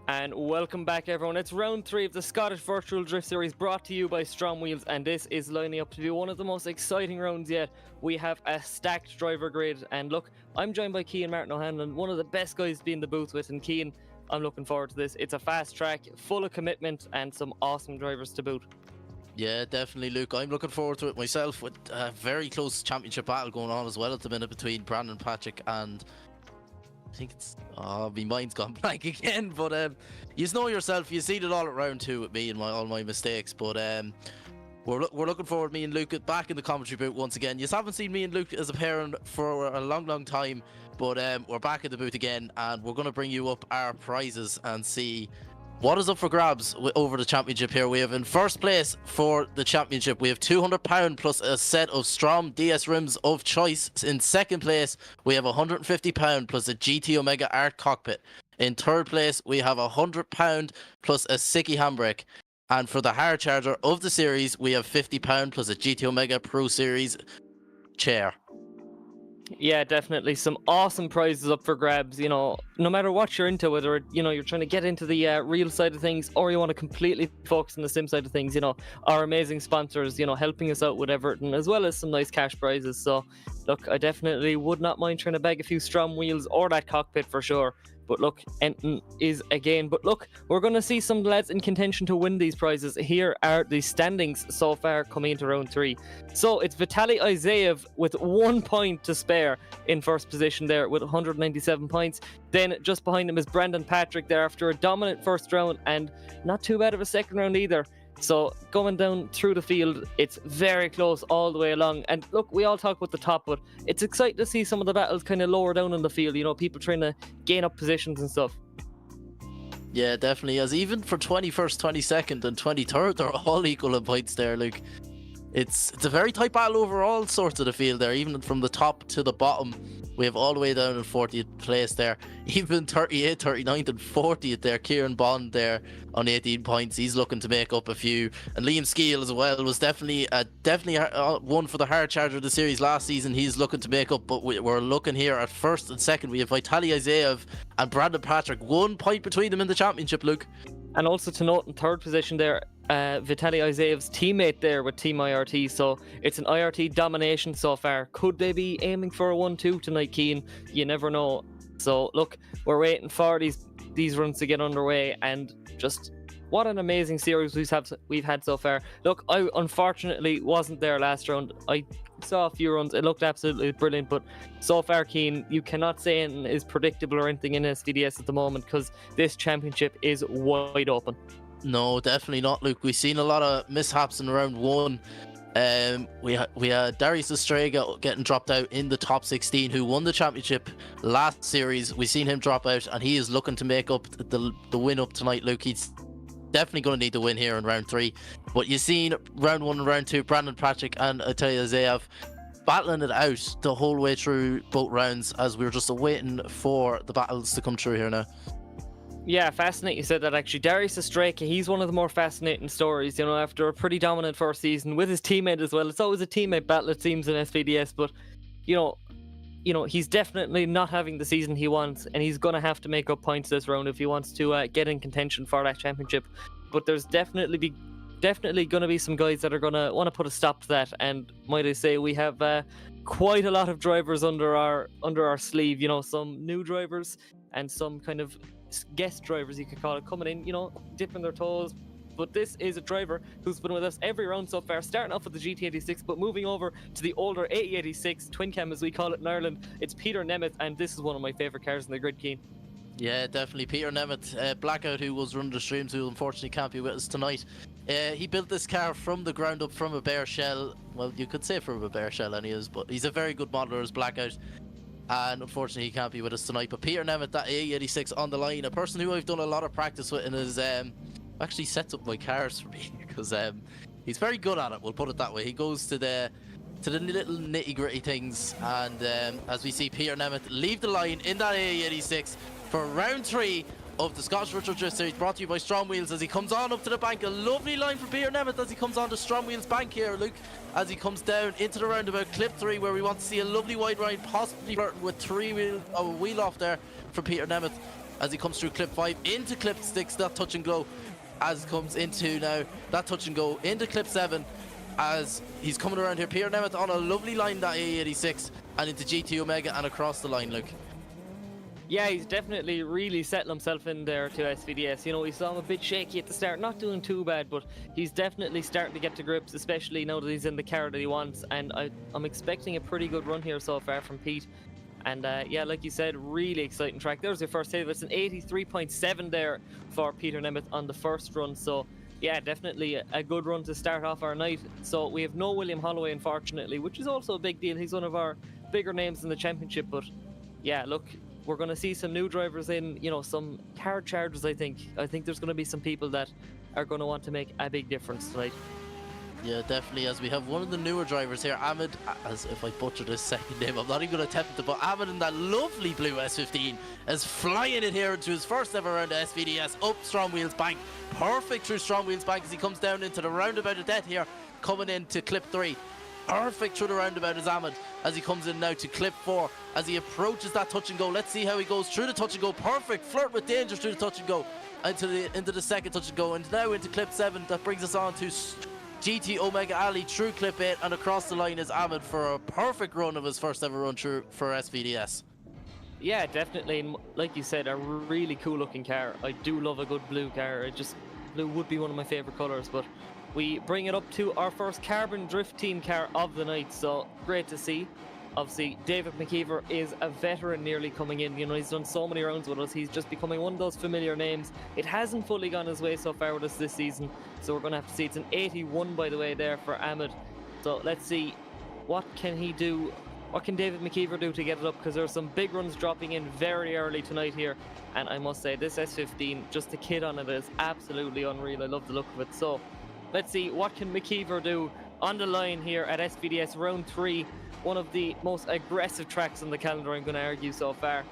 And welcome back, everyone. It's round 3 of the Scottish Virtual Drift Series, brought to you by STRO M Wheels, and this is lining up to be one of the most exciting rounds yet. We have a stacked driver grid, and look, I'm joined by Cian Martin O'Hanlon, one of the best guys to be in the booth with, and Cian, I'm looking forward to this. It's a fast track, full of commitment, and some awesome drivers to boot. Yeah, definitely, Luke. I'm looking forward to it myself, with a very close championship battle going on as well at the minute between Brandon Patrick and I think it's my mind's gone blank again. But you know yourself, you seen it all at round 2 with me and all my mistakes. But we're looking forward, me and Luke, back in the commentary booth once again. You haven't seen me and Luke as a pair for a long time, but we're back in the booth again, and we're going to bring you up our prizes and see what is up for grabs over the championship here. We have in first place for the championship, we have £200 plus a set of Strom DS rims of choice. In second place, we have £150 plus a GT Omega Art cockpit. In third place, we have £100 plus a Sikky handbrake. And for the hard charger of the series, we have £50 plus a GT Omega Pro Series chair. Yeah, definitely some awesome prizes up for grabs. You know, no matter what you're into, whether you're trying to get into the real side of things, or you want to completely focus on the sim side of things, our amazing sponsors, helping us out with everything, as well as some nice cash prizes. So look, I definitely would not mind trying to bag a few Strom wheels or that cockpit for sure. But look, Enton is again. But look, we're going to see some lads in contention to win these prizes. Here are the standings so far coming into round 3. So it's Vitaly Isayev with 1 point to spare in first position there with 197 points. Then just behind him is Brandon Patrick there after a dominant first round and not too bad of a second round either. So going down through the field, it's very close all the way along. And look, we all talk about the top, but it's exciting to see some of the battles kind of lower down in the field. People trying to gain up positions and stuff. Yeah, definitely. As even for 21st, 22nd, and 23rd, they're all equal in points there, Luke. It's a very tight battle over all sorts of the field there, even from the top to the bottom. We have all the way down in 40th place there. Even 38th, 39th and 40th there. Kieran Bond there on 18 points. He's looking to make up a few. And Liam Skeel as well was definitely one for the hard charger of the series last season. He's looking to make up, but we're looking here at first and second. We have Vitaly Isayev and Brandon Patrick. 1 point between them in the championship, Luke. And also to note, in third position there, Vitaly Isayev's teammate there with Team IRT. So it's an IRT domination so far. Could they be aiming for a 1-2 tonight, Cian? You never know. So look, we're waiting for these runs to get underway, and just what an amazing series we've had so far. Look, I unfortunately wasn't there last round. I saw a few runs. It looked absolutely brilliant, but so far, Cian, you cannot say anything is predictable or anything in SVDS at the moment, because this championship is wide open. No, definitely not, Luke. We've seen a lot of mishaps in round 1. We had Darius Estrega getting dropped out in the top 16, who won the championship last series. We've seen him drop out, and he is looking to make up the win up tonight, Luke. He's definitely going to need to win here in round 3. But you've seen round 1 and round 2, Brandon Patrick and Vitaly Isayev battling it out the whole way through both rounds, as we're just waiting for the battles to come through here now. Yeah, fascinating you said that, actually. Darius Estreka, he's one of the more fascinating stories, after a pretty dominant first season with his teammate as well. It's always a teammate battle, it seems, in SVDS, but he's definitely not having the season he wants, and he's going to have to make up points this round if he wants to get in contention for that championship. But there's definitely going to be some guys that are going to want to put a stop to that, and might I say, we have quite a lot of drivers under our sleeve, some new drivers and some kind of guest drivers, you could call it, coming in, dipping their toes. But this is a driver who's been with us every round so far, starting off with the GT86, but moving over to the older 8086 twin cam, as we call it in Ireland. It's Peter Nemeth, and this is one of my favourite cars in the grid, Cian. Yeah, definitely. Peter Nemeth, Blackout, who was running the streams, who unfortunately can't be with us tonight. He built this car from the ground up, from a bare shell. Well, you could say from a bare shell anyways, but he's a very good modeler as Blackout. And unfortunately he can't be with us tonight. But Peter Nemeth, that A86 on the line, a person who I've done a lot of practice with, and is actually sets up my cars for me, because he's very good at it, we'll put it that way. He goes to the little nitty gritty things, and as we see Peter Nemeth leave the line in that A86 for round 3 of the Scottish Virtual Drift Series, brought to you by STRO M Wheels, as he comes on up to the bank. A lovely line from Peter Nemeth as he comes on to STRO M Wheels bank here, Luke, as he comes down into the roundabout, clip 3, where we want to see a lovely wide ride, possibly flirting with a wheel off there for Peter Nemeth. as he comes through clip 5 into clip 6, that touch and go as comes into now that touch and go into clip 7 as he's coming around here. Peter Nemeth on a lovely line, that A86, and into GT Omega and across the line, Luke. Yeah, he's definitely really settled himself in there to SVDS. You know, we saw him a bit shaky at the start, not doing too bad, but he's definitely starting to get to grips, especially now that he's in the car that he wants. And I'm expecting a pretty good run here so far from Pete. And yeah, like you said, really exciting track. There's your first save. It's an 83.7 there for Peter Nemeth on the first run. So yeah, definitely a good run to start off our night. So we have no William Holloway, unfortunately, which is also a big deal. He's one of our bigger names in the championship. But yeah, look, we're going to see some new drivers in, you know, some car chargers. I think there's going to be some people that are going to want to make a big difference tonight. Yeah, definitely, as we have one of the newer drivers here, Ahmed, as if I butchered his second name, I'm not even going to attempt it, but Ahmed in that lovely blue S15 is flying it here into his first ever round of SVDS, up Strom Wheels Bank, perfect through Strom Wheels Bank as he comes down into the roundabout of death here, coming into clip 3. Perfect through the roundabout is Ahmed as he comes in now to clip 4 as he approaches that touch and go. Let's see how he goes through the touch and go. Perfect flirt with danger through the touch and go into the second touch and go, and now into clip 7. That brings us on to GT Omega Ali through clip 8, and across the line is Ahmed for a perfect run of his first ever run through for SVDS. Yeah, definitely. And like you said, a really cool looking car. I do love a good blue car. Blue would be one of my favorite colors, but we bring it up to our first carbon drift team car of the night, so great to see. Obviously, David McKeever is a veteran nearly coming in. You know, he's done so many rounds with us. He's just becoming one of those familiar names. It hasn't fully gone his way so far with us this season, so we're going to have to see. It's an 81, by the way, there for Ahmed. So let's see, what can he do? What can David McKeever do to get it up? Because there's some big runs dropping in very early tonight here. And I must say, this S15, just the kit on it is absolutely unreal. I love the look of it. So let's see, what can McKeever do on the line here at SVDS round 3? One of the most aggressive tracks on the calendar, I'm going to argue, so far.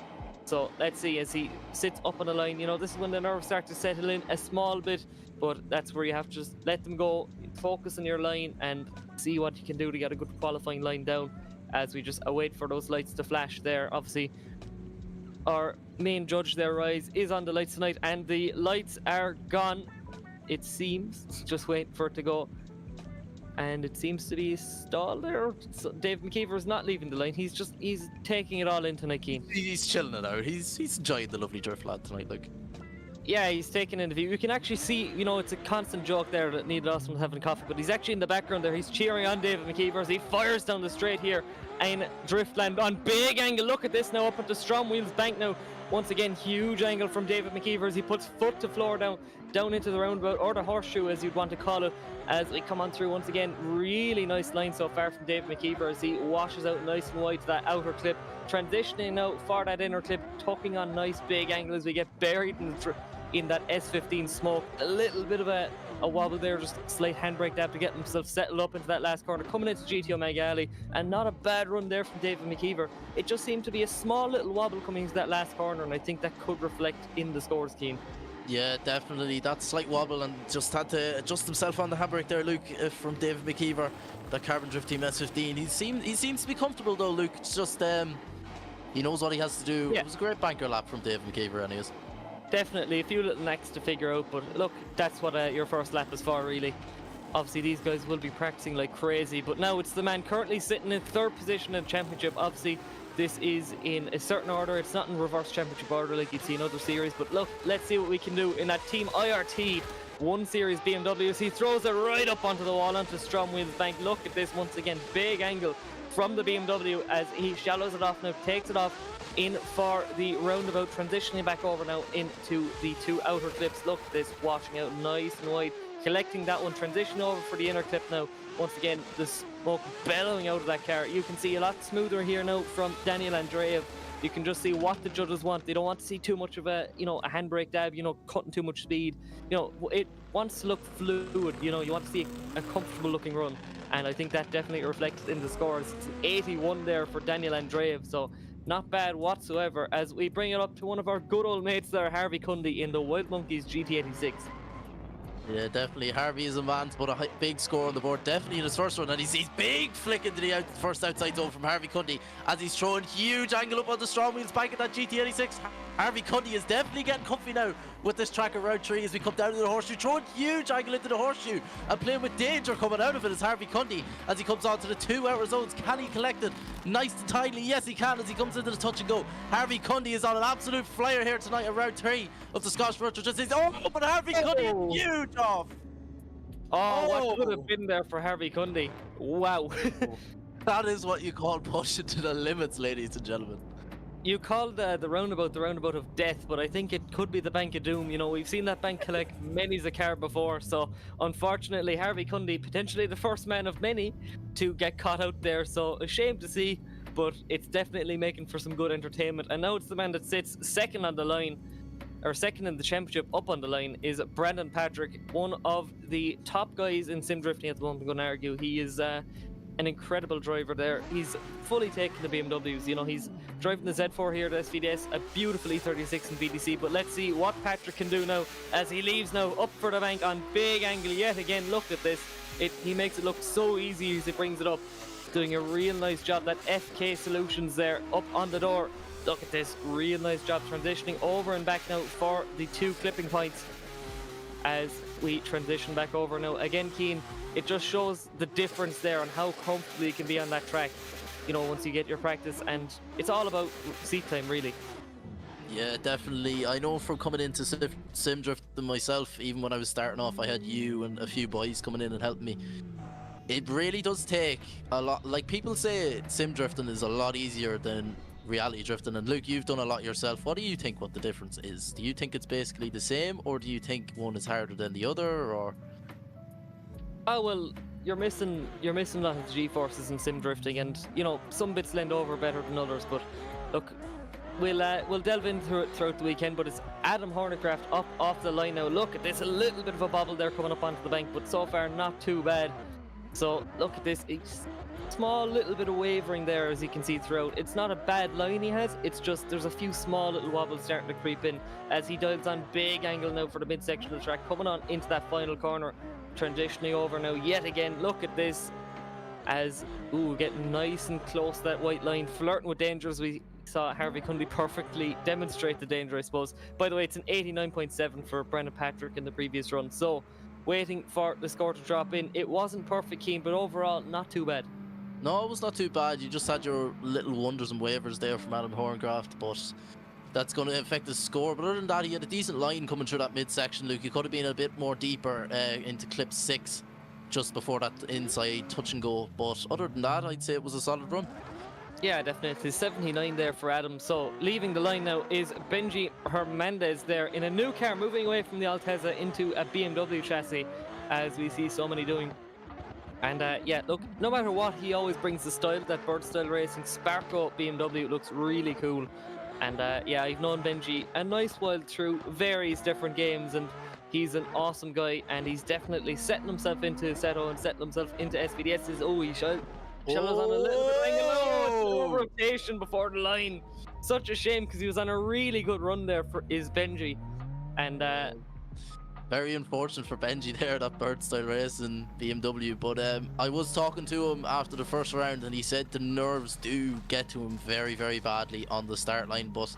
So let's see as he sits up on the line. You know, this is when the nerves start to settle in a small bit, but that's where you have to just let them go, focus on your line and see what you can do to get a good qualifying line down as we just await for those lights to flash there. Obviously, our main judge there, Rise, is on the lights tonight, and the lights are gone, it seems. Just wait for it to go. And it seems to be stalled there. So Dave McKeever is not leaving the line. He's taking it all in tonight, Keane. He's chilling it out. He's enjoying the lovely Driftland tonight, like. Yeah, he's taking in the view. You can actually see, you know, it's a constant joke there that Neil Lawson having coffee, but he's actually in the background there. He's cheering on David McKeever as he fires down the straight here in Driftland on big angle. Look at this now, up at the Strom Wheels Bank now. Once again, huge angle from David McKeever as he puts foot to floor down into the roundabout, or the horseshoe as you'd want to call it, as we come on through once again. Really nice line so far from David McKeever as he washes out nice and wide to that outer clip, transitioning now for that inner clip, tucking on nice big angle as we get buried in that S15 smoke. A little bit of a wobble there, just a slight handbrake dab to get himself settled up into that last corner, coming into GT Omega Alley, and not a bad run there from David McKeever. It just seemed to be a small little wobble coming into that last corner, and I think that could reflect in the scores, Keane. Yeah, definitely that slight wobble, and just had to adjust himself on the handbrake there, Luke, from David McKeever, the Carbon Drift Team S15. He seems to be comfortable though, Luke. It's just he knows what he has to do. Yeah. It was a great banker lap from David McKeever anyways. Definitely a few little knacks to figure out, but look, that's what your first lap is for, really. Obviously these guys will be practicing like crazy, but now it's the man currently sitting in third position in the championship. Obviously this is in a certain order, it's not in reverse championship order like you'd see in other series, but look, let's see what we can do in that Team IRT 1 Series BMW. He throws it right up onto the wall, onto Strom Wheels Bank. Look at this once again, big angle from the BMW as he shallows it off now, takes it off in for the roundabout, transitioning back over now into the two outer clips. Look at this, washing out nice and wide, collecting that one, transition over for the inner clip now. Once again, the smoke bellowing out of that car. You can see a lot smoother here now from Daniel Andreev. You can just see what the judges want. They don't want to see too much of a handbrake dab, cutting too much speed. It wants to look fluid. You want to see a comfortable looking run, and I think that definitely reflects in the scores. It's an 81 there for Daniel Andreev, so not bad whatsoever, as we bring it up to one of our good old mates there, Harvey Cundy, in the Wild Monkeys GT86. Yeah, definitely. Harvey is a man to put a big score on the board, definitely in his first one, and he sees big flick into the first outside zone from Harvey Cundy as he's throwing huge angle up on the Strom Wheels Bank at that GT86. Harvey Cundy is definitely getting comfy now with this track of round 3 as we come down to the horseshoe, throwing huge angle into the horseshoe and playing with danger coming out of it is Harvey Cundy as he comes onto the 2 outer zones. Can he collect it nice and tidily? Yes, he can as he comes into the touch and go. Harvey Cundy is on an absolute flyer here tonight in round 3 of the Scottish Virtual Justice. Oh, but Harvey Cundy is huge off. Oh, what could have been there for Harvey Cundy? Wow. That is what you call pushing to the limits, ladies and gentlemen. You called the roundabout of death, but I think it could be the Bank of Doom. You know, we've seen that bank collect many's a car before, so unfortunately Harvey Cundy, potentially the first man of many to get caught out there, so a shame to see, but it's definitely making for some good entertainment. And now it's the man that sits second on the line, or second in the championship up on the line, is Brandon Patrick, one of the top guys in sim drifting at the moment, I'm going to argue. He is an incredible driver there. He's fully taken the BMWs. You know, he's driving the Z4 here at SVDS, a beautiful E36 in VDC. But let's see what Patrick can do now as he leaves now up for the bank on big angle yet again. Look at this. He makes it look so easy as he brings it up. Doing a real nice job. That FK Solutions there up on the door. Look at this. Real nice job transitioning over and back now for the 2 clipping points as we transition back over now. Again, Keane, it just shows the difference there on how comfortable you can be on that track, you know, once you get your practice, and it's all about seat time, really. Yeah, definitely. I know from coming into sim drifting myself, even when I was starting off, I had you and a few boys coming in and helping me. It really does take a lot. Like, people say sim drifting is a lot easier than reality drifting, and Luke, you've done a lot yourself. What do you think what the difference is? Do you think it's basically the same, or do you think one is harder than the other, or? Oh, well, you're missing a lot of the G-forces in sim drifting, and you know, some bits lend over better than others. But look, we'll delve into it throughout the weekend. But it's Adam Hornicraft up off the line now. Look at this, a little bit of a bobble there coming up onto the bank, but so far not too bad. So look at this, it's small little bit of wavering there, as you can see throughout. It's not a bad line he has, it's just there's a few small little wobbles starting to creep in as he dials on big angle now for the midsection of the track, coming on into that final corner, transitioning over now yet again. Look at this, as getting nice and close to that white line, flirting with danger, as we saw Harvey Cundy perfectly demonstrate the danger, I suppose. By the way, it's an 89.7 for Brandon Patrick in the previous run, so waiting for the score to drop in. It wasn't perfect, Keen, but overall not too bad. No, it was not too bad. You just had your little wonders and waivers there from Adam Horncraft, but that's going to affect the score. But other than that, he had a decent line coming through that midsection, Luke. You could have been a bit more deeper into clip 6 just before that inside touch and go. But other than that, I'd say it was a solid run. Yeah, definitely. 79 there for Adam. So leaving the line now is Benji Hernandez there in a new car, moving away from the Altezza into a BMW chassis, as we see so many doing. And yeah, look, no matter what, he always brings the style, that bird style racing. Sparko BMW looks really cool. And yeah, I've known Benji a nice while through various different games, and he's an awesome guy, and he's definitely setting himself into Seto and setting himself into SVDS's. Oh, he shall us on a little bit of rotation before the line. Such a shame, because he was on a really good run there for Benji. And very unfortunate for Benji there, that bird style racing BMW. But I was talking to him after the first round, and he said the nerves do get to him very, very badly on the start line. But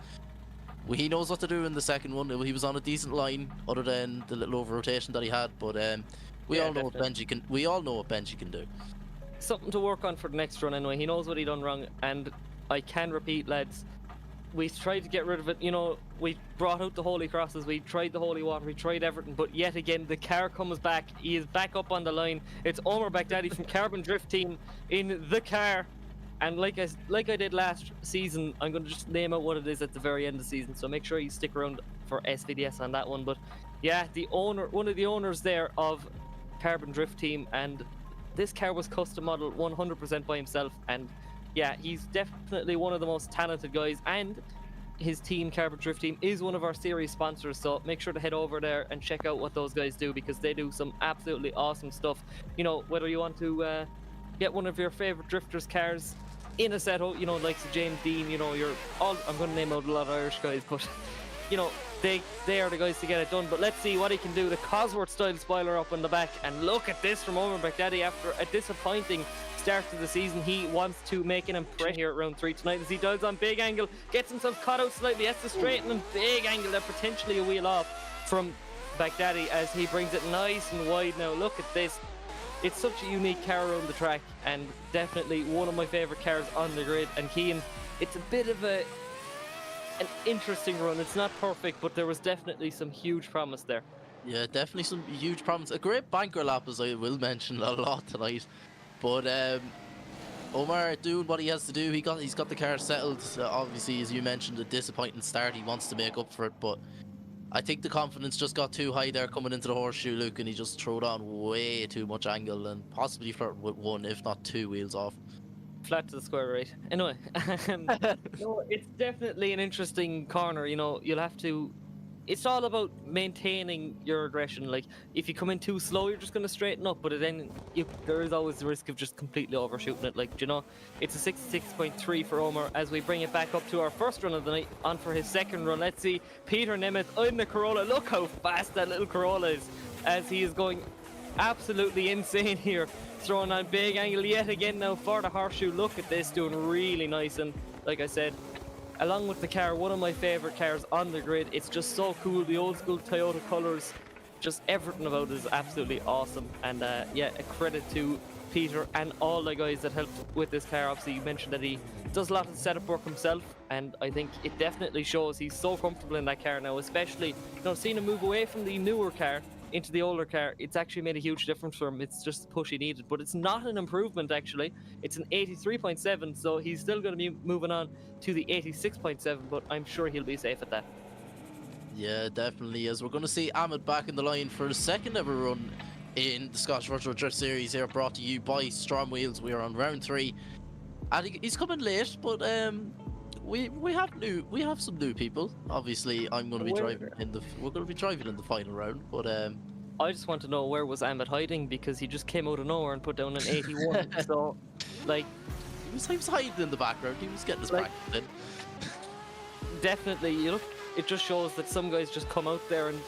he knows what to do in the second one. He was on a decent line, other than the little over rotation that he had. But we all know what Benji can. We all know what Benji can do. Something to work on for the next run anyway. He knows what he done wrong, and I can repeat, lads, we tried to get rid of it. You know, we brought out the holy crosses, we tried the holy water, we tried everything, but yet again the car comes back. He is back up on the line. It's Omar Baghdadi from Carbon Drift Team in the car, and like I did last season, I'm going to just name out what it is at the very end of the season, so make sure you stick around for SVDS on that one. But yeah, one of the owners there of Carbon Drift Team, and this car was custom modeled 100% by himself, and yeah, he's definitely one of the most talented guys, and his team, Carbon Drift Team, is one of our series sponsors, so make sure to head over there and check out what those guys do, because they do some absolutely awesome stuff. You know, whether you want to get one of your favorite drifters' cars in a Seto, you know, like James Dean, you know, I'm going to name out a lot of Irish guys, but you know, they are the guys to get it done. But let's see what he can do. The Cosworth style spoiler up on the back, and look at this from Omar Baghdadi after a disappointing start to the season. He wants to make an impression here at round 3 tonight as he dives on big angle, gets himself caught out slightly, has to straighten and big angle there, potentially a wheel off from Baghdadi as he brings it nice and wide. Now look at this. It's such a unique car around the track and definitely one of my favourite cars on the grid. And Cian, it's a bit of an interesting run. It's not perfect, but there was definitely some huge promise there. Yeah, definitely some huge promise. A great banker lap, as I will mention a lot tonight. But Omar doing what he has to do. He's got the car settled. Obviously, as you mentioned, a disappointing start. He wants to make up for it, but I think the confidence just got too high there coming into the horseshoe, Luke, and he just threw on way too much angle and possibly flirted with 1, if not 2 wheels off. Flat to the square, right? Anyway, no, it's definitely an interesting corner. You know, you'll have to. It's all about maintaining your aggression. Like, if you come in too slow, you're just going to straighten up. But then there is always the risk of just completely overshooting it. Like, you know, it's a 66.3 for Omar as we bring it back up to our first run of the night. On for his second run. Let's see Peter Nemeth in the Corolla. Look how fast that little Corolla is as he is going absolutely insane here. Throwing on big angle yet again now for the horseshoe. Look at this, doing really nice. And like I said, along with the car, one of my favourite cars on the grid. It's just so cool. The old school Toyota colours, just everything about it is absolutely awesome. And yeah, a credit to Peter and all the guys that helped with this car. Obviously, you mentioned that he does a lot of setup work himself, and I think it definitely shows. He's so comfortable in that car now, especially, you know, seeing him move away from the newer car into the older car. It's actually made a huge difference for him. It's just the push he needed, but it's not an improvement actually. It's an 83.7, so he's still going to be moving on to the 86.7, but I'm sure he'll be safe at that. Yeah, definitely, as we're going to see Ahmed back in the line for his second ever run in the Scottish Virtual Drift Series here, brought to you by STRO M Wheels. We are on round 3 and he's coming late, but we have some new people. Obviously, I'm going to be driving in the we're going to be driving in the final round, but I just want to know, where was Ahmed hiding, because he just came out of nowhere and put down an 81. So like, he was hiding in the background. He was getting his practice in. Definitely, you know, it just shows that some guys just come out there and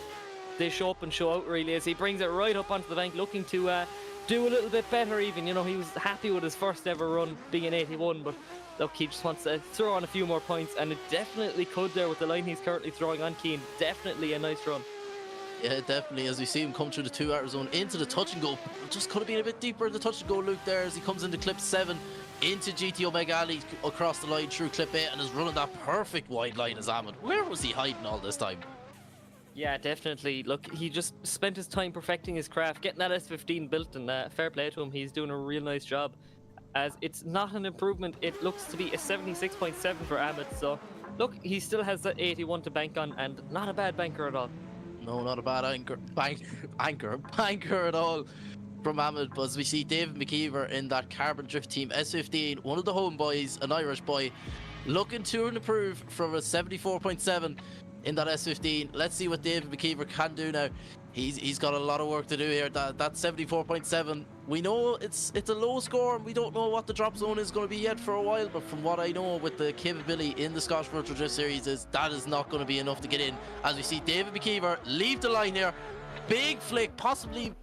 they show up and show out, really, as he brings it right up onto the bank, looking to do a little bit better even. You know, he was happy with his first ever run being an 81, but look, he just wants to throw on a few more points, and it definitely could there with the line he's currently throwing on. Cian, definitely a nice run. Yeah, definitely, as we see him come through the 2-hour zone into the touch and go. Just could have been a bit deeper in the touch and go, Luke, there, as he comes into clip 7 into GTO Mega Alley, across the line through clip 8, and is running that perfect wide line as Ahmed. Where was he hiding all this time? Yeah, definitely. Look, he just spent his time perfecting his craft, getting that S15 built, and fair play to him. He's doing a real nice job. As it's not an improvement, it looks to be a 76.7 for Ahmed. So look, he still has that 81 to bank on, and not a bad banker at all. No, not a bad banker at all from Ahmed. But as we see David McKeever in that Carbon Drift Team S15, one of the homeboys, an Irish boy, looking to improve from a 74.7 in that S15. Let's see what David McKeever can do now. He's got a lot of work to do here. That 74.7, we know it's a low score, and we don't know what the drop zone is going to be yet for a while, but from what I know with the capability in the Scottish Virtual Drift Series, that is not going to be enough to get in. As we see David McKeever leave the line here, big flick, possibly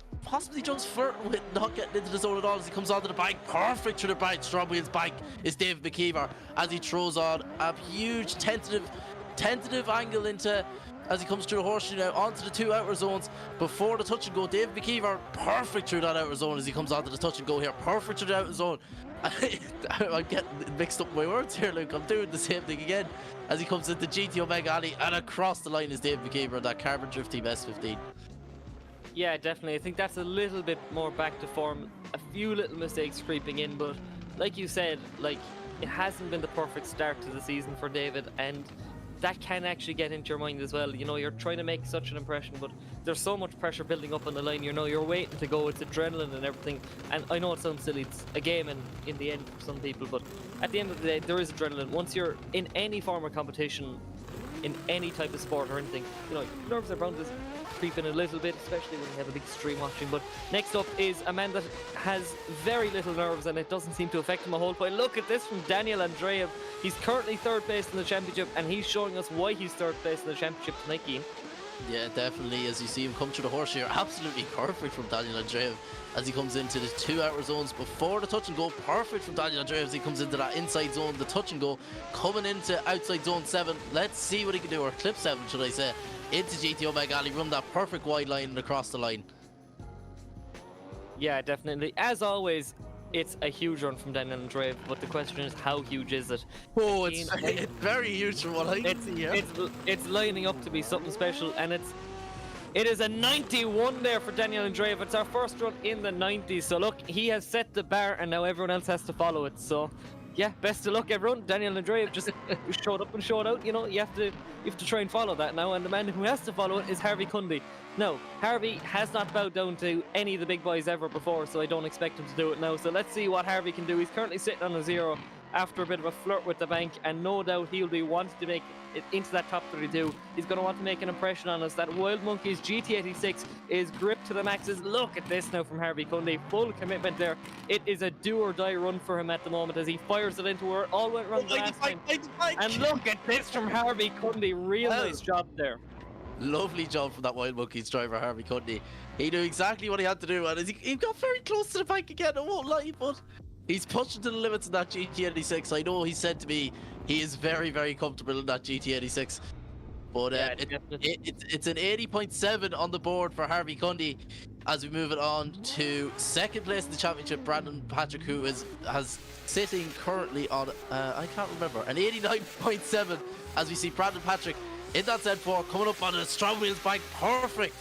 just flirting with not getting into the zone at all as he comes onto the bank. Perfect through the bank. STRO M Wheels bank is David McKeever as he throws on a huge tentative angle into, as he comes through the horseshoe now onto the 2 outer zones before the touch and go. David McKeever perfect through that outer zone as he comes onto the touch and go here. Perfect through the outer zone. I'm getting mixed up my words here, Luke. I'm doing the same thing again as he comes into GTO Mega Alley, and across the line is David McKeever in that Carbon Drift Team S15. Yeah, definitely. I think that's a little bit more back to form. A few little mistakes creeping in, but like you said, like, it hasn't been the perfect start to the season for David, and that can actually get into your mind as well. You know, you're trying to make such an impression, but there's so much pressure building up on the line. You know, you're waiting to go. It's adrenaline and everything. And I know it sounds silly, it's a game and in the end for some people, but at the end of the day, there is adrenaline. Once you're in any form of competition, in any type of sport or anything, you know, nerves are bound to creep in a little bit, especially when you have a big stream watching. But next up is a man that has very little nerves, and it doesn't seem to affect him a whole point. Look at this from Daniel Andreev. He's currently third place in the championship, and he's showing us why he's third place in the championship tonight, Cian. Yeah, definitely. As you see him come through the horseshoe, absolutely perfect from Daniel Andreev as he comes into the 2 hour zones before the touch and go. Perfect from Daniel Andreev as he comes into that inside zone, the touch and go, coming into outside zone 7. Let's see what he can do, or clip 7, should I say, into GTO Megali, run that perfect wide line and across the line. Yeah, definitely. As always, it's a huge run from Daniel Andreev, but the question is, how huge is it? Oh, it's very huge from what I can see here. It's lining up to be something special, and it is a 91 there for Daniel Andreev. It's our first run in the 90s. So look, he has set the bar, and now everyone else has to follow it. So yeah, best of luck, everyone. Daniel Andreev just showed up and showed out. You know, you have to try and follow that now, and the man who has to follow it is Harvey Cundy. No, Harvey has not bowed down to any of the big boys ever before, so I don't expect him to do it now. So let's see what Harvey can do. He's currently sitting on a 0 after a bit of a flirt with the bank, and no doubt he'll be wanting to make it into that top 32. He's going to want to make an impression on us. That Wild Monkeys GT86 is gripped to the maxes. Look at this now from Harvey Cundy. Full commitment there. It is a do or die run for him at the moment as he fires it into where it all went wrong last time. And look at this from Harvey Cundy. Real nice job there. Lovely job from that Wild Monkeys driver, Harvey Cundy. He knew exactly what he had to do, and he got very close to the bank again, I won't lie, but he's pushing to the limits in that GT86. I know he said to me he is very, very comfortable in that GT86. But it's an 80.7 on the board for Harvey Cundy as we move it on to second place in the championship. Brandon Patrick, who has sitting currently on, I can't remember, an 89.7 as we see Brandon Patrick in that Z4 coming up on a Strom Wheels bike. Perfect.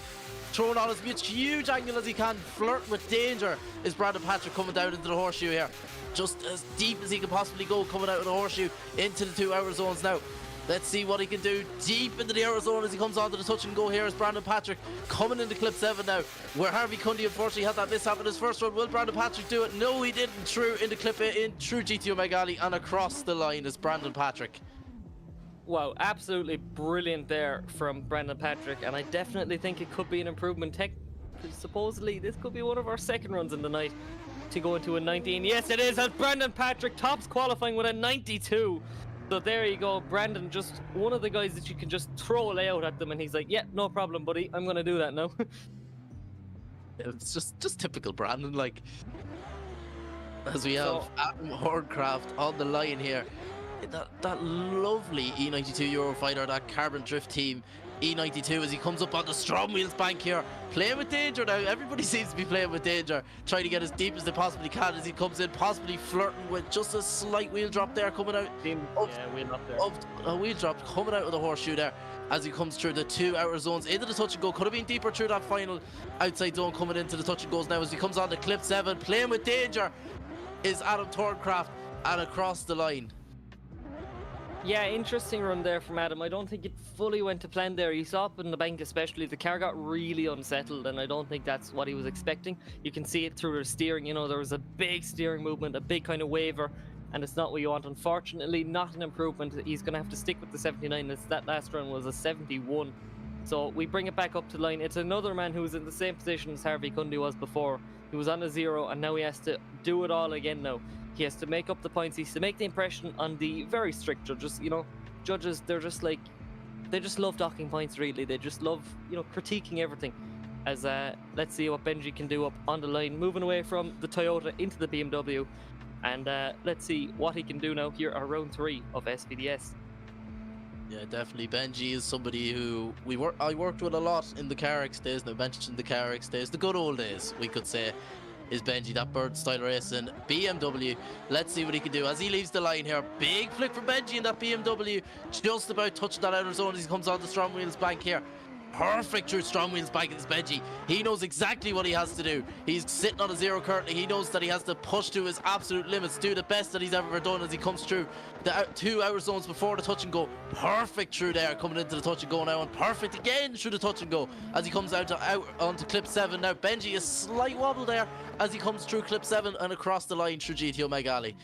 Throwing on as much huge angle as he can, flirt with danger is Brandon Patrick coming down into the horseshoe here. Just as deep as he can possibly go, coming out of the horseshoe into the 2 hour zones now. Let's see what he can do deep into the hour zone as he comes onto the touch and go here is Brandon Patrick coming into clip 7 now, where Harvey Cundy unfortunately had that mishap in his first run. Will Brandon Patrick do it? No, he didn't. Through into clip 8, in through GTO Megali, and across the line is Brandon Patrick. Wow, absolutely brilliant there from Brandon Patrick, and I definitely think it could be an improvement. Supposedly, this could be one of our second runs in the night to go into a 19. Yes, it is, as Brandon Patrick tops qualifying with a 92. So there you go, Brandon, just one of the guys that you can just throw a layout at them, and he's like, yeah, no problem, buddy, I'm going to do that now. It's just typical Brandon, like, as we have Adam Horncraft on the line here. That lovely E92 Eurofighter, that Carbon Drift Team E92, as he comes up on the Strom Wheels bank here, playing with danger now. Everybody seems to be playing with danger, trying to get as deep as they possibly can as he comes in, possibly flirting with just a slight wheel drop there coming out. Wheel drop coming out of the horseshoe there as he comes through the 2 hour zones into the touch and go. Could have been deeper through that final outside zone, coming into the touch and goes now as he comes on to clip 7. Playing with danger is Adam Thorncraft, and across the line. Yeah, interesting run there from Adam. I don't think it fully went to plan there. He saw up in the bank especially, the car got really unsettled, and I don't think that's what he was expecting. You can see it through the steering, you know, there was a big steering movement, a big kind of waver, and it's not what you want. Unfortunately, not an improvement. He's going to have to stick with the 79. That last run was a 71. So we bring it back up to line. It's another man who was in the same position as Harvey Cundy was before. He was on a 0, and now he has to do it all again now. He has to make up the points. He has to make the impression on the very strict judges. You know, judges, they're just like, they just love docking points, really. They just love, you know, critiquing everything. As let's see what Benji can do up on the line, moving away from the Toyota into the BMW. And let's see what he can do now here at round 3 of SVDS. Yeah, definitely. Benji is somebody who I worked with a lot in the CarX days. Now, mentioned the CarX days, the good old days, we could say, is Benji, that bird style racing BMW. Let's see what he can do as he leaves the line here. Big flick from Benji in that BMW, just about touching that outer zone as he comes on the Strom Wheels bank here. Perfect through Strom Wheels bank is Benji. He knows exactly what he has to do. He's sitting on a 0 currently. He knows that he has to push to his absolute limits, do the best that he's ever done as he comes through the 2 hour zones before the touch and go. Perfect through there, coming into the touch and go now, and perfect again through the touch and go as he comes out onto clip 7 now. Benji, a slight wobble there as he comes through clip 7 and across the line through GTO Megali.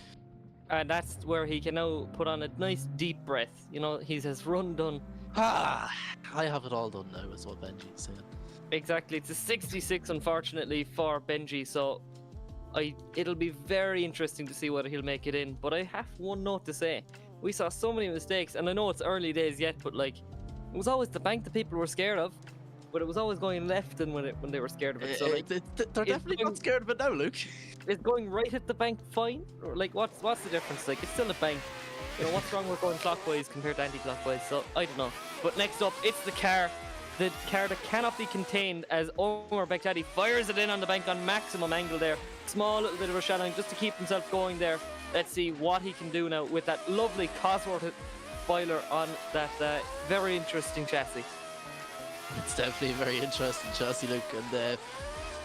And that's where he can now put on a nice deep breath. You know, he's his run done. I have it all done now, is what Benji's saying. Exactly. It's a 66, unfortunately, for Benji. So it'll be very interesting to see whether he'll make it in. But I have one note to say. We saw so many mistakes, and I know it's early days yet, but like, It was always the bank that people were scared of, but it was always going left and when they were scared of it. So like, They're definitely going- not scared of it now, Luke. is going right at the bank fine? Or like, what's the difference? Like, it's still a bank. You know, what's wrong with going clockwise compared to anti-clockwise? So I don't know. But next up, it's the car that cannot be contained as Omar Baghdadi fires it in on the bank on maximum angle there. Small little bit of a shadowing just to keep himself going there. Let's see what he can do now with that lovely Cosworth spoiler on that very interesting chassis. It's definitely a very interesting chassis, Luke. And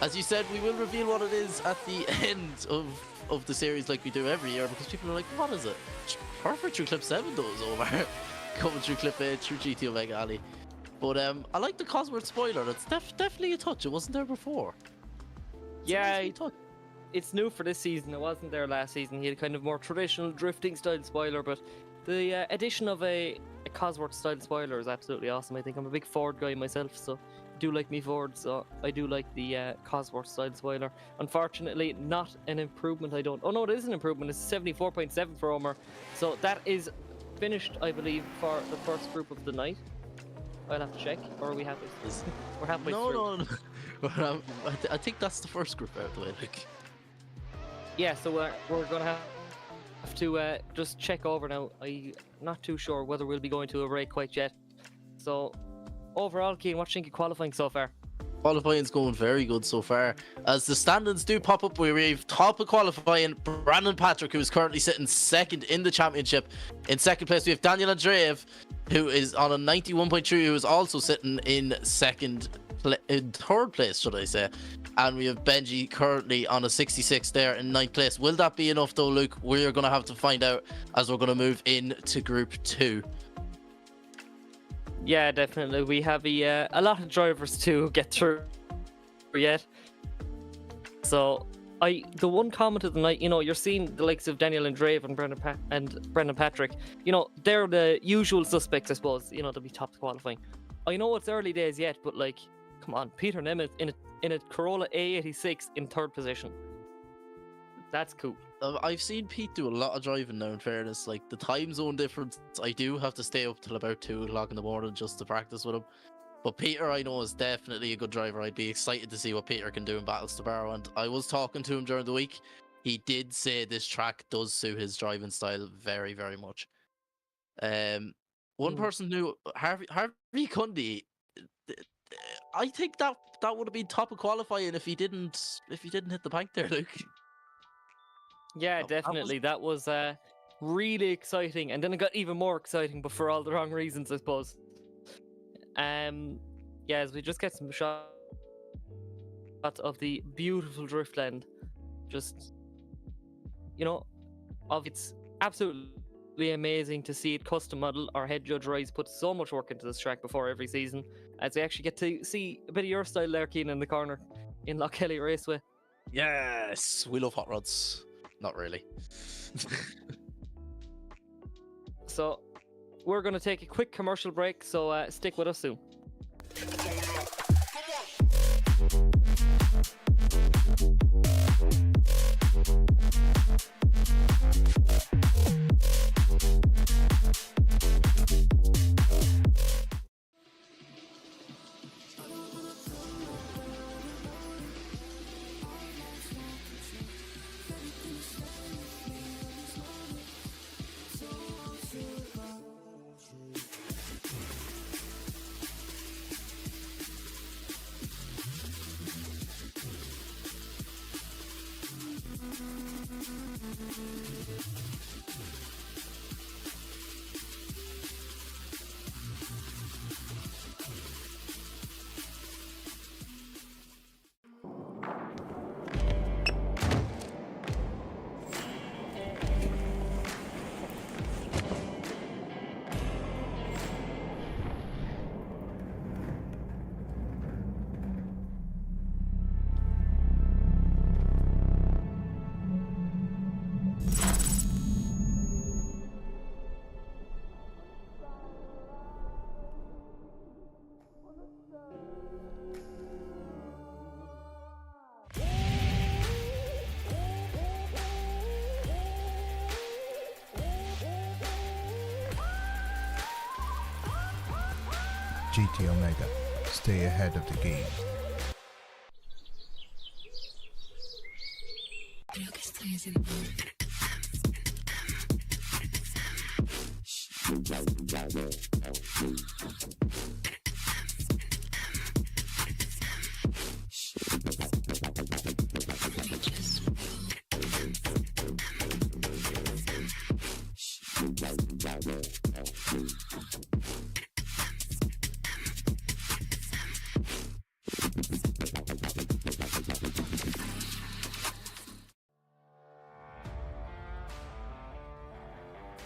as you said, we will reveal what it is at the end of the series, like we do every year, because people are like, "What is it?" Perfect through Clip 7, though, is over. Coming through Clip 8 through GT Omega Alley. But I like the Cosworth spoiler. That's definitely a touch. It wasn't there before. Yeah, it's new for this season. It wasn't there last season. He had a kind of more traditional drifting style spoiler, but the addition of a Cosworth style spoiler is absolutely awesome. I think I'm a big Ford guy myself, so I do like me Ford, so I do like the Cosworth style spoiler. Unfortunately, not an improvement. Oh no, it is an improvement. It's 74.7 for Omer. So that is finished, I believe, for the first group of the night. I'll have to check, or are we happy? We're halfway through. No. I think that's the first group out of the way, Luke. Yeah, so we're going to have to just check over now. I'm not too sure whether we'll be going to a break quite yet. So, overall, Keane, what do you think of qualifying so far? Qualifying's going very good so far. As the standings do pop up, we have top of qualifying Brandon Patrick, who is currently sitting second in the championship. In second place, we have Daniel Andreev, who is on a 91.3, who is also sitting in third place, should I say. And we have Benji currently on a 66 there in ninth place. Will that be enough, though, Luke? We're going to have to find out as we're going to move into Group 2. Yeah, definitely. We have a lot of drivers to get through yet. So, the one comment of the night, you know, you're seeing the likes of Daniel Andreev and Brendan Patrick. You know, they're the usual suspects, I suppose. You know, they'll be top qualifying. I know it's early days yet, but like, come on, Peter Nemeth in a Corolla A86 in third position. That's cool. I've seen Pete do a lot of driving now, in fairness. Like, the time zone difference, I do have to stay up till about 2 o'clock in the morning just to practice with him. But Peter, I know, is definitely a good driver. I'd be excited to see what Peter can do in Battles to Barrow. And I was talking to him during the week. He did say this track does suit his driving style very, very much. One person knew, Harvey Cundy. I think that would have been top of qualifying if he didn't hit the bank there, Luke. Yeah, definitely. That was really exciting, and then it got even more exciting, but for all the wrong reasons, I suppose. Yeah, as we just get some shots of the beautiful Driftland, just, you know, it's absolutely amazing to see it custom model. Our head judge Rise puts so much work into this track before every season, as we actually get to see a bit of your style there, Keane, in the corner in Lough Kelly Raceway. Yes, we love hot rods. Not really. So we're going to take a quick commercial break, so stick with us soon. GT Omega. Stay ahead of the game. Creo que estoy haciendo...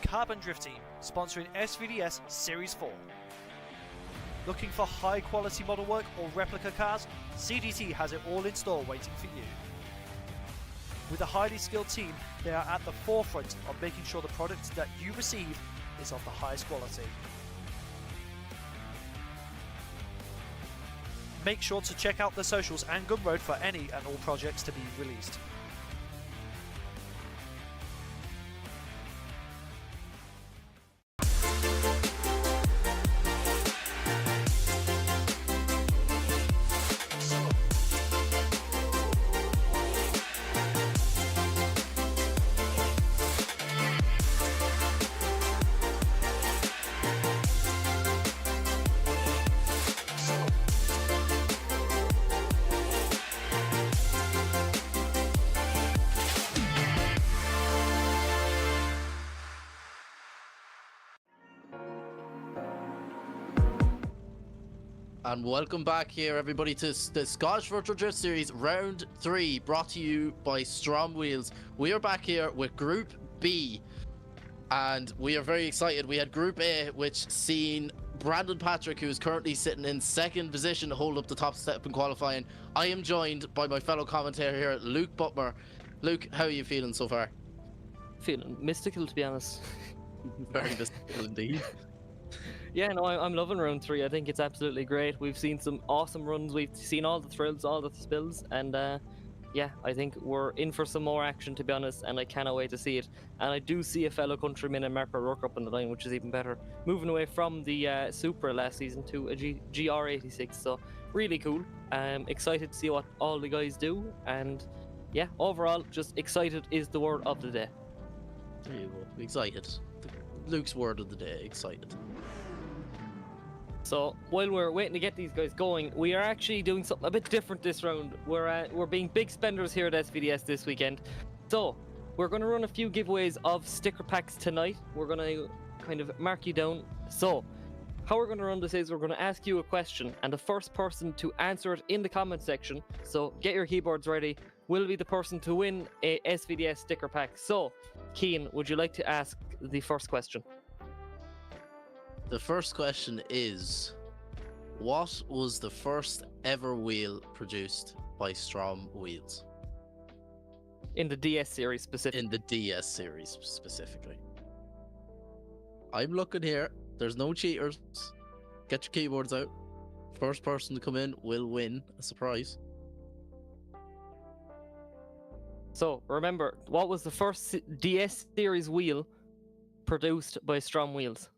Carbon Drift Team, sponsoring SVDS Series 4. Looking for high quality model work or replica cars? CDT has it all in store waiting for you. With a highly skilled team, they are at the forefront of making sure the product that you receive is of the highest quality. Make sure to check out the socials and Gumroad for any and all projects to be released. And welcome back here, everybody, to the Scottish Virtual Drift Series Round 3, brought to you by STRO M Wheels. We are back here with Group B, and we are very excited. We had Group A, which seen Brandon Patrick, who is currently sitting in second position to hold up the top step in qualifying. I am joined by my fellow commentator here, Luke Butmer. Luke, how are you feeling so far? Feeling mystical, to be honest. Very mystical indeed. Yeah, no, I'm loving round 3. I think it's absolutely great. We've seen some awesome runs. We've seen all the thrills, all the spills, and yeah, I think we're in for some more action, to be honest, and I cannot wait to see it. And I do see a fellow countryman in Marco Rourke up on the line, which is even better. Moving away from the Supra last season to a GR86, so really cool. Excited to see what all the guys do, and yeah, overall, just excited is the word of the day. There you go. Excited. Luke's word of the day, excited. So while we're waiting to get these guys going, we are actually doing something a bit different this round. We're being big spenders here at SVDS this weekend. So we're going to run a few giveaways of sticker packs tonight. We're going to kind of mark you down. So how we're going to run this is we're going to ask you a question, and the first person to answer it in the comment section, so get your keyboards ready, will be the person to win a SVDS sticker pack. So Cian, would you like to ask the first question? The first question is, what was the first ever wheel produced by STRO M Wheels? In the DS series specifically. In the DS series specifically. I'm looking here. There's no cheaters. Get your keyboards out. First person to come in will win a surprise. So remember, what was the first DS series wheel produced by STRO M Wheels?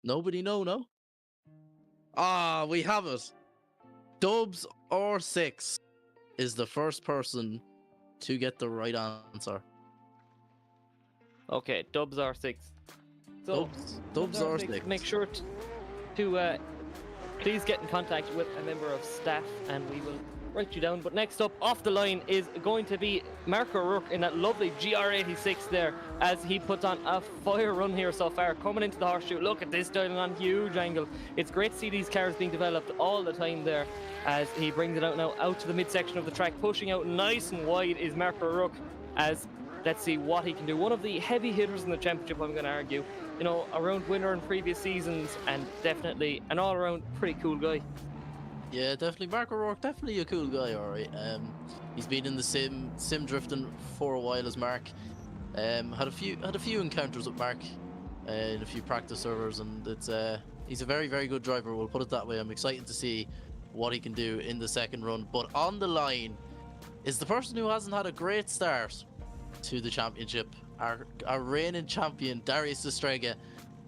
Nobody know, no? Ah, we have it. Dubs or 6 is the first person to get the right answer. Okay, Dubs R6. So, Dubs R6. Make sure to please get in contact with a member of staff and we will write you down. But next up off the line is going to be Marco Rourke in that lovely GR86 there, as he puts on a fire run here so far, coming into the horseshoe. Look at this, dialing on huge angle. It's great to see these cars being developed all the time there as he brings it out now out to the midsection of the track, pushing out nice and wide is Marco Rourke, as let's see what he can do. One of the heavy hitters in the championship, I'm going to argue. You know, a round winner in previous seasons, and definitely an all-around pretty cool guy. Yeah, definitely. Marco Rourke, definitely a cool guy, alright. He's been in the sim drifting for a while as Mark. Had a few encounters with Mark in a few practice servers, and it's he's a very, very good driver, we'll put it that way. I'm excited to see what he can do in the second run. But on the line is the person who hasn't had a great start to the championship, our reigning champion Darius Estrega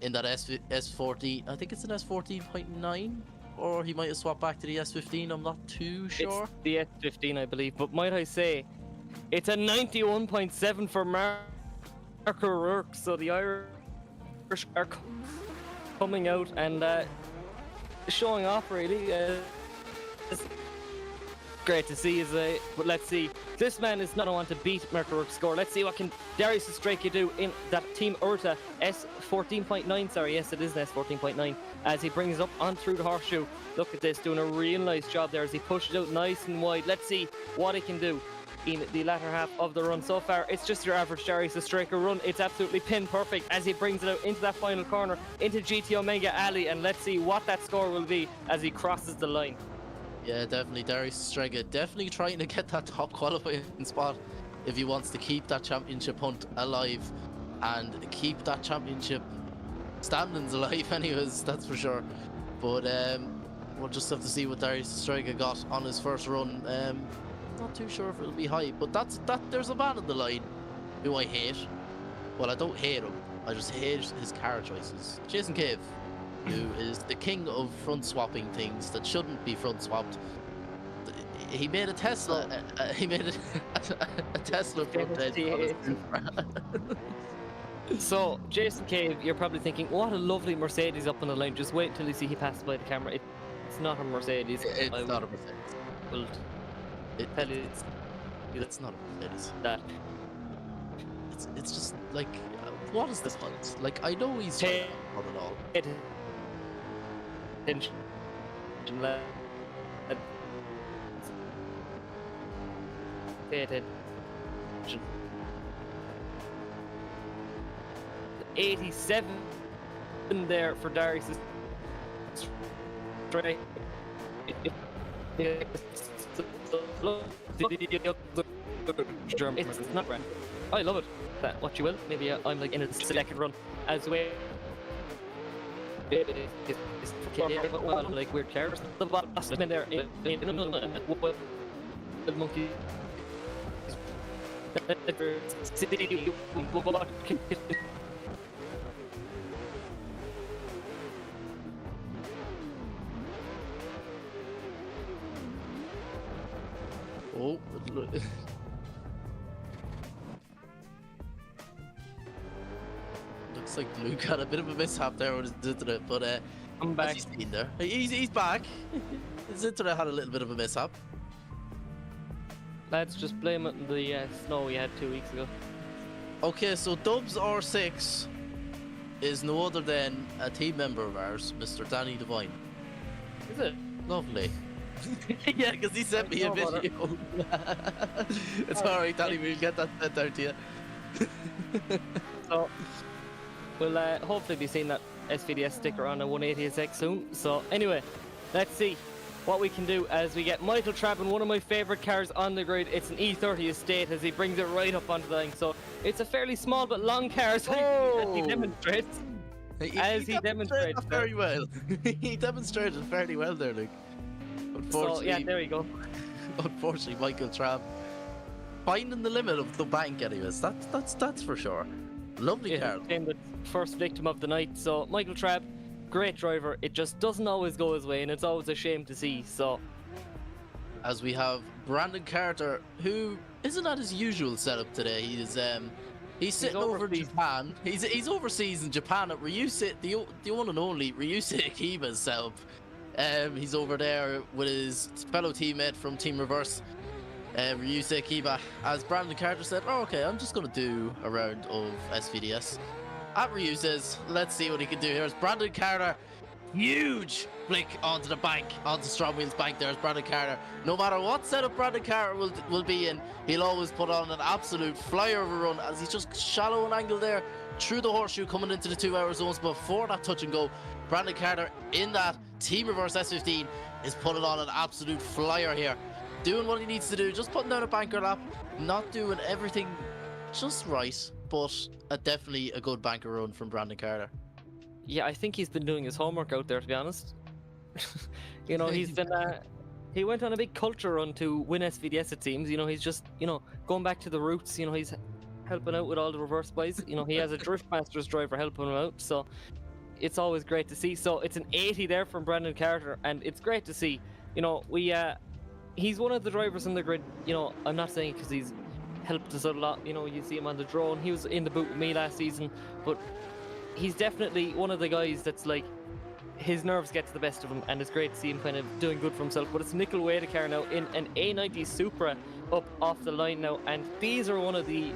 in that S14. I think it's an S14.9, or he might have swapped back to the S15. I'm not too sure. It's the S15, I believe. But might I say, it's a 91.7 for Mark O'Rourke. So the Irish are coming out and showing off, really. It's great to see, but let's see. This man is not one to beat Mark O'Rourke's score. Let's see what can Darius Estrega do in that Team Urta S14.9. Sorry, yes, it is an S14.9. As he brings it up on through the horseshoe. Look at this, doing a real nice job there as he pushes out nice and wide. Let's see what he can do in the latter half of the run. So far, it's just your average Darius Estrega run. It's absolutely pin perfect as he brings it out into that final corner, into GT Omega Alley, and let's see what that score will be as he crosses the line. Yeah, definitely Darius Estrega definitely trying to get that top qualifying spot if he wants to keep that championship hunt alive and keep that championship standings alive anyways, that's for sure. But we'll just have to see what Darius Estrega got on his first run. Not too sure if it'll be high, but there's a man on the line who I hate. Well, I don't hate him, I just hate his car choices. Jason Cave, who is the king of front swapping things that shouldn't be front swapped. He made a Tesla. He made a Tesla front edge on his Supra. So, Jason Cave, you're probably thinking, what a lovely Mercedes up on the line. Just wait until you see he passes by the camera. It's not a Mercedes. It's not a Mercedes. Well, tell you it's not a Mercedes. That. It's just like, what is this hunt? Like, I know he's trying to hunt it all. Pay attention. 87 there for Darius. Straight. It's not right. I love it. That what you will. Maybe I'm like in a second run as well. Well, like weird cars. The boss in there. The monkey. Oh, look. Looks like Luke had a bit of a mishap there with his internet, but I'm back. he's been there. He's back. His internet had a little bit of a mishap. Let's just blame it on the snow we had 2 weeks ago. Okay, so Dubs R6 is no other than a team member of ours, Mr. Danny Devine. Is it? Lovely. Yeah, because he sent me a video. It's alright, Danny, we'll get that sent out to you. So, we'll hopefully be seeing that SVDS sticker on a 180SX soon. So, anyway, let's see what we can do as we get Michael Trapp in one of my favourite cars on the grid. It's an E30 Estate as he brings it right up onto the line. So, it's a fairly small but long car, so as he demonstrates. He demonstrates very well. He demonstrated fairly well there, Luke. So, yeah, there we go. Unfortunately, Michael Trapp finding the limit of the bank anyways. That's for sure. Lovely car. The first victim of the night. So Michael Trapp, great driver. It just doesn't always go his way, and it's always a shame to see. So as we have Brandon Carter, who isn't at his usual setup today. He's sitting over in Japan. He's overseas in Japan at Ryusei, the one and only Ryusei Akiba's setup. He's over there with his fellow teammate from Team Reverse, Ryusei Akiba. As Brandon Carter said, oh, okay, I'm just going to do a round of SVDS at Ryusei's. Let's see what he can do here. As Brandon Carter, huge flick onto the bank, onto Strom Wheels bank. There's Brandon Carter. No matter what setup Brandon Carter will be in, he'll always put on an absolute flyer of a run as he's just shallow an angle there through the horseshoe coming into the 2 hour zones before that touch and go. Brandon Carter in that Team Reverse S15 is putting on an absolute flyer here. Doing what he needs to do, just putting down a banker lap, not doing everything just right, but definitely a good banker run from Brandon Carter. Yeah, I think he's been doing his homework out there, to be honest. You know, he's been he went on a big culture run to win SVDS, it seems. You know, he's just, you know, going back to the roots. You know, he's helping out with all the reverse buys. You know, he has a Drift Masters driver helping him out, so it's always great to see. So it's an 80 there from Brendan Carter, and it's great to see. You know, he's one of the drivers in the grid. You know, I'm not saying because he's helped us out a lot. You know, you see him on the drone. He was in the boot with me last season, but he's definitely one of the guys that's like, his nerves get to the best of him, and it's great to see him kind of doing good for himself. But it's Mclellan car now in an A90 Supra up off the line now, and these are one of the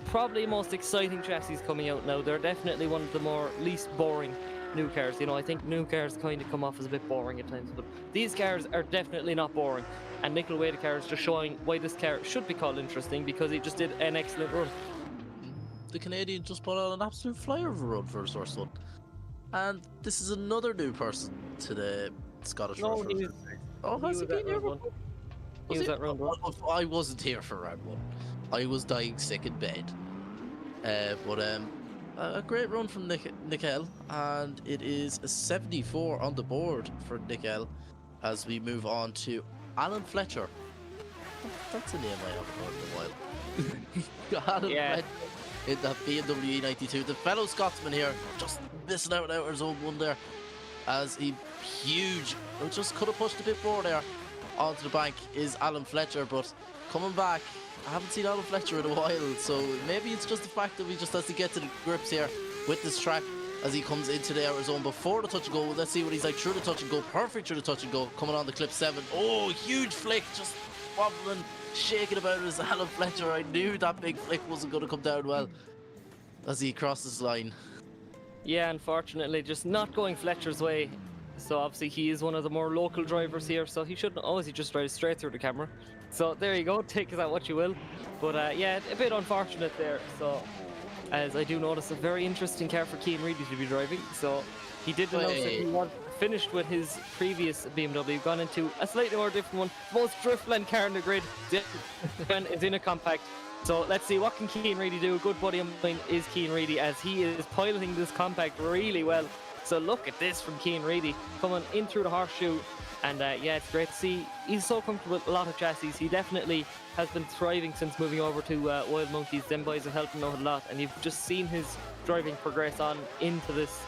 probably most exciting chassis coming out now. They're definitely one of the more least boring new cars. You know, I think new cars kind of come off as a bit boring at times, but these cars are definitely not boring. And Mclellan car is just showing why this car should be called interesting, because he just did an excellent run. The Canadian just put on an absolute flyer of a run for his first one. And this is another new person to the Scottish No, Road. he was, Oh, has he been here? He was at round one. I wasn't here for round one. I was dying sick in bed. But a great run from Nickel, and it is a 74 on the board for Nickel as we move on to Alan Fletcher. That's a name I haven't heard in a while. Alan Fletcher in that BMW E92. The fellow Scotsman here just missing out on outer zone one there as he huge, just could have pushed a bit more there onto the bank is Alan Fletcher, but coming back, I haven't seen Alan Fletcher in a while, so maybe it's just the fact that we just has to get to the grips here with this track as he comes into the outer zone before the touch and go. Let's see what he's like through the touch and go. Perfect through the touch and go, coming on the clip 7. Oh, huge flick, just wobbling, shaking about as Alan Fletcher. I knew that big flick wasn't going to come down well as he crosses the line. Yeah, unfortunately, just not going Fletcher's way. So obviously he is one of the more local drivers here, so he shouldn't always just drive straight through the camera. So there you go, take that what you will. But yeah, a bit unfortunate there. So as I do notice, a very interesting car for Cian Reedy to be driving. So he did announce that he was finished with his previous BMW, gone into a slightly more different one. Most Driftland car in the grid is in a compact. So let's see, what can Cian Reedy do? A good buddy of mine is Cian Reedy, as he is piloting this compact really well. So look at this from Cian Reedy coming in through the horseshoe, and yeah, it's great to see. He's so comfortable with a lot of chassis. He definitely has been thriving since moving over to Wild Monkeys. Them boys have helped him out a lot, and you've just seen his driving progress on into this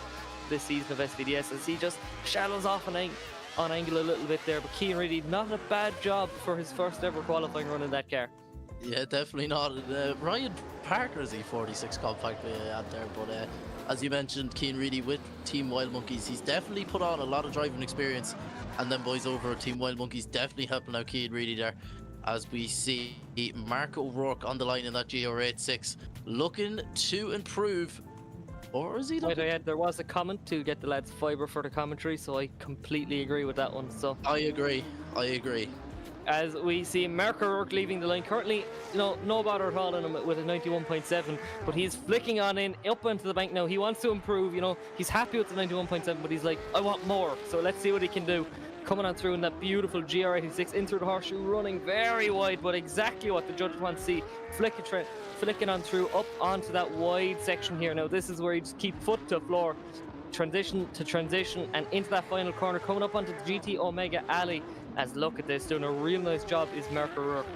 season of SVDS as he just shallows off on angle a little bit there. But Cian Reedy, not a bad job for his first ever qualifying run in that car. Yeah, definitely not. Ryan Parker is E46 compact out there, but as you mentioned, Cian Reedy with Team Wild Monkeys, he's definitely put on a lot of driving experience, and then boys over at Team Wild Monkeys definitely helping out Cian Reedy there, as we see Mark O'Rourke on the line in that GR86 looking to improve. Or is he looking? There was a comment to get the lads fibre for the commentary, so I completely agree with that one. So I agree. As we see Mark O'Rourke leaving the line currently, you know, no bother at all in him with a 91.7, but he's flicking on in up into the bank now. He wants to improve, you know, he's happy with the 91.7, but he's like, I want more. So let's see what he can do. Coming on through in that beautiful GR86 in through the horseshoe, running very wide, but exactly what the judges want to see. Flicking on through up onto that wide section here. Now this is where you just keep foot to floor, transition to transition, and into that final corner, coming up onto the GT Omega Alley. As look at this, doing a real nice job is Mark O'Rourke.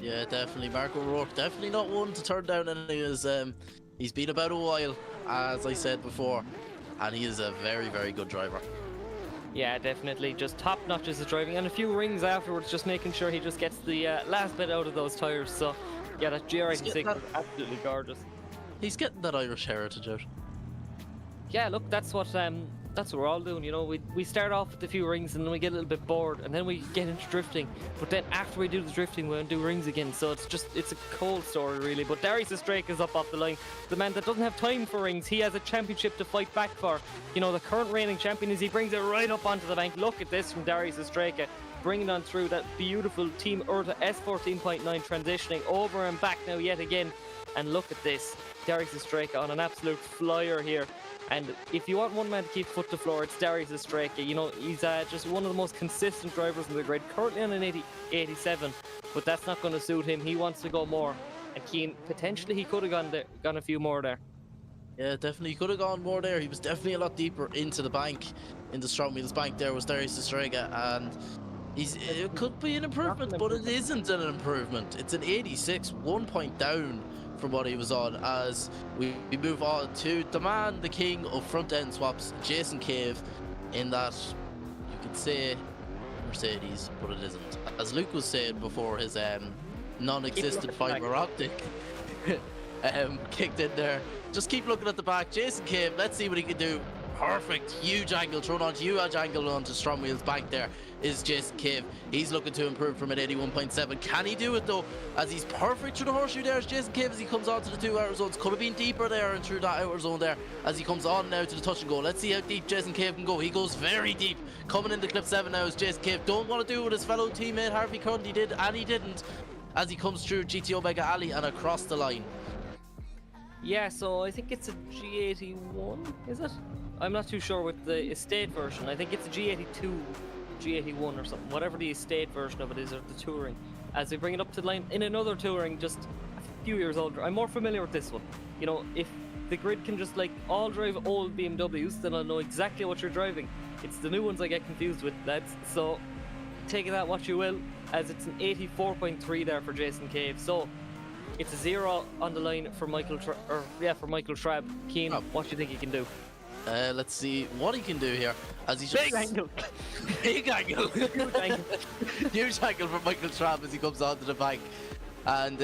Yeah, definitely. Mark O'Rourke, definitely not one to turn down, and he's been about a while, as I said before, and he is a very, very good driver. Yeah, definitely. Just top notch as his driving, and a few rings afterwards, just making sure he just gets the last bit out of those tyres. So yeah, that GR86 is absolutely gorgeous. He's getting that Irish heritage out. Yeah, look, that's what we're all doing, you know. We start off with a few rings and then we get a little bit bored and then we get into drifting, but then after we do the drifting we'll do rings again. So it's a cold story really. But Darius Estreka is up off the line, the man that doesn't have time for rings. He has a championship to fight back for. You know, the current reigning champion is, he brings it right up onto the bank. Look at this from Darius Estreka, bringing on through that beautiful Team Urta S14.9, transitioning over and back now yet again. And look at this, Darius Estreka on an absolute flyer here. And if you want one man to keep foot to floor, it's Darius Estreka. You know, he's just one of the most consistent drivers in the grid, currently on an 87, but that's not going to suit him. He wants to go more, and Cian, potentially he could have gone a few more there. Yeah, definitely he could have gone more there. He was definitely a lot deeper into the bank, in the STRO M Wheels bank there was Darius Estreka, and it could be an improvement, but it isn't an improvement. It's an 86, 1 point down from what he was on. As we move on to the man, the king of front end swaps, Jason Cave, in that you could say Mercedes, but it isn't. As Luke was saying before, his non-existent fiber optic kicked in there. Just keep looking at the back. Jason Cave, let's see what he can do. Perfect, huge angle, thrown onto huge angle onto STRO M Wheels bank. There is Jason Cave. He's looking to improve from an 81.7. Can he do it though? As he's perfect through the horseshoe there is Jason Cave as he comes onto the 2 outer zones. Could have been deeper there and through that outer zone there as he comes on now to the touch and go. Let's see how deep Jason Cave can go. He goes very deep. Coming into clip 7 now is Jason Cave. Don't want to do what his fellow teammate Harvey Grundy did, and he didn't, as he comes through GT Omega Alley and across the line. Yeah, so I think it's a G81, is it? I'm not too sure with the estate version. I think it's a G82, G81 or something, whatever the estate version of it is, or the touring. As they bring it up to the line in another touring, just a few years older. I'm more familiar with this one. You know, if the grid can just like all drive old BMWs, then I'll know exactly what you're driving. It's the new ones I get confused with, lads. So take that what you will, as it's an 84.3 there for Jason Cave. So it's a 0 on the line for Michael Trabb. Keen, what do you think he can do? Let's see what he can do here. As he just Big angle. Big angle. Huge angle. Huge angle for Michael Trabb as he comes onto the bank. And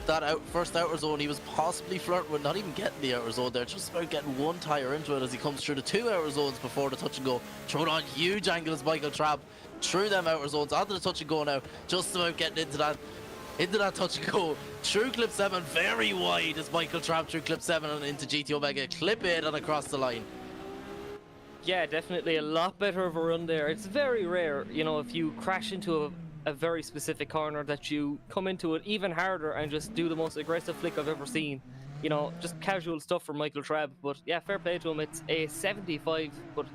that first outer zone, he was possibly flirting with not even getting the outer zone there, just about getting one tyre into it as he comes through the 2 outer zones before the touch and go. Thrown on huge angles, Michael Trabb through them outer zones onto the touch and go now, just about getting into that touch and go. Through clip 7, very wide as Michael Trabb through clip 7 and into GT Omega, clip 8 and across the line. Yeah, definitely a lot better of a run there. It's very rare, you know, if you crash into a very specific corner, that you come into it even harder and just do the most aggressive flick I've ever seen. You know, just casual stuff from Michael Trabb. But yeah, fair play to him. It's a 75, but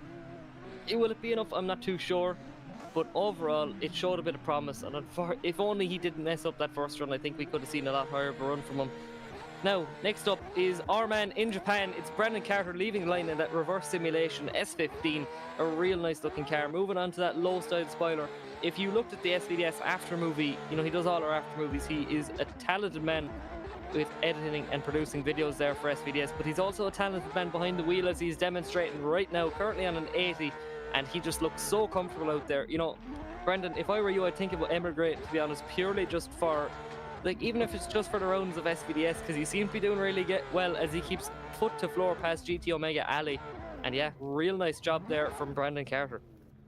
will it be enough? I'm not too sure. But overall, it showed a bit of promise. And if only he didn't mess up that first run, I think we could have seen a lot higher of a run from him. Now, next up is our man in Japan. It's Brendan Carter leaving the line in that reverse simulation S15. A real nice looking car. Moving on to that low style spoiler. If you looked at the SVDS after movie, you know, he does all our after movies. He is a talented man with editing and producing videos there for SVDS. But he's also a talented man behind the wheel, as he's demonstrating right now, currently on an 80. And he just looks so comfortable out there. You know, Brendan, if I were you, I'd think about emigrate, to be honest, purely just for, like, even if it's just for the rounds of SVDS, because he seems to be doing really well as he keeps foot to floor past GT Omega Alley. And yeah, real nice job there from Brendan Carter.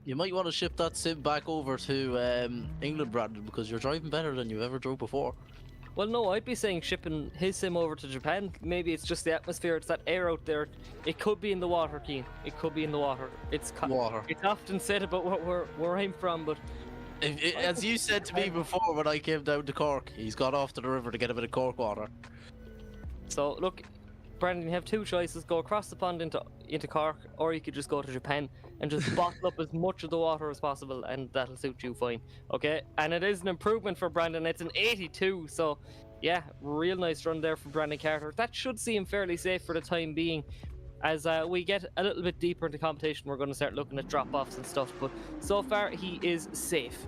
You might want to ship that sim back over to England, Brandon, because you're driving better than you ever drove before. Well, no, I'd be saying shipping his sim over to Japan. Maybe it's just the atmosphere, it's that air out there. It could be in the water, Keane. It could be in the water. It's water. It's often said about where I'm from, but as you said to me before when I came down to Cork, he's got off to the river to get a bit of Cork water. So look, Brandon, you have two choices: go across the pond into Cork, or you could just go to Japan and just bottle up as much of the water as possible, and that'll suit you fine. Okay, and it is an improvement for Brandon. It's an 82, so yeah, real nice run there from Brandon Carter. That should see him fairly safe for the time being. As we get a little bit deeper into competition, we're going to start looking at drop-offs and stuff, but so far he is safe.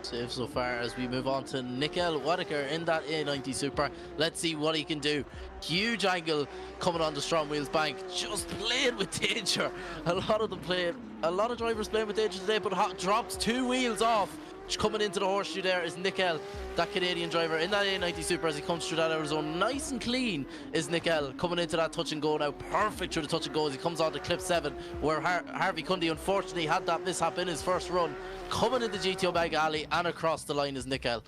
Safe so far. As we move on to Mclellan Motorsport in that A90 Super. Let's see what he can do. Huge angle coming on the STRO M Wheels bank, just playing with danger. A lot of drivers playing with danger today, but drops 2 wheels off. Coming into the horseshoe there is Mclellan, that Canadian driver in that A90 Super as he comes through that outer zone. Nice and clean is Mclellan coming into that touch and go now. Perfect through the touch and go as he comes on to clip 7, where Harvey Grundy unfortunately had that mishap in his first run. Coming into GT Omega Alley and across the line is Mclellan.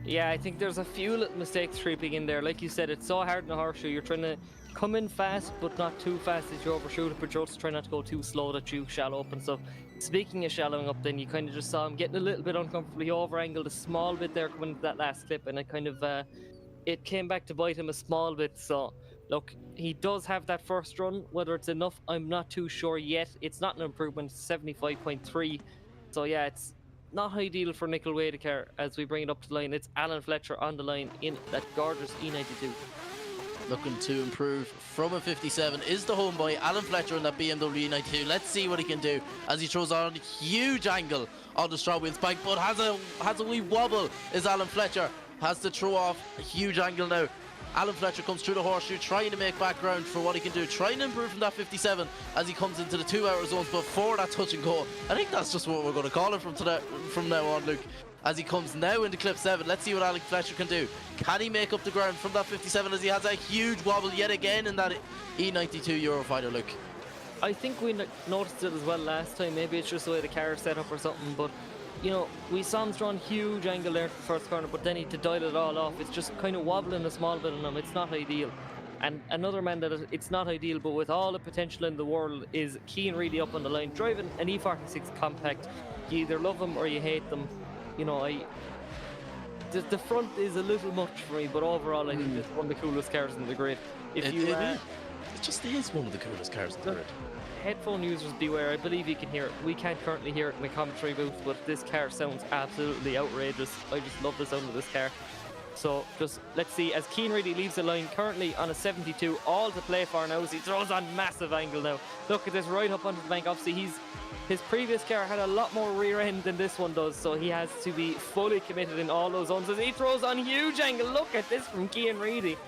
Yeah, I think there's a few little mistakes creeping in there. Like you said, it's so hard in a horseshoe. You're trying to come in fast, but not too fast as you overshoot it, but you're also trying not to go too slow that you shallow up and stuff. Speaking of shallowing up, then you kind of just saw him getting a little bit uncomfortable. He over-angled a small bit there coming into that last clip, and it kind of it came back to bite him a small bit. So look, he does have that first run. Whether it's enough, I'm not too sure yet. It's not an improvement, 75.3. So yeah, it's not ideal for Nickel Wadekar as we bring it up to the line. It's Alan Fletcher on the line in that gorgeous E92. Looking to improve from a 57 is the homeboy Alan Fletcher in that BMW E92. Let's see what he can do as he throws on a huge angle on the STRO Wheels bike, but has a wee wobble is Alan Fletcher. has to throw off a huge angle now. Alan Fletcher comes through the horseshoe, trying to make background for what he can do, trying to improve from that 57 as he comes into the 2 hour zones before that touch and go. I think that's just what we're going to call it from now on, Luke. As he comes now into clip 7, let's see what Alan Fletcher can do. Can he make up the ground from that 57 as he has a huge wobble yet again in that E92 Eurofighter, Luke? I think we noticed it as well last time. Maybe it's just the way the car is set up or something, but you know, we saw him draw a huge angle there for the first corner, but then he to dial it all off. It's just kind of wobbling a small bit on him. It's not ideal. And another man that it's not ideal, but with all the potential in the world, is Cian Reedy up on the line, driving an E46 compact. You either love them or you hate them. You know, the front is a little much for me, but overall I think it's one of the coolest cars in the grid. It just is one of the coolest cars in the grid. Headphone users beware. I believe you can hear it. We can't currently hear it in the commentary booth, but this car sounds absolutely outrageous. I just love the sound of this car. So just let's see as Cian Reedy leaves the line currently on a 72, all to play for now as he throws on massive angle now. Look at this right up onto the bank. Obviously his previous car had a lot more rear end than this one does, so he has to be fully committed in all those zones as he throws on huge angle. Look at this from Cian Reedy.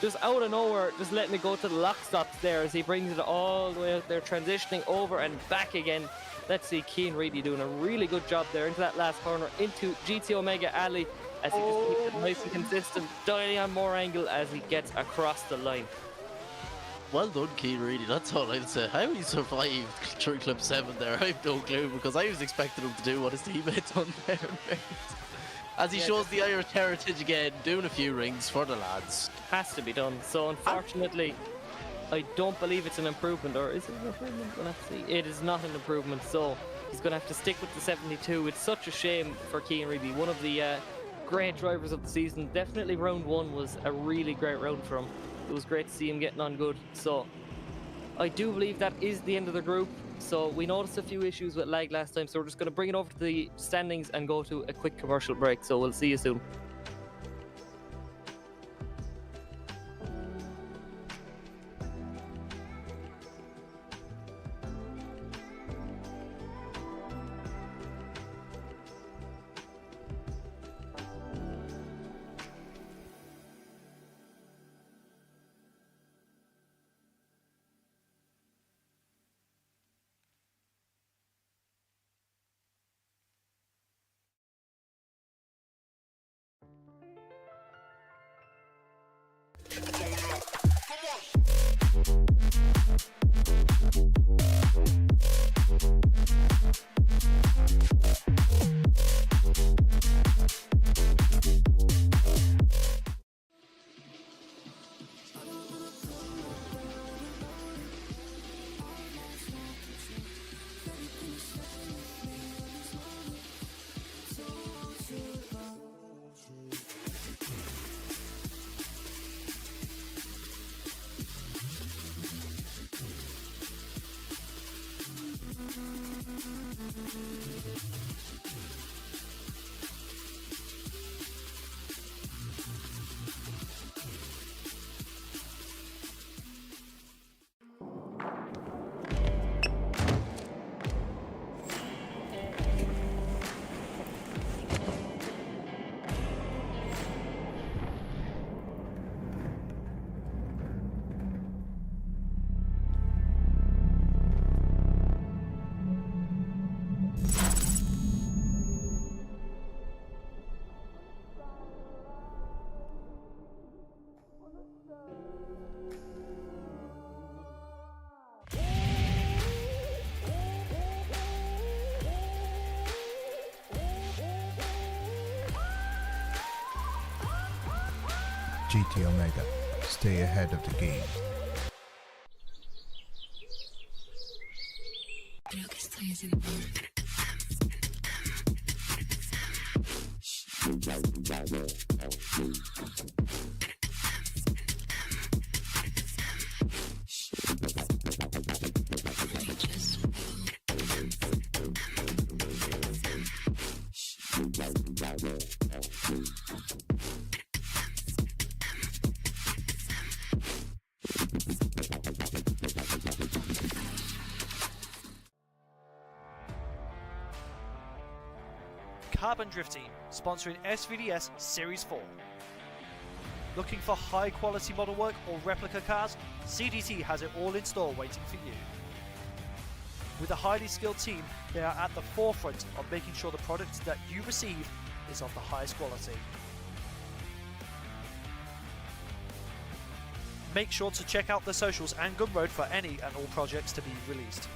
Just out of nowhere, just letting it go to the lock stops there as he brings it all the way out there, transitioning over and back again. Let's see Cian Reedy doing a really good job there into that last corner, into GT Omega Alley as he just keeps it nice and consistent, dialing on more angle as he gets across the line. Well done, Cian Reedy, that's all I'd say. How he survived through clip 7 there, I have no clue, because I was expecting him to do what his teammate done there. As he shows the Irish heritage again, doing a few rings for the lads. Has to be done. So unfortunately, I don't believe it's an improvement, or is it an improvement? We'll have to see. It is not an improvement, so he's going to have to stick with the 72. It's such a shame for Cian Reedy, one of the great drivers of the season. Definitely round 1 was a really great round for him. It was great to see him getting on good. So I do believe that is the end of the group. So we noticed a few issues with lag last time, so we're just going to bring it over to the standings and go to a quick commercial break. So we'll see you soon. GT Omega. Stay ahead of the game. Creo que estoy haciendo Carbon Drift Team, sponsoring SVDS Series 4. Looking for high quality model work or replica cars? CDT has it all in store waiting for you. With a highly skilled team, they are at the forefront of making sure the product that you receive is of the highest quality. Make sure to check out the socials and Gumroad for any and all projects to be released.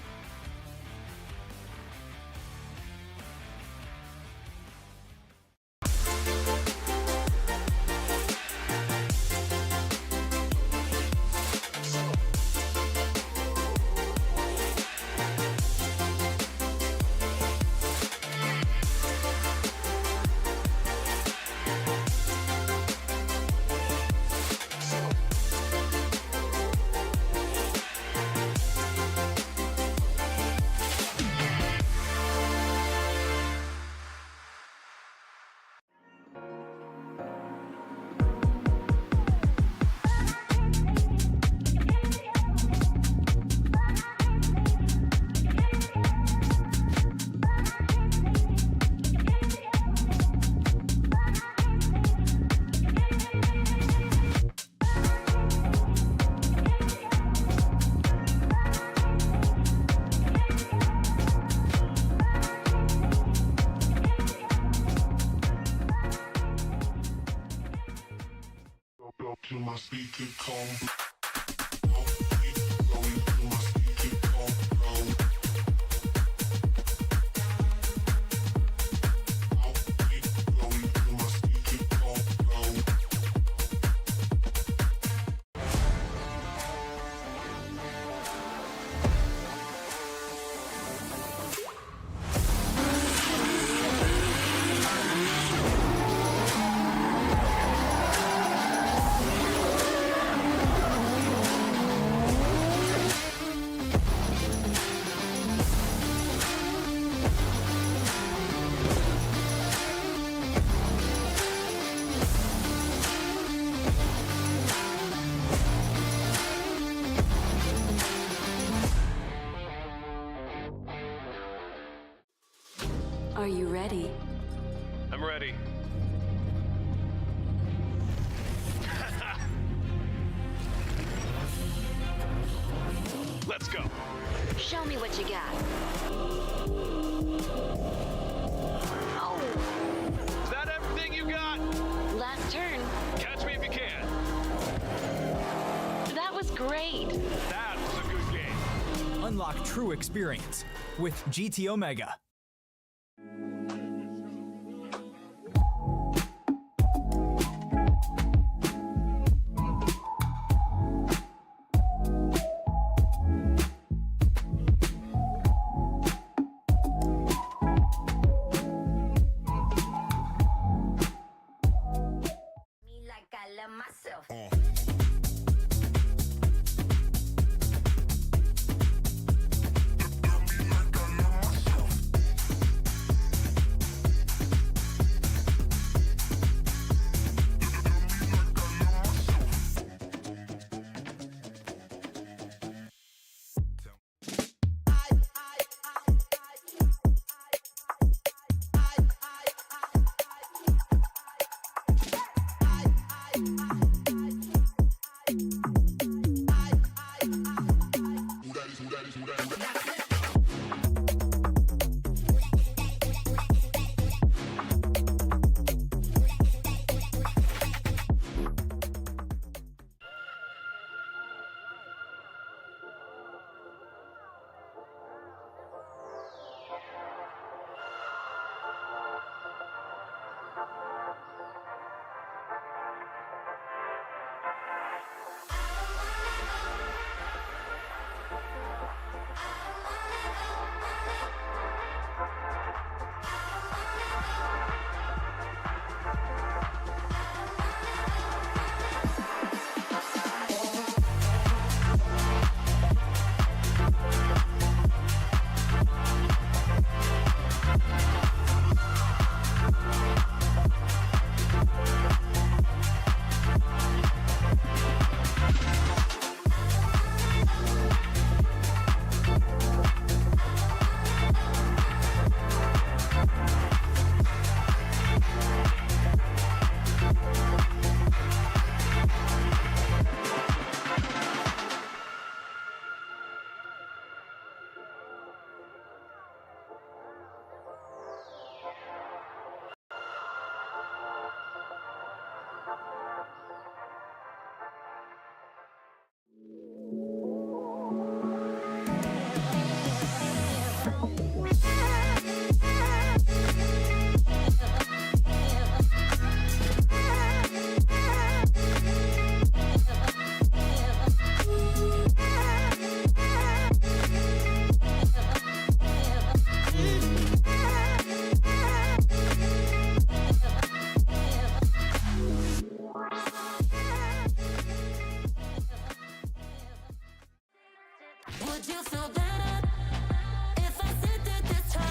Are you ready? I'm ready. Let's go. Show me what you got. Oh, Is that everything you got? last turn. Catch me if you can. That was great. That was a good game. Unlock true experience with GT Omega. Would you feel better if I said that this time?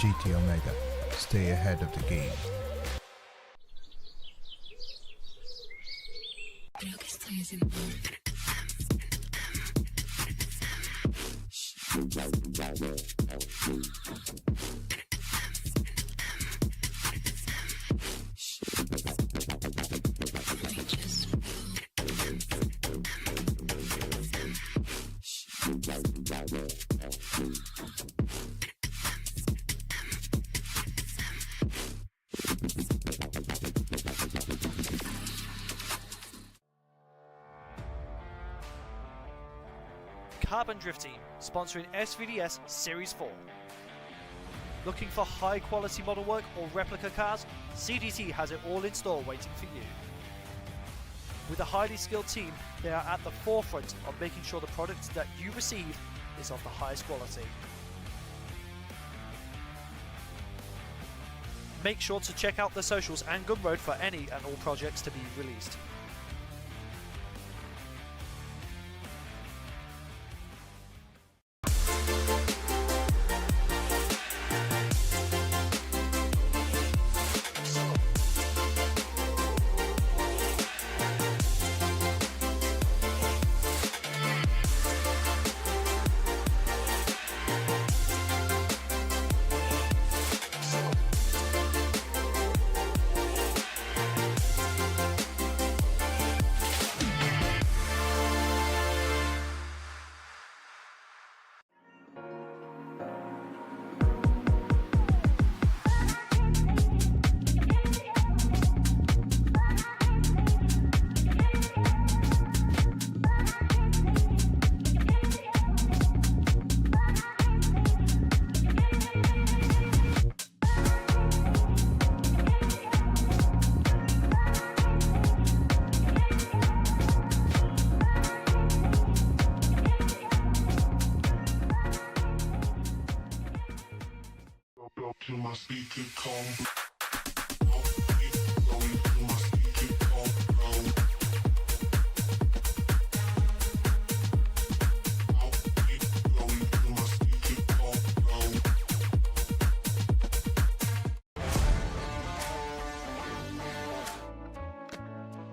GT Omega, stay ahead of the game. Carbon Drift Team, sponsoring SVDS Series 4. Looking for high quality model work or replica cars? CDT has it all in store waiting for you. With a highly skilled team, they are at the forefront of making sure the product that you receive is of the highest quality. Make sure to check out the socials and Gumroad for any and all projects to be released.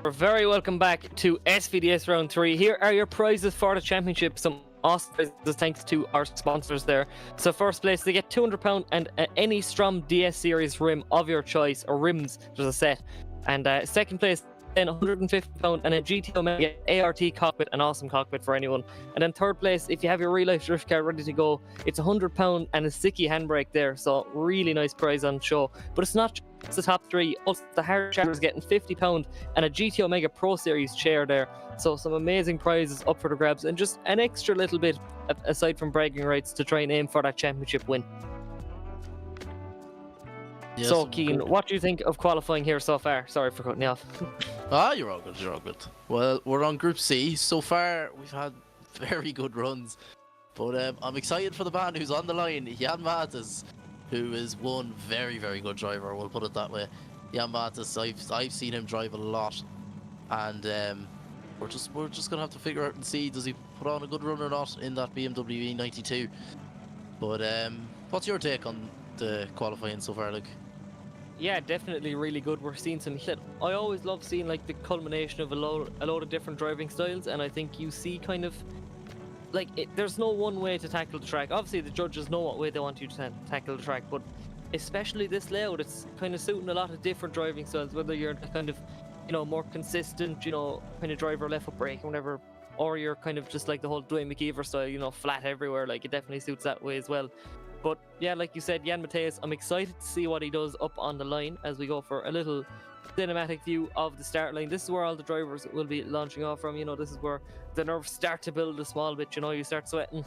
We're very welcome back to SVDS Round 3. Here are your prizes for the championship. Some awesome prizes thanks to our sponsors there. So first place, they get £200 and any Strom DS series rim of your choice, or rims, there's a set. And second place, then £150, and a GTO Mega ART cockpit, an awesome cockpit for anyone. And then third place, if you have your real life drift car ready to go, it's £100 and a Sikky handbrake there. So really nice prize on show. But it's not just the top three. Also, the hard chair is getting £50 and a GTO Mega Pro Series chair there. So some amazing prizes up for the grabs, and just an extra little bit aside from bragging rights to try and aim for that championship win. Yeah, So, some Keane, good- what do you think of qualifying here so far? Sorry for cutting you off. You're all good, you're all good. Well, we're on Group C. So far, we've had very good runs. But I'm excited for the man who's on the line, Jan Mattes, who is one very, very good driver, we'll put it that way. Jan Mattes, I've seen him drive a lot. And we're just going to have to figure out and see, does he put on a good run or not in that BMW E92. But what's your take on the qualifying so far, Luke? Yeah, definitely really good. We're seeing some hit. I always love seeing like the culmination of a load of different driving styles, and I think you see kind of like there's no one way to tackle the track. Obviously, the judges know what way they want you to tackle the track, but especially this layout, it's kind of suiting a lot of different driving styles. Whether you're kind of, more consistent, kind of driver left foot brake or whatever, or you're kind of just like the whole Dwayne McKeever style, flat everywhere. Like it definitely suits that way as well. But yeah, like you said, Jan Mattes, I'm excited to see what he does up on the line as we go for a little cinematic view of the start line. This is where all the drivers will be launching off from. This is where the nerves start to build a small bit. You start sweating.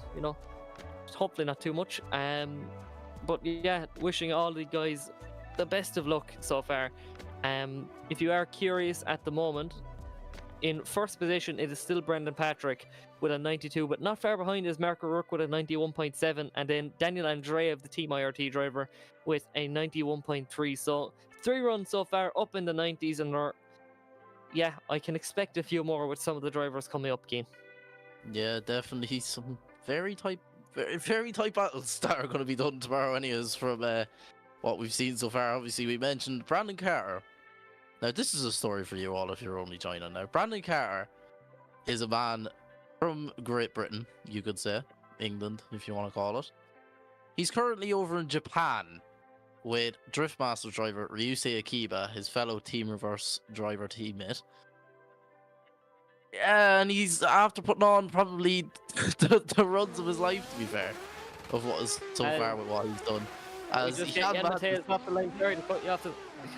Hopefully not too much. But yeah, wishing all the guys the best of luck so far. If you are curious at the moment, in first position it is still Brendan Patrick with a 92, but not far behind is Mark O'Rourke with a 91.7, and then Daniel Andrea of the Team IRT driver with a 91.3. So 3 runs so far up in the 90s, and I can expect a few more with some of the drivers coming up, Keane. Yeah, definitely some very tight battles that are going to be done tomorrow anyways from what we've seen so far. Obviously, we mentioned Brandon Carter. Now, this is a story for you all if you're only joining now. Brandon Carter is a man from Great Britain, you could say. England, if you want to call it. He's currently over in Japan with Driftmaster driver Ryusei Akiba, his fellow Team Reverse driver teammate. Yeah, and he's after putting on probably the runs of his life, to be fair, of what is so far with what he's done. We just get Jan Mattes off the line.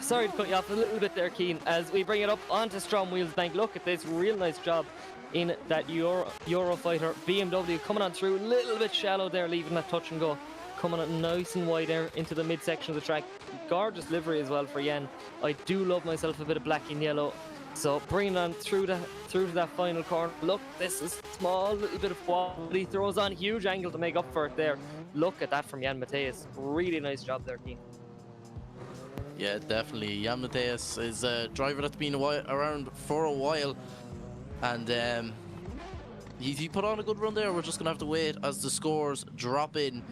Sorry to cut you off a little bit there, Keane, as we bring it up onto STRO M Wheels Bank. Look at this, real nice job in that Eurofighter BMW coming on through, a little bit shallow there, leaving that touch and go, coming on nice and wide there into the midsection of the track. Gorgeous livery as well for Jan. I do love myself a bit of black and yellow. So bringing on through to that final corner. Look, this is small little bit of quality. He throws on huge angle to make up for it there. Look at that from Jan Mattes. Really nice job there, Keane. Yeah, definitely. Jan Mattes is a driver that's been around for a while, and he put on a good run there. We're just gonna have to wait as the scores drop in.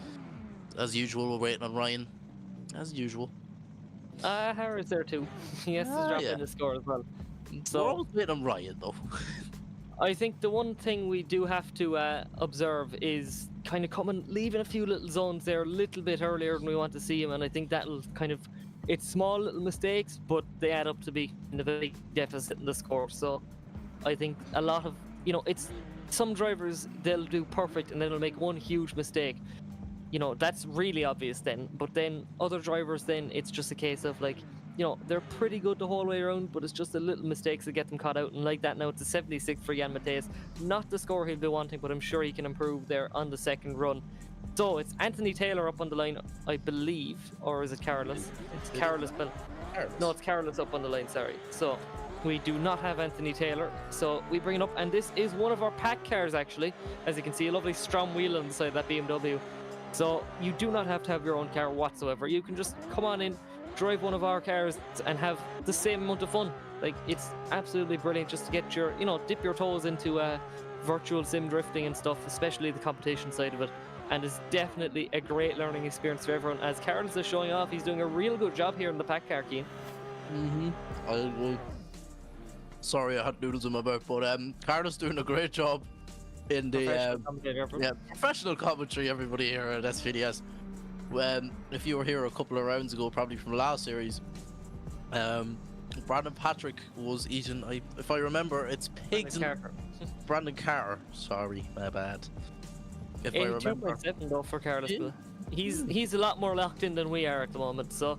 As usual, we're waiting on Ryan. As usual. Harris there too. He has to drop in the score as well. So we're always waiting on Ryan though. I think the one thing we do have to observe is kind of leaving a few little zones there a little bit earlier than we want to see him, and I think that'll kind of, it's small little mistakes, but they add up to be in a big deficit in the score. So I think a lot of, it's some drivers, they'll do perfect and then they'll make one huge mistake. That's really obvious then. But then other drivers, then it's just a case of like, they're pretty good the whole way around, but it's just the little mistakes that get them caught out. And like that now, it's a 76 for Jan Mattes. Not the score he'll be wanting, but I'm sure he can improve there on the second run. So it's Anthony Taylor up on the line, I believe, or is it Carolus? It's Carolus. No, it's Carolus up on the line, sorry. So we do not have Anthony Taylor, so we bring it up, and this is one of our pack cars actually. As you can see, a lovely Strom wheel on the side of that BMW. So you do not have to have your own car whatsoever. You can just come on in, drive one of our cars and have the same amount of fun. Like, it's absolutely brilliant just to get your, dip your toes into virtual sim drifting and stuff, especially the competition side of it. And it's definitely a great learning experience for everyone. As Carlos is showing off, he's doing a real good job here in the pack car, Keane. Sorry, I had noodles in my mouth, but Carlos doing a great job in the professional commentary, everybody here at SVDS. If you were here a couple of rounds ago, probably from the last series, Brandon Patrick was eating. If I remember, it's pigs and Brandon Carr. Sorry, my bad. If I remember. 82.7 though for Carlos. Yeah. He's a lot more locked in than we are at the moment. So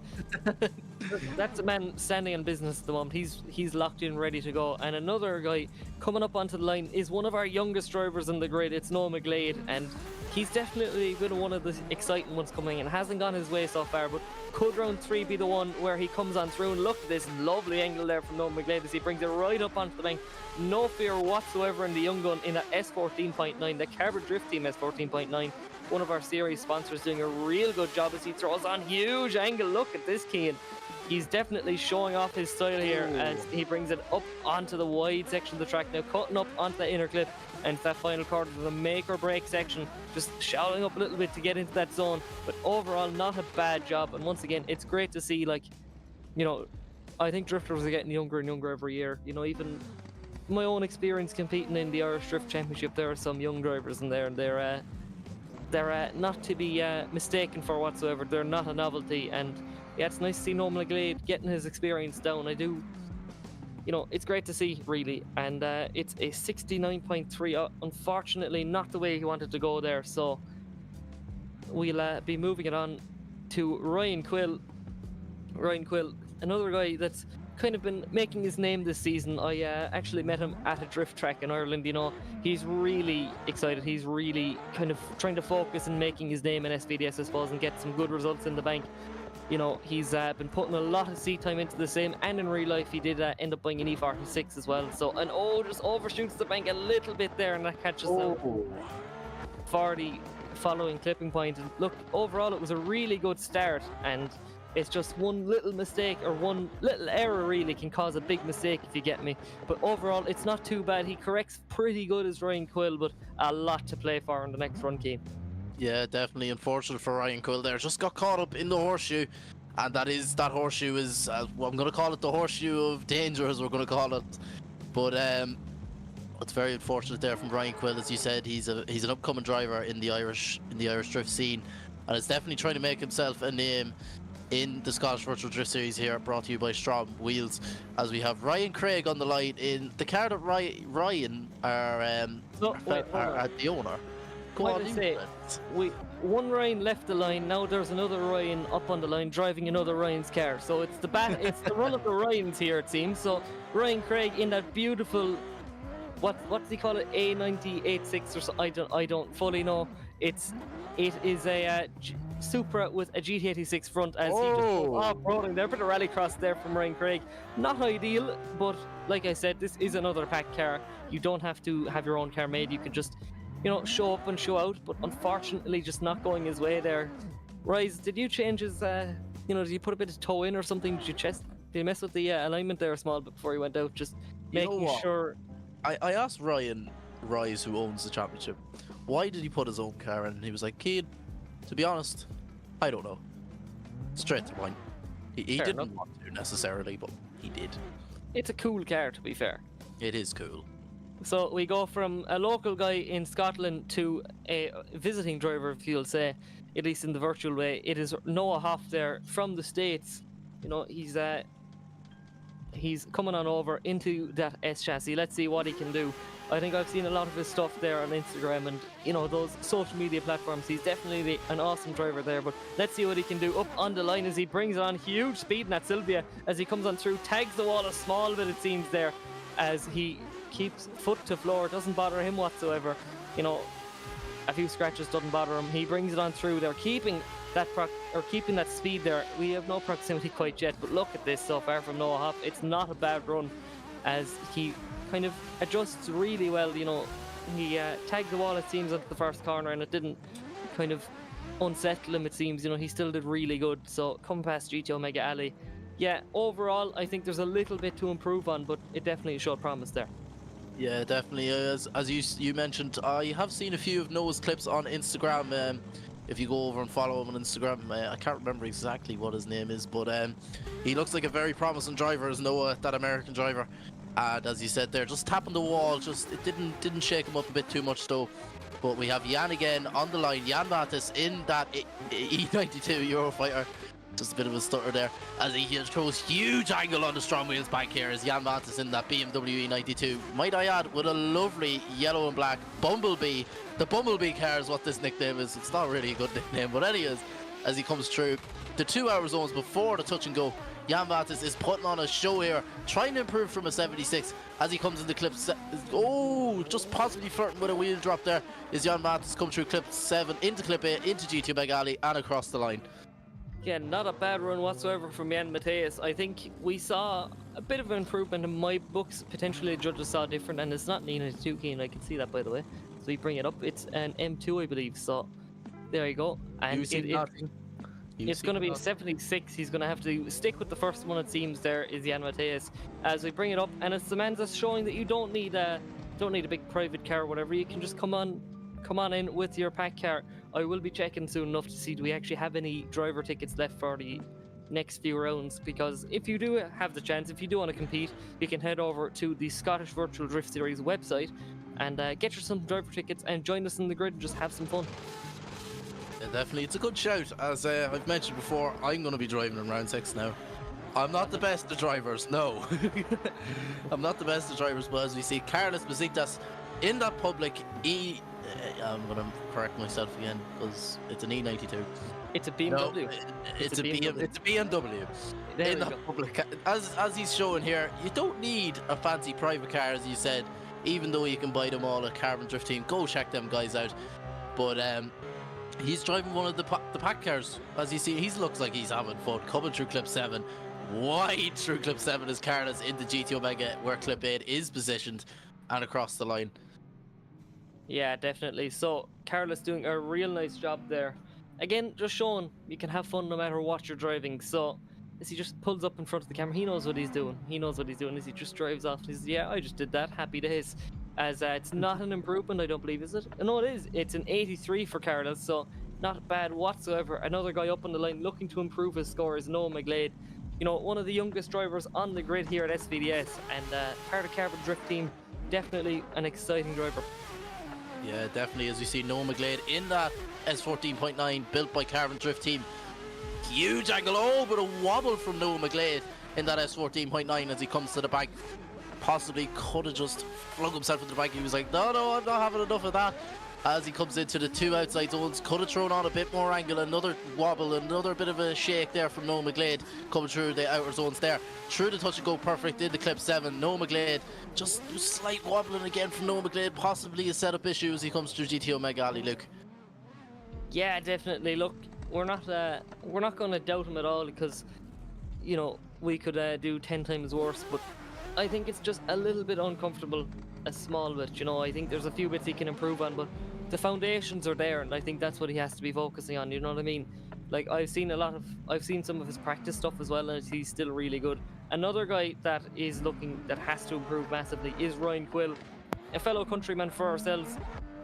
that's a man standing in business at the moment. He's locked in, ready to go. And another guy coming up onto the line is one of our youngest drivers in the grid. It's Noah McGlade, and he's definitely been one of the exciting ones coming in. Hasn't gone his way so far, but could round 3 be the one where he comes on through? And look at this lovely angle there from Noah McGlade as he brings it right up onto the bank. No fear whatsoever in the young gun in that S14.9, the Carbon Drift Team S14.9. One of our series sponsors doing a real good job as he throws on huge angle. Look at this, Keane. He's definitely showing off his style here as he brings it up onto the wide section of the track now, cutting up onto the inner clip, and it's that final quarter of the make or break section, just shouting up a little bit to get into that zone. But overall, not a bad job. And once again, it's great to see, like, you know, I think drifters are getting younger and younger every year. You know, even my own experience competing in the Irish Drift Championship, there are some young drivers in there, and they're not to be mistaken for whatsoever. They're not a novelty, and yeah, it's nice to see Noah McGlade getting his experience down. I do, you know, it's great to see, really. And it's a 69.3. Unfortunately, not the way he wanted to go there. So we'll be moving it on to Ryan Quill. Ryan Quill, another guy that's kind of been making his name this season. I actually met him at a drift track in Ireland. You know, he's really excited. He's really kind of trying to focus and making his name in SVDS, I suppose, and get some good results in the bank. You know, he's been putting a lot of seat time into the same, and in real life he did end up buying an E46 as well. So, and just overshoots the bank a little bit there, and that catches the 40 following clipping point. And look, overall it was a really good start, and it's just one little mistake or one little error really can cause a big mistake, if you get me. But overall, it's not too bad. He corrects pretty good as Ryan Quill, but a lot to play for in the next run, Keane. Yeah, definitely unfortunate for Ryan Quill there. Just got caught up in the horseshoe, and that horseshoe is, well, I'm going to call it the horseshoe of danger, as we're going to call it. But it's very unfortunate there from Ryan Quill. As you said, he's an upcoming driver in the Irish drift scene, and is definitely trying to make himself a name in the Scottish Virtual Drift Series here, brought to you by STRO M Wheels. As we have Ryan Craig on the line in the car that Ryan are the owner. Go on, one Ryan left the line. Now there's another Ryan up on the line driving another Ryan's car. So it's the run of the Ryans here, it seems. So Ryan Craig in that beautiful, what do they call it, A9086 or so? I don't fully know. It is a Supra with a GT86 front, as he just goes off-roading there. Bit of rallycross there from Ryan Craig. Not ideal, but like I said, this is another packed car. You don't have to have your own car made. You can just, you know, show up and show out, but unfortunately just not going his way there. Rise, did you change his, you know, did you put a bit of toe in or something? Did you mess with the alignment there a small bit before he went out? Just making sure. I asked Ryan Rise, who owns the championship, why did he put his own car in? And he was like, kid, to be honest, I don't know. Straight to the point. He didn't want to necessarily, but he did. It's a cool car, to be fair. It is cool. So we go from a local guy in Scotland to a visiting driver, if you'll say, at least in the virtual way. It is Noah Hoff there from the States. You know, he's coming on over into that S chassis. Let's see what he can do. I think I've seen a lot of his stuff there on Instagram and, you know, those social media platforms. He's definitely an awesome driver there, but let's see what he can do up on the line as he brings on huge speed in that Sylvia as he comes on through, tags the wall a small bit, it seems, there, as he keeps foot to floor. It doesn't bother him whatsoever. You know, a few scratches doesn't bother him. He brings it on through. They're keeping that keeping that speed there. We have no proximity quite yet, but look at this so far from Noah Hoff. It's not a bad run as he kind of adjusts really well. You know, he tagged the wall, it seems, at the first corner, and it didn't kind of unsettle him, it seems. You know, he still did really good. So come past GTO Mega Ali. Yeah, overall, I think there's a little bit to improve on, but it definitely showed promise there. Yeah, definitely. As you mentioned, I have seen a few of Noah's clips on Instagram. If you go over and follow him on Instagram, I can't remember exactly what his name is, but he looks like a very promising driver, as Noah, that American driver. And as you said there, just tapping the wall, just it didn't shake him up a bit too much though. But we have Jan again on the line, Jan Matis in that E92 Eurofighter. Just a bit of a stutter there as he throws huge angle on the STRO M Wheels back here as Jan Mattes in that BMW E92. Might I add, with a lovely yellow and black Bumblebee. The Bumblebee car is what this nickname is. It's not really a good nickname, but anyways, as he comes through the 2 hour zones before the touch and go, Jan Mattes is putting on a show here, trying to improve from a 76 as he comes into clip just possibly flirting with a wheel drop there. Is Jan Mattes come through clip 7 into clip 8 into GT Mega Alley and across the line. Yeah, not a bad run whatsoever from Jan Mattes. I think we saw a bit of an improvement in my books. Potentially the judges saw different, and it's not Nina too keen. I can see that, by the way. So we bring it up. It's an M2, I believe. So there you go. And it's going to be 76. He's going to have to stick with the first one. It seems there is Jan Mattes as we bring it up, and it's the man that's showing that you don't need a big private car or whatever. You can just come on in with your pack car. I will be checking soon enough to see do we actually have any driver tickets left for the next few rounds, because if you do have the chance, if you do want to compete, you can head over to the Scottish Virtual Drift Series website and get yourself some driver tickets and join us in the grid and just have some fun. Yeah, definitely, it's a good shout. As I've mentioned before, I'm going to be driving in round 6 now. I'm not the best of drivers, no. I'm not the best of drivers, but as we see Carlos Besiktas in that public I'm going to correct myself again because it's an E92. It's a BMW. No, it's a BMW. There in we that go. public, as he's showing here, you don't need a fancy private car, as you said, even though you can buy them all at Carbon Drift Team. Go check them guys out. But he's driving one of the pack cars. As you see, he looks like he's having fun. Coming through clip 7, wide through clip 7 as Carlos into GT Omega, where clip 8 is positioned, and across the line. Yeah, definitely. So Carlos doing a real nice job there. Again, just showing you can have fun no matter what you're driving. So as he just pulls up in front of the camera, he knows what he's doing. He knows what he's doing as he just drives off. He says, yeah, I just did that. Happy days. As it's not an improvement, I don't believe, is it? No, it is. It's an 83 for Carlos, so not bad whatsoever. Another guy up on the line looking to improve his score is Noah McGlade. You know, one of the youngest drivers on the grid here at SVDS, and part of Carbon Drift Team. Definitely an exciting driver. Yeah, definitely, as we see Noah McGlade in that S14.9 built by Carbon Drift Team. Huge angle, but a wobble from Noah McGlade in that S14.9 as he comes to the back. Possibly could have just flung himself into the back. He was like, no, I'm not having enough of that. As he comes into the 2 outside zones, could have thrown on a bit more angle, another wobble, another bit of a shake there from Noah McGlade coming through the outer zones there. Through the touch and go perfect into clip 7. Noah McGlade, just slight wobbling again from Noah McGlade, possibly a setup issue as he comes through GT Omega Alley, Luke. Yeah, definitely. Look, we're not going to doubt him at all because, you know, we could do 10 times worse, but I think it's just a little bit uncomfortable, a small bit, you know. I think there's a few bits he can improve on, but the foundations are there, and I think that's what he has to be focusing on, you know what I mean? Like, I've seen some of his practice stuff as well, and he's still really good. Another guy that has to improve massively is Ryan Quill, a fellow countryman for ourselves.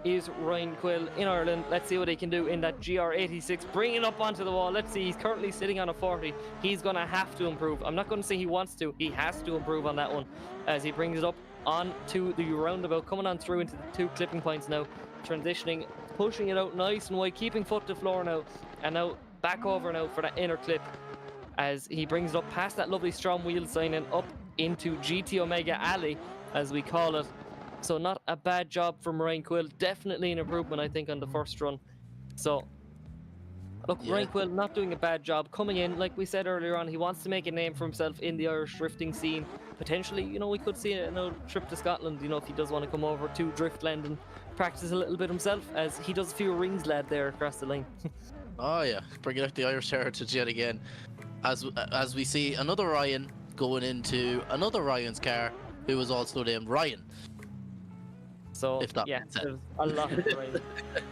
Is Ryan Quill in Ireland. Let's see what he can do in that GR86. Bring it up onto the wall. Let's see. He's currently sitting on a 40. He's going to have to improve. I'm not going to say he wants to. He has to improve on that one as he brings it up onto the roundabout. Coming on through into the 2 clipping points now. Transitioning, pushing it out nice and wide, keeping foot to floor now. And now back over now for that inner clip as he brings it up past that lovely STRO M Wheels sign and up into GT Omega Alley, as we call it. So not a bad job from Ryan Quill. Definitely an improvement, I think, on the first run. So, look, Yeah. Ryan Quill not doing a bad job. Coming in, like we said earlier on, he wants to make a name for himself in the Irish drifting scene. Potentially, you know, we could see another trip to Scotland, you know, if he does want to come over to Driftland and practice a little bit himself, as he does a few rings, lad, there across the line. Oh yeah, bringing out the Irish heritage yet again. As we see another Ryan going into another Ryan's car, who was also named Ryan. So, If that yeah, makes sense. there's a lot of rains.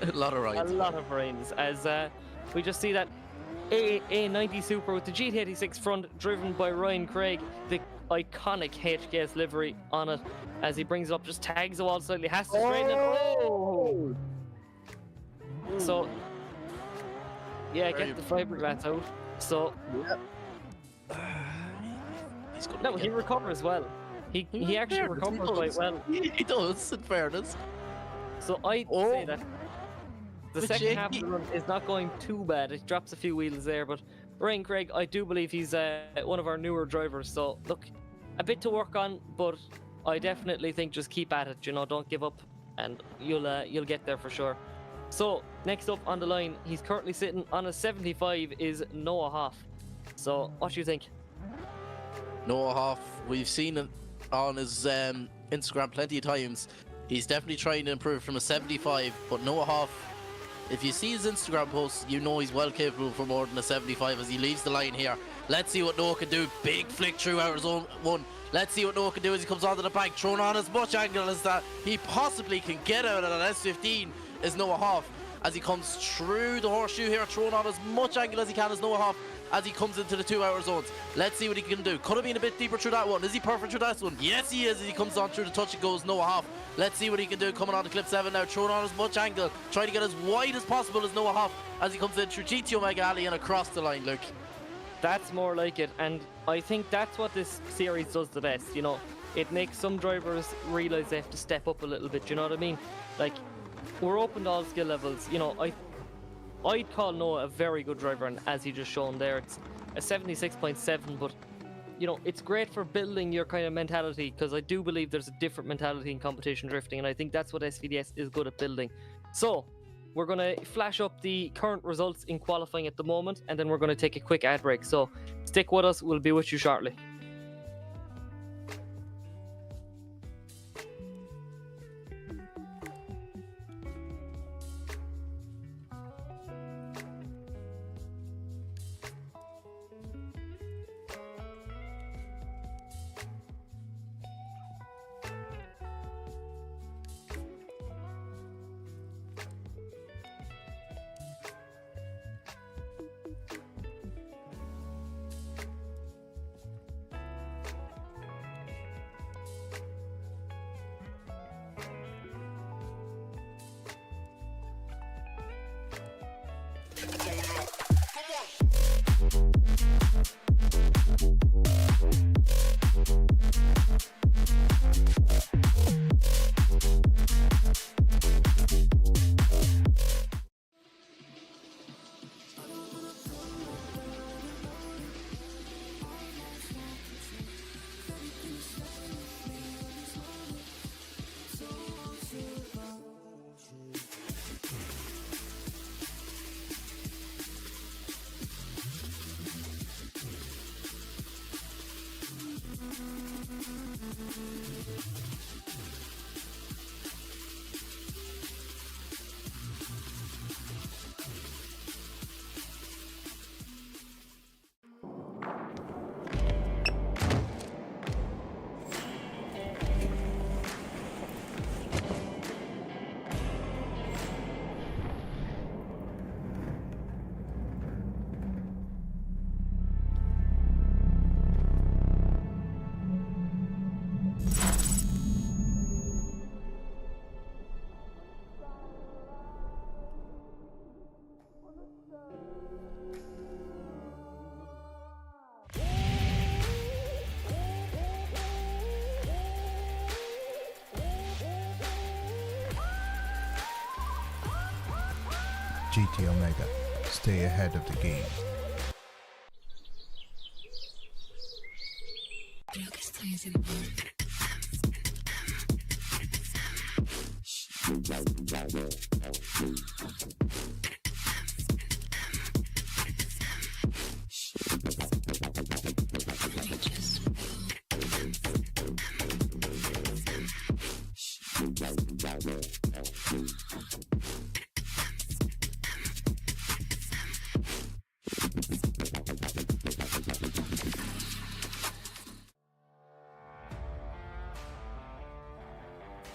A lot of Ryans. A lot of rains, as we just see that A90 Super with the GT86 front, driven by Ryan Craig, the iconic HKS livery on it, as he brings it up, just tags the wall slightly, has to straighten it. Oh! So, yeah, Very get the fiberglass out. So, He's gonna no, be he getting- recovers well. He actually fairness, he recovers quite does. well. He does, in fairness. So I'd Oh. say that the But second half of Jakey- the run is not going too bad. It drops a few wheels there, but Ryan Craig, I do believe he's one of our newer drivers. So look, a bit to work on, but I definitely think just keep at it. You know, don't give up, and you'll get there for sure. So next up on the line, he's currently sitting on a 75. Is Noah Hoff. So what do you think? Noah Hoff, we've seen it on his Instagram plenty of times. He's definitely trying to improve from a 75, but Noah Hoff, if you see his Instagram posts, you know he's well capable for more than a 75 as he leaves the line here. Let's see what Noah can do. Big flick through out of zone 1. Let's see what Noah can do as he comes onto the bank, throwing on as much angle as that he possibly can get out of that S15 is Noah Hoff. As he comes through the horseshoe here, throwing on as much angle as he can as Noah Hoff as he comes into the 2 hour zones. Let's see what he can do. Could have been a bit deeper through that one. Is he perfect through that one? Yes, he is as he comes on through the touch and goes Noah Hoff. Let's see what he can do coming on to clip 7 now, throwing on as much angle, trying to get as wide as possible as Noah Hoff as he comes in through GTO Mega Alley and across the line, Luke. That's more like it, and I think that's what this series does the best. You know, it makes some drivers realize they have to step up a little bit. You know what I mean? Like, we're open to all skill levels. You know, I'd call Noah a very good driver, and as he just shown there, it's a 76.7, but you know, it's great for building your kind of mentality, because I do believe there's a different mentality in competition drifting, and I think that's what SVDS is good at building. So we're going to flash up the current results in qualifying at the moment, and then we're going to take a quick ad break. So stick with us, we'll be with you shortly. GT Omega. Stay ahead of the game.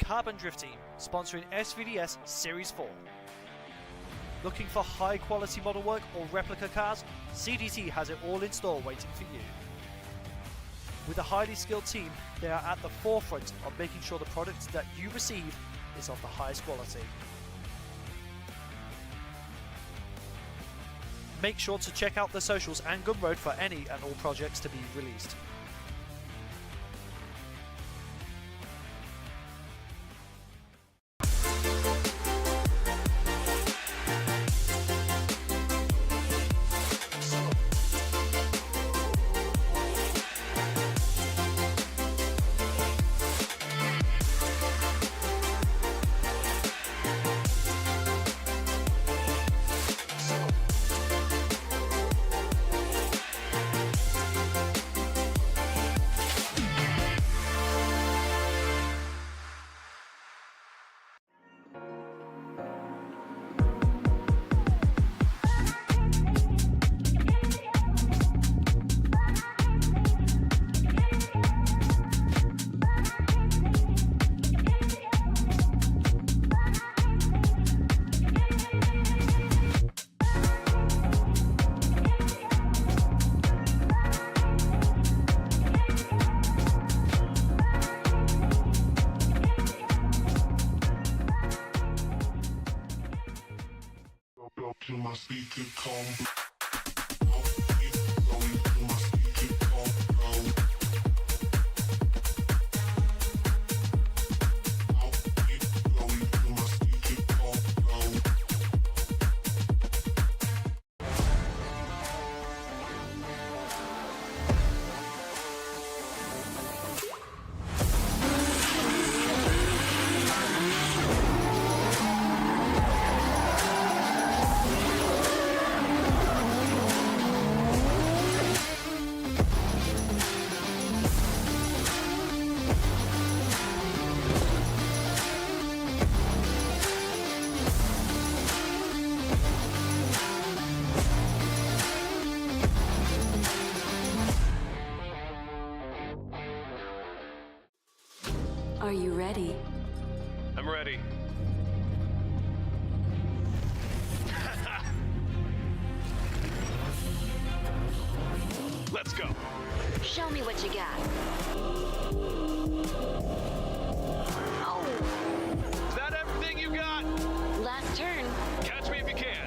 Carbon Drift Team, sponsoring SVDS Series 4. Looking for high quality model work or replica cars? CDT has it all in store waiting for you. With a highly skilled team, they are at the forefront of making sure the product that you receive is of the highest quality. Make sure to check out the socials and Gumroad for any and all projects to be released. Are you ready? I'm ready. Let's go. Show me what you got. Oh, Is that everything you got? last turn. Catch me if you can.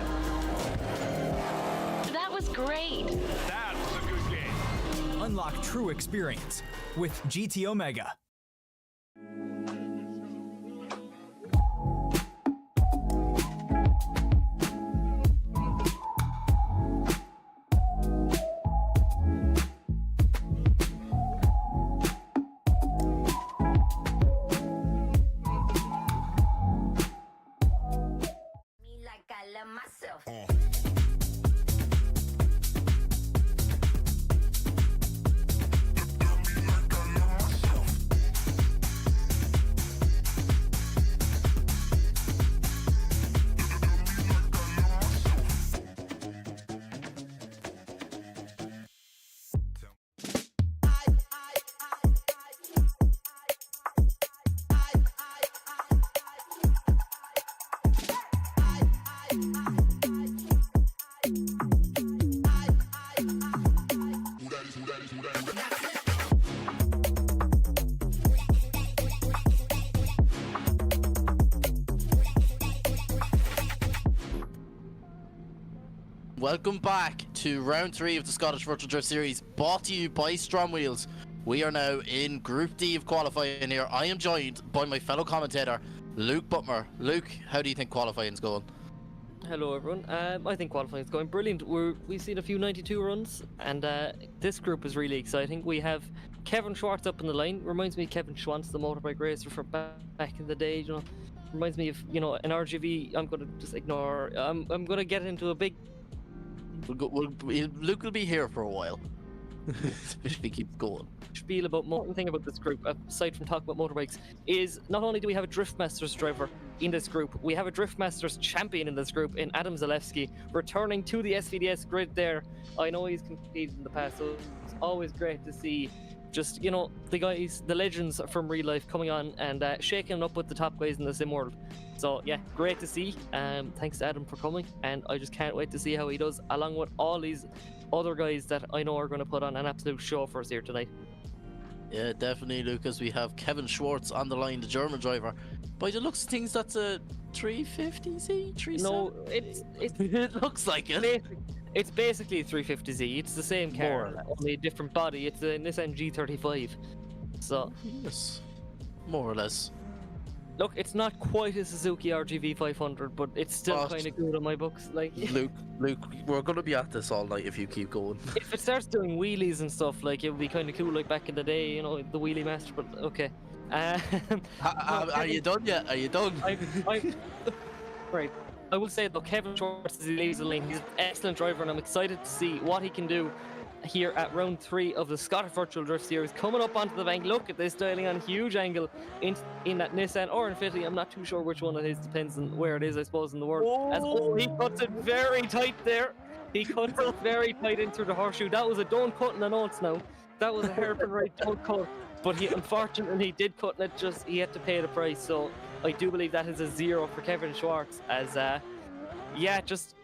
That was great. That was a good game. Unlock true experience with GT Omega. Me like I love myself. Welcome back to round 3 of the Scottish Virtual Drift Series, brought to you by STRO M Wheels. We are now in Group D of qualifying here. I am joined by my fellow commentator, Luke Butmer. Luke, how do you think qualifying's going? Hello everyone. I think qualifying is going brilliant. We've seen a few 92 runs, and this group is really exciting. We have Kevin Schwartz up in the line. Reminds me of Kevin Schwantz, the motorbike racer from back in the day. You know, reminds me of an RGV. I'm gonna just ignore. I'm gonna get into a big. Luke will be here for a while. If he keeps going. Spiel about one thing about this group, aside from talking about motorbikes, is not only do we have a Drift Masters driver in this group, we have a Drift Masters champion in this group in Adam Zalewski, returning to the SVDS grid there. I know he's competed in the past, so it's always great to see just, the guys, the legends from real life coming on and shaking up with the top guys in the sim world. So yeah, great to see. Thanks to Adam for coming, and I just can't wait to see how he does, along with all these other guys that I know are going to put on an absolute show for us here tonight. Yeah, definitely, Lucas. We have Kevin Schwartz on the line, the German driver. By the looks of things, that's a 350Z? 370? No, it's It looks like it. It's basically a 350Z. It's the same More or car, less. only a different body. It's a Nissan G35. So Yes, more or less. look, it's not quite a Suzuki RGV 500, but it's still Oh, kind of good on my books. Like, Luke, we're gonna be at this all night if you keep going. if it starts doing wheelies and stuff, like it would be kind of cool, like back in the day, the wheelie master. But okay. Are you done yet? Are you done? Right. I will say though, Kevin Schwartz, as he leaves the lane, he's an excellent driver, and I'm excited to see what he can do here at round 3 of the Scottish Virtual Drift Series. Coming up onto the bank, look at this, dialing on a huge angle in that Nissan or Infiniti. I'm not too sure which one it is, depends on where it is, I suppose, in the world. He cuts it very tight there. He cuts it very tight into the horseshoe. That was a don't cut in the notes now. That was a hairpin right don't cut. But he unfortunately did cut, and he had to pay the price. So I do believe that is a 0 for Kevin Schwartz, as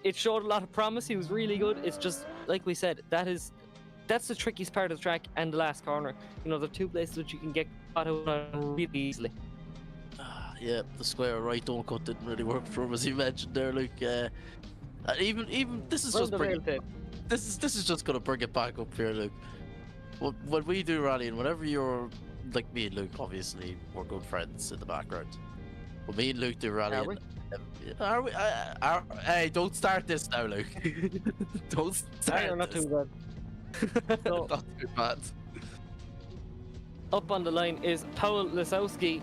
it showed a lot of promise. He was really good. It's just like we said, that's the trickiest part of the track and the last corner. The two places that you can get caught out on really easily. Yeah, the square right don't cut didn't really work for him, as you mentioned there, Luke. Even this is Run just the bringing, rail tape. this is just gonna bring it back up here, Luke. When we do rallying, whenever you're like me and Luke, obviously we're good friends in the background. But me and Luke do rallying. Are we? Hey, don't start this now, Luke. Don't start. You're not this. too bad. So, Not too bad. up on the line is Paul Lisowski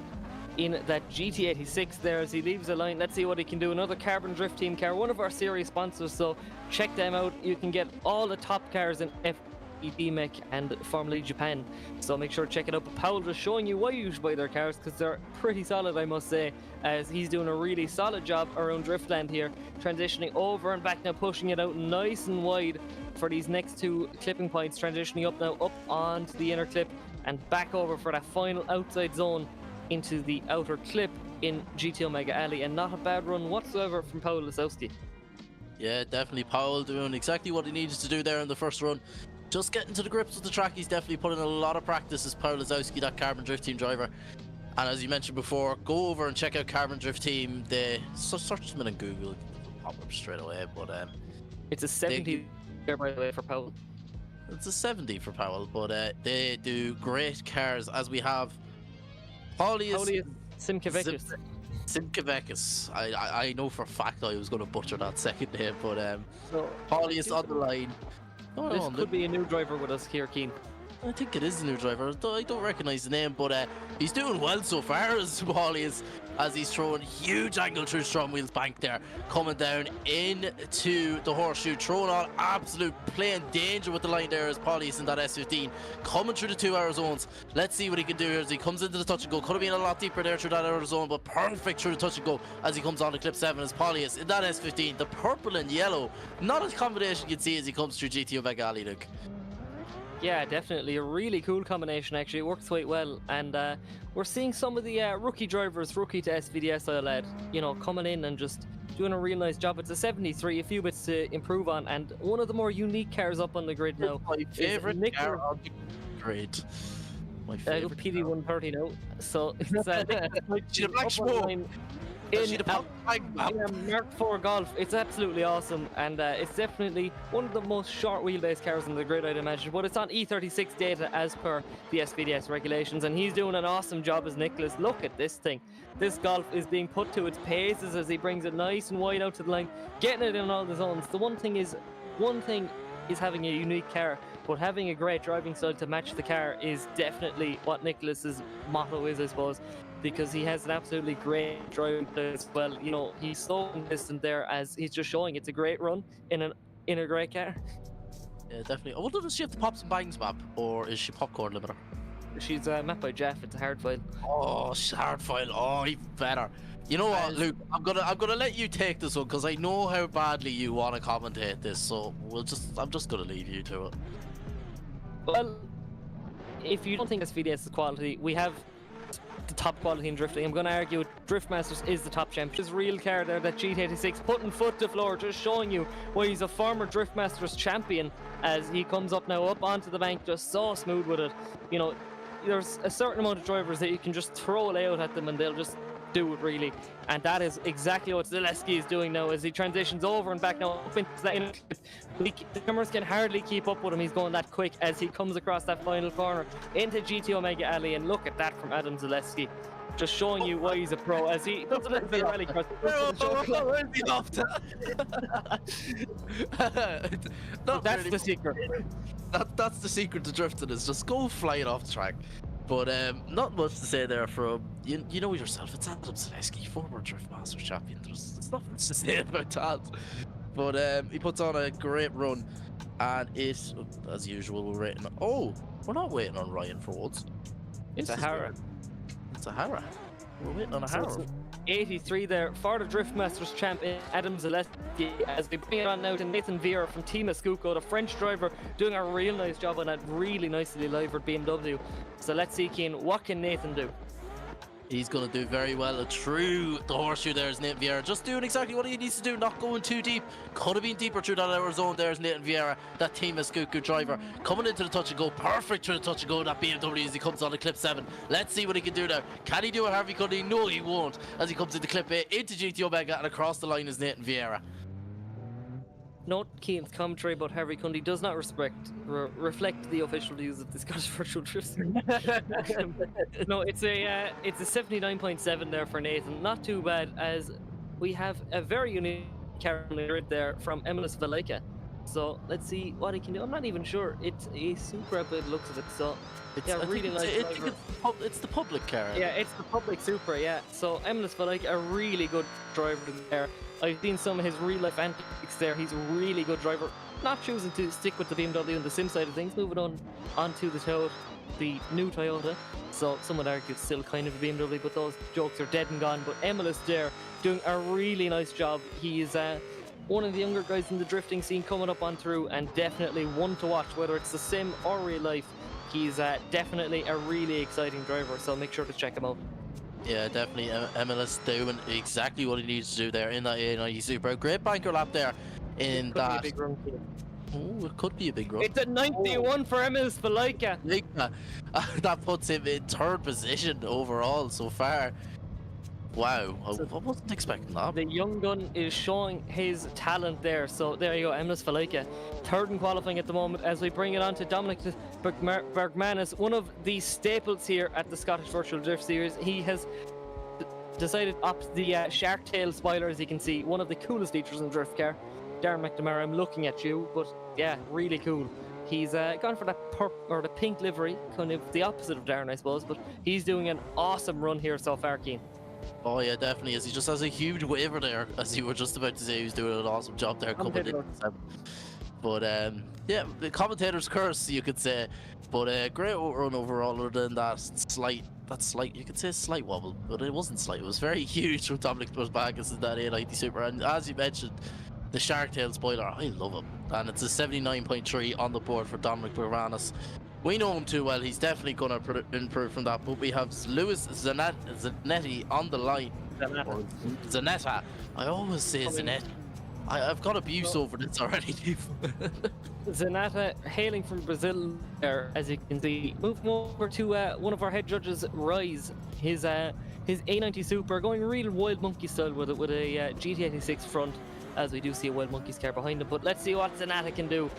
in that GT86 there as he leaves the line. Let's see what he can do. Another Carbon Drift Team car, one of our series sponsors, so check them out. You can get all the top cars in FED Mech and Formula E Japan, so make sure to check it out. But Paul just showing you why you should buy their cars, because they're pretty solid, I must say, as he's doing a really solid job around Driftland here, transitioning over and back now, pushing it out nice and wide for these next two clipping points, transitioning up now, up onto the inner clip and back over for that final outside zone into the outer clip in GT Omega Alley. And not a bad run whatsoever from Paul Lisowski. Yeah, definitely Powell doing exactly what he needed to do there in the first run. Just getting to the grips with the track. He's definitely put in a lot of practice as Paul Lisowski, that Carbon Drift Team driver. And as you mentioned before, go over and check out Carbon Drift Team. They search them in Google, it'll pop up straight away. But It's a 70 there, by the way, for Paul. it's a 70 for Powell, but they do great cars. As we have Paulius Simkevicius. Simkevicius. I know for a fact I was going to butcher that second name, but So, Paulius on the line. Oh, this no, could be a new driver with us here, Keen. I think it is the new driver. I don't recognize the name, but he's doing well so far as Paulius, as he's throwing huge angle through STRO M Wheels bank there, coming down into the horseshoe, throwing on absolute plain danger with the line there as Paulius in that S15, coming through the 2 hour zones. Let's see what he can do here as he comes into the touch and go. Could have been a lot deeper there through that outer zone, but perfect through the touch and go as he comes on to clip 7 as Paulius in that S15, the purple and yellow. Not a combination you can see as he comes through GT Omega Alley, Luke. Yeah, definitely a really cool combination. Actually, it works quite well, and we're seeing some of the rookie drivers, rookie to SVDS I'll add, you know, coming in and just doing a real nice job. It's a 73, a few bits to improve on, and one of the more unique cars up on the grid now. My favorite car on the grid. My favorite. PD130 now. So it's She's a black up on the smoke. line She's in a black in a Mark IV Golf. It's absolutely awesome, and it's definitely one of the most short wheelbase cars on the grid, I'd imagine. But it's on E36 data as per the SVDS regulations, and he's doing an awesome job as Nicholas. Look at this thing. This Golf is being put to its paces as he brings it nice and wide out to the line, getting it in all the zones. One thing is having a unique car, but having a great driving style to match the car is definitely what Nicholas's motto is, I suppose, because he has an absolutely great driving style as well. You know, he's so consistent there as he's just showing it's a great run in a great car. Yeah, definitely. I wonder, does she have the Pops and Bangs map, or is she Popcorn Limiter? She's mapped by Jeff. It's a hard file. Oh, hard file. Oh, even better. You know what, Luke? I'm gonna let you take this one because I know how badly you want to commentate this. So I'm just gonna leave you to it. Well, if you don't think SVDS is quality, we have the top quality in drifting. I'm going to argue Driftmasters is the top champion. His real car there, that GT86, putting foot to floor, just showing you why he's a former Driftmasters champion as he comes up now up onto the bank, just so smooth with it. You know, there's a certain amount of drivers that you can just throw a layout at them and they'll just do it really, and that is exactly what Zaleski is doing now as he transitions over and back now up into that. The cameras can hardly keep up with him. He's going that quick as he comes across that final corner into GT Omega Alley, and look at that from Adam Zaleski, just showing you why he's a pro as he puts it into the rally cross. That's the secret. That's the secret to drifting, is just go flying off the track. But not much to say there from you know yourself. It's Adam Zaleski, former Driftmasters champion. There's nothing to say about that. But he puts on a great run, and it, as usual, we're not waiting on Ryan for once. It's a Hara. It's a Hara. We're waiting on a So Hara. it's 83 there for the Driftmasters champion Adam Zaleski as we bring it on now to Nathan Vieira from Team Escuco, the French driver, doing a real nice job on that really nicely livered BMW. So let's see, Keane, what can Nathan do? He's going to do very well through the horseshoe. There's Nathan Vieira, just doing exactly what he needs to do, not going too deep. Could have been deeper through that outer zone. There's Nathan Vieira, that Team Escuco driver, coming into the touch and go, perfect through the touch and go, that BMW as he comes on to clip 7. Let's see what he can do now. Can he do a Harvey Cuddy? No, he won't, as he comes into clip 8, into GT Omega, and across the line is Nathan Vieira. note Keane's commentary about Harvey Cundy does not reflect the official views of the Scottish Virtual Drift Series. No, it's a 79.7 there for Nathan. Not too bad, as we have a very unique car on the grid there from Emilis Valeka. So let's see what he can do. I'm not even sure. It's a super by the looks of it. So It's, yeah, I think really it's, nice. I think it's the public car. Yeah, it's the public super, yeah. So Emilis Valeka, a really good driver there. I've seen some of his real life antics there. He's a really good driver. Not choosing to stick with the BMW and the sim side of things, moving on onto the new Toyota. So some would argue it's still kind of a BMW, but those jokes are dead and gone. But Emilis there doing a really nice job. He is one of the younger guys in the drifting scene coming up on through, and definitely one to watch, whether it's the sim or real life. He's definitely a really exciting driver, so make sure to check him out. Yeah, definitely. Emilis doing exactly what he needs to do there in that A90 Super. Great banker lap there in that. Big run. Oh, it could be a big run. It's a 91 for Emilis Valeka. That puts him in 3rd position overall so far. Wow, I wasn't expecting that. The young gun is showing his talent there. So there you go, Emilis Valeka, 3rd in qualifying at the moment, as we bring it on to Dominic Bergmanis, one of the staples here at the Scottish Virtual Drift Series. He has decided to opt the shark tail spoiler, as you can see, one of the coolest features in the drift car. Darren McNamara, I'm looking at you, but yeah, really cool. He's gone for that the pink livery, kind of the opposite of Darren, I suppose, but he's doing an awesome run here so far, Keane. Oh yeah, definitely is. He just has a huge waiver there, as you were just about to say. He was doing an awesome job there coming in. But yeah, the commentator's curse, you could say. But great run overall, other than that slight, you could say slight wobble, but it wasn't slight. It was very huge from Dominic Bergmanis in that A90 Super. And as you mentioned, the shark tail spoiler, I love him. And it's a 79.3 on the board for Dominic Bergmanis. We know him too well. He's definitely going to improve from that. But we have Lewis Zanetti on the line. Zanetta. I always say Zanetti. I've got abuse over this already. Zanetta, hailing from Brazil there, as you can see. Moving over to one of our head judges, Rise. His A90 Super, going real Wild Monkey style with a GT86 front, as we do see a Wild Monkey's car behind him. But let's see what Zanetta can do.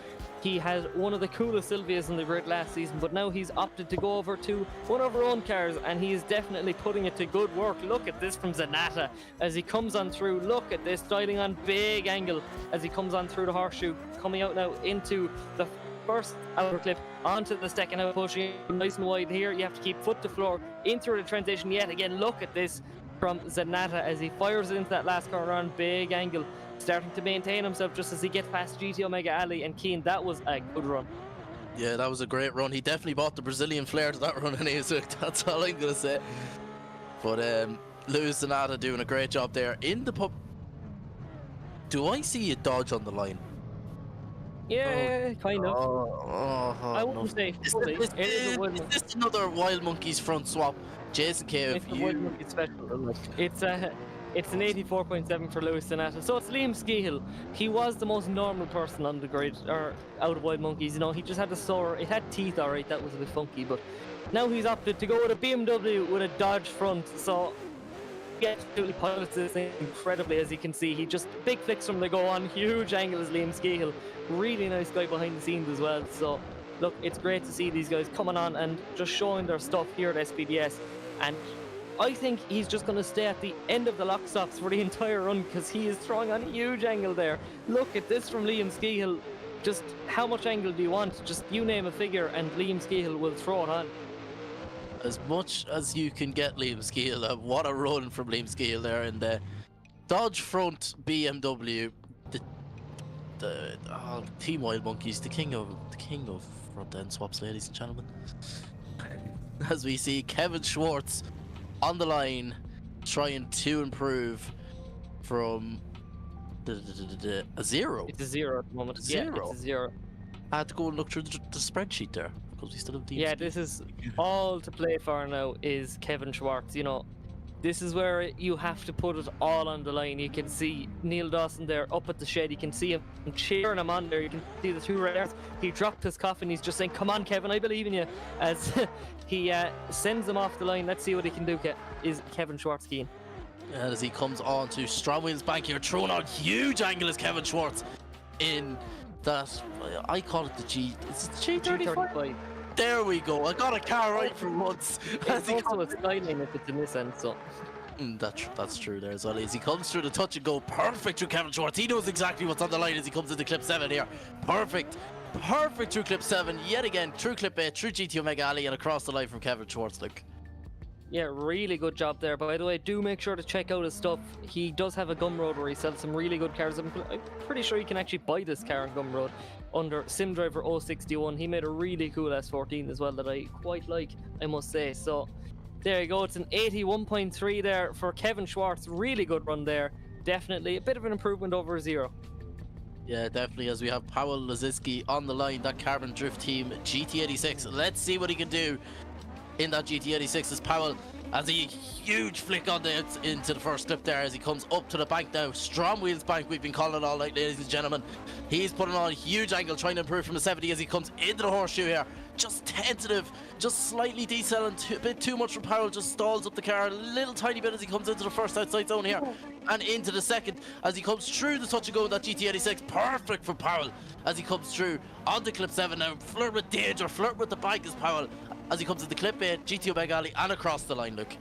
He had one of the coolest Silvias in the grid last season, but now he's opted to go over to one of our own cars, and he is definitely putting it to good work. Look at this from Zanetta as he comes on through. Look at this, styling on big angle as he comes on through the horseshoe, coming out now into the first outer clip, onto the second out, pushing nice and wide here. You have to keep foot to floor into the transition yet again. Look at this from Zanetta as he fires into that last corner on big angle, starting to maintain himself just as he gets past GT Omega Ali and Keane. That was a good run. Yeah, that was a great run. He definitely brought the Brazilian flair to that run anyway, so that's all I'm going to say. But Lewis Zanetta doing a great job there in the pub. Do I see a Dodge on the line? Yeah, kind of. I wouldn't say fully. Is this another Wild Monkeys front swap? Jason K, it's a Wild Monkey special. It's an 84.7 for Lewis Zanetta. So it's Liam Skehill. He was the most normal person on the grid, or out of Wild Monkeys. You know, he just had it had teeth, alright, that was a bit funky, but now he's opted to go with a BMW with a Dodge front. So he absolutely pilots this thing incredibly, as you can see. He just big flicks from the go on, huge angle as Liam Skehill. Really nice guy behind the scenes as well. So look, it's great to see these guys coming on and just showing their stuff here at SVDS. And I think he's just going to stay at the end of the lock stops for the entire run, because he is throwing on a huge angle there. Look at this from Liam Skehill. Just how much angle do you want? Just you name a figure and Liam Skehill will throw it on. As much as you can get Liam Skehill. What a run from Liam Skehill there in the Dodge front BMW. The Team Wild Monkeys, the king of front end swaps, ladies and gentlemen. As we see Kevin Schwartz on the line, trying to improve from a 0. It's a 0 at the moment. Zero. Yeah, it's a 0. I had to go and look through the spreadsheet there, because we still have teams. Yeah, this is all to play for now is Kevin Schwartz. You know, this is where you have to put it all on the line. You can see Neil Dawson there up at the shed. You can see him cheering him on there. You can see the 2 riders. He dropped his coffin. He's just saying, "Come on, Kevin, I believe in you." As he sends him off the line. Let's see what he can do. Is Kevin Schwartz keen? As he comes on to Strom Wheels back here, throwing on huge angle is Kevin Schwartz. in that. I call it the G. Is it the G35? G35. There we go. I got a car right for once. As It's he also a comes, Skyline if it's in this end, so. that's true there as well. As he comes through the touch and go, perfect through Kevin Schwartz. He knows exactly what's on the line as he comes into clip 7 here. Perfect through clip 7 yet again, through clip 8, through GT Omega Alley and across the line from Kevin Schwartz. Look. Yeah, really good job there. By the way, do make sure to check out his stuff. He does have a Gumroad where he sells some really good cars. I'm pretty sure you can actually buy this car on Gumroad under SimDriver 061. He made a really cool S14 as well that I quite like, I must say. So there you go. It's an 81.3 there for Kevin Schwartz. Really good run there. Definitely a bit of an improvement over 0. Yeah, definitely, as we have Paweł Laziski on the line, that Carbon Drift Team GT86. Let's see what he can do in that GT86 as Paweł has a huge flick on into the first clip there as he comes up to the bank now. Strom Wheels bank, we've been calling it all night, ladies and gentlemen. He's putting on a huge angle, trying to improve from the 70 as he comes into the horseshoe here. Just tentative, just slightly decelerating, a bit too much for Paweł, just stalls up the car a little tiny bit as he comes into the first outside zone here. And into the second as he comes through the touch and go with that GT86. Perfect for Paweł as he comes through onto clip 7 now. Flirt with danger, flirt with the bike is Paweł as he comes into clip 8, GT Omega Alley and across the line, look.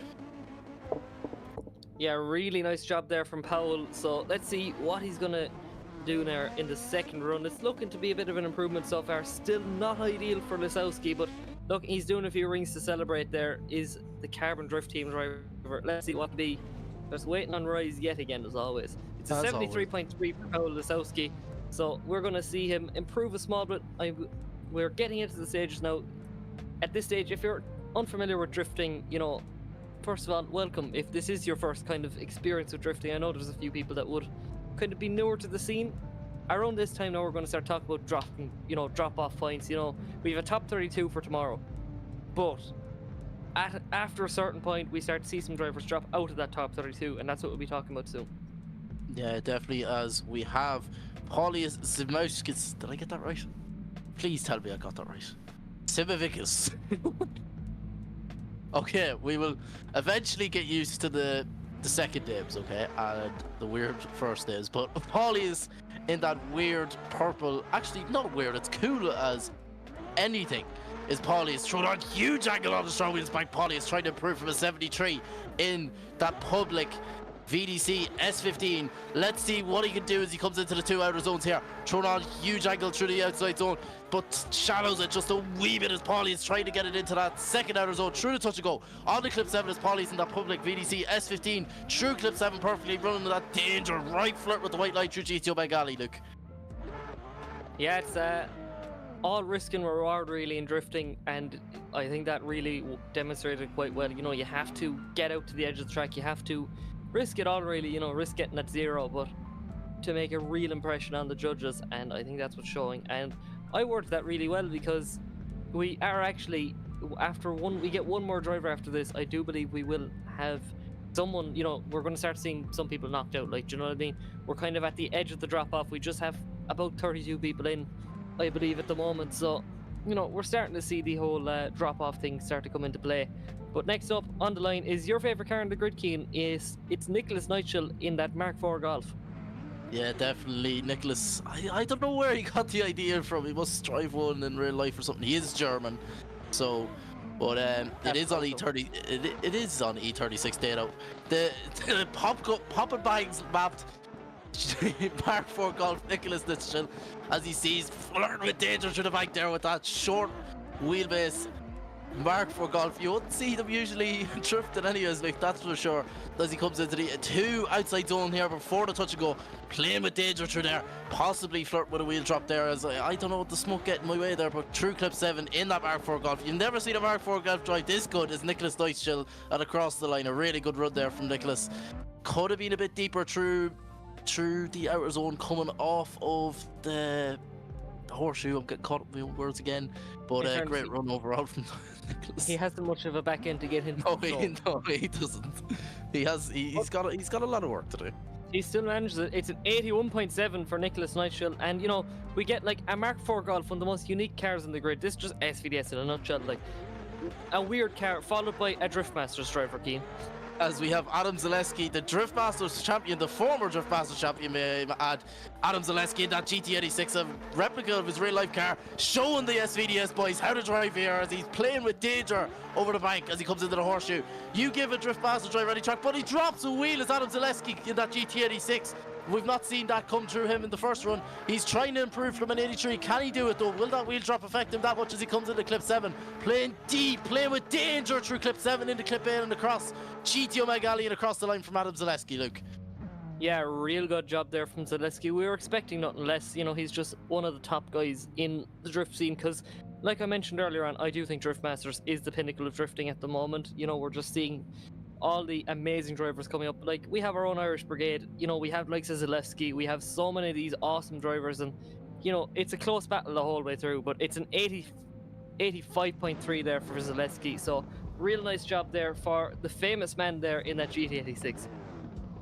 Yeah, really nice job there from Paweł. So let's see what he's going to do now in the second run. It's looking to be a bit of an improvement so far. Still not ideal for Lisowski, but look, he's doing a few rings to celebrate. There is the Carbon Drift Team driver. Let's see what be. Just waiting on Rise yet again, as always. It's a 73.3 for Paweł Lisowski. So we're going to see him improve a small bit. We're getting into the stages now. At this stage, if you're unfamiliar with drifting, you know, first of all, welcome. If this is your first kind of experience with drifting, I know there's a few people that would kind of be newer to the scene. Around this time now, we're going to start talking about dropping, you know, drop-off points. You know, we have a top 32 for tomorrow, but after a certain point, we start to see some drivers drop out of that top 32, and that's what we'll be talking about soon. Yeah, definitely, as we have Paulius Zimowskis. Did I get that right? Please tell me I got that right. Simovikus. Okay, we will eventually get used to the second names, okay, and the weird first names, but Paulius in that weird purple, actually not weird, it's cool as anything, is Paulius throwing on huge angle on the Strom Wheels bank. Paulius trying to improve from a 73 in that public VDC S15. Let's see what he can do as he comes into the two outer zones here. Throwing on huge angle through the outside zone, but shallows it just a wee bit as Paulius trying to get it into that second outer zone. Through the touch and go. On the clip 7 as Paulius in that public VDC S15. Through clip 7 perfectly, running to that danger. Right flirt with the white light through GT Omega Alley, look. Yeah, it's all risk and reward really in drifting, and I think that really demonstrated quite well. You know, you have to get out to the edge of the track, you have to risk it all really, you know, risk getting at 0, but to make a real impression on the judges, and I think that's what's showing. And I worked that really well because we are actually, we get one more driver after this, I do believe we will have someone, you know, we're going to start seeing some people knocked out, like, do you know what I mean? We're kind of at the edge of the drop off. We just have about 32 people in, I believe, at the moment, so you know, we're starting to see the whole drop off thing start to come into play. But next up on the line is your favourite car in the grid, Keane. It's Nicholas Nigel in that Mark IV Golf. Yeah, definitely. Nicholas, I don't know where he got the idea from. He must drive one in real life or something. He is German, so, but it is on E30. It is on E36 data. The popping bags mapped Mark IV Golf Nicholas Nigel as he sees flirting with danger through the back there with that short wheelbase Mark IV Golf. You wouldn't see them usually drifting anyways, like, that's for sure. As he comes into the two outside zone here before the touch and go, playing with danger through there, possibly flirt with a wheel drop there, as I don't know what the smoke getting my way there, but through clip 7 in that Mark IV Golf. You've never seen a Mark IV Golf drive this good as Nicholas Nigel at across the line. A really good run there from Nicholas. Could have been a bit deeper through the outer zone coming off of the horseshoe. I'm getting caught up with my own words again, but a great run overall from Nicholas. He hasn't much of a back end to get into. No, he doesn't. He's got a lot of work to do. He still manages it. It's an 81.7 for Nicholas Nigel, and you know, we get like a Mark IV Golf, one of the most unique cars in the grid. This is just SVDS in a nutshell, like a weird car followed by a Driftmasters driver, Keane. As we have Adam Zaleski, the Drift Masters champion, the former Drift Masters champion, may I add. Adam Zaleski in that GT86, a replica of his real life car, showing the SVDS boys how to drive here as he's playing with danger over the bank as he comes into the horseshoe. You give a Drift Master drive any track, but he drops a wheel as Adam Zaleski in that GT86. We've not seen that come through him in the first run. He's trying to improve from an 83. Can he do it though? Will that wheel drop affect him that much as he comes into clip 7? Playing deep, playing with danger through clip 7 into clip 8 and across. GT Omega Alley and across the line from Adam Zaleski, Luke. Yeah, real good job there from Zaleski. We were expecting nothing less. You know, he's just one of the top guys in the drift scene because, like I mentioned earlier on, I do think Drift Masters is the pinnacle of drifting at the moment. You know, we're just seeing all the amazing drivers coming up. Like, we have our own Irish brigade, you know, we have like Zaleski, we have so many of these awesome drivers, and you know, it's a close battle the whole way through, but it's an 85.3 there for Zaleski, so real nice job there for the famous man there in that GT86.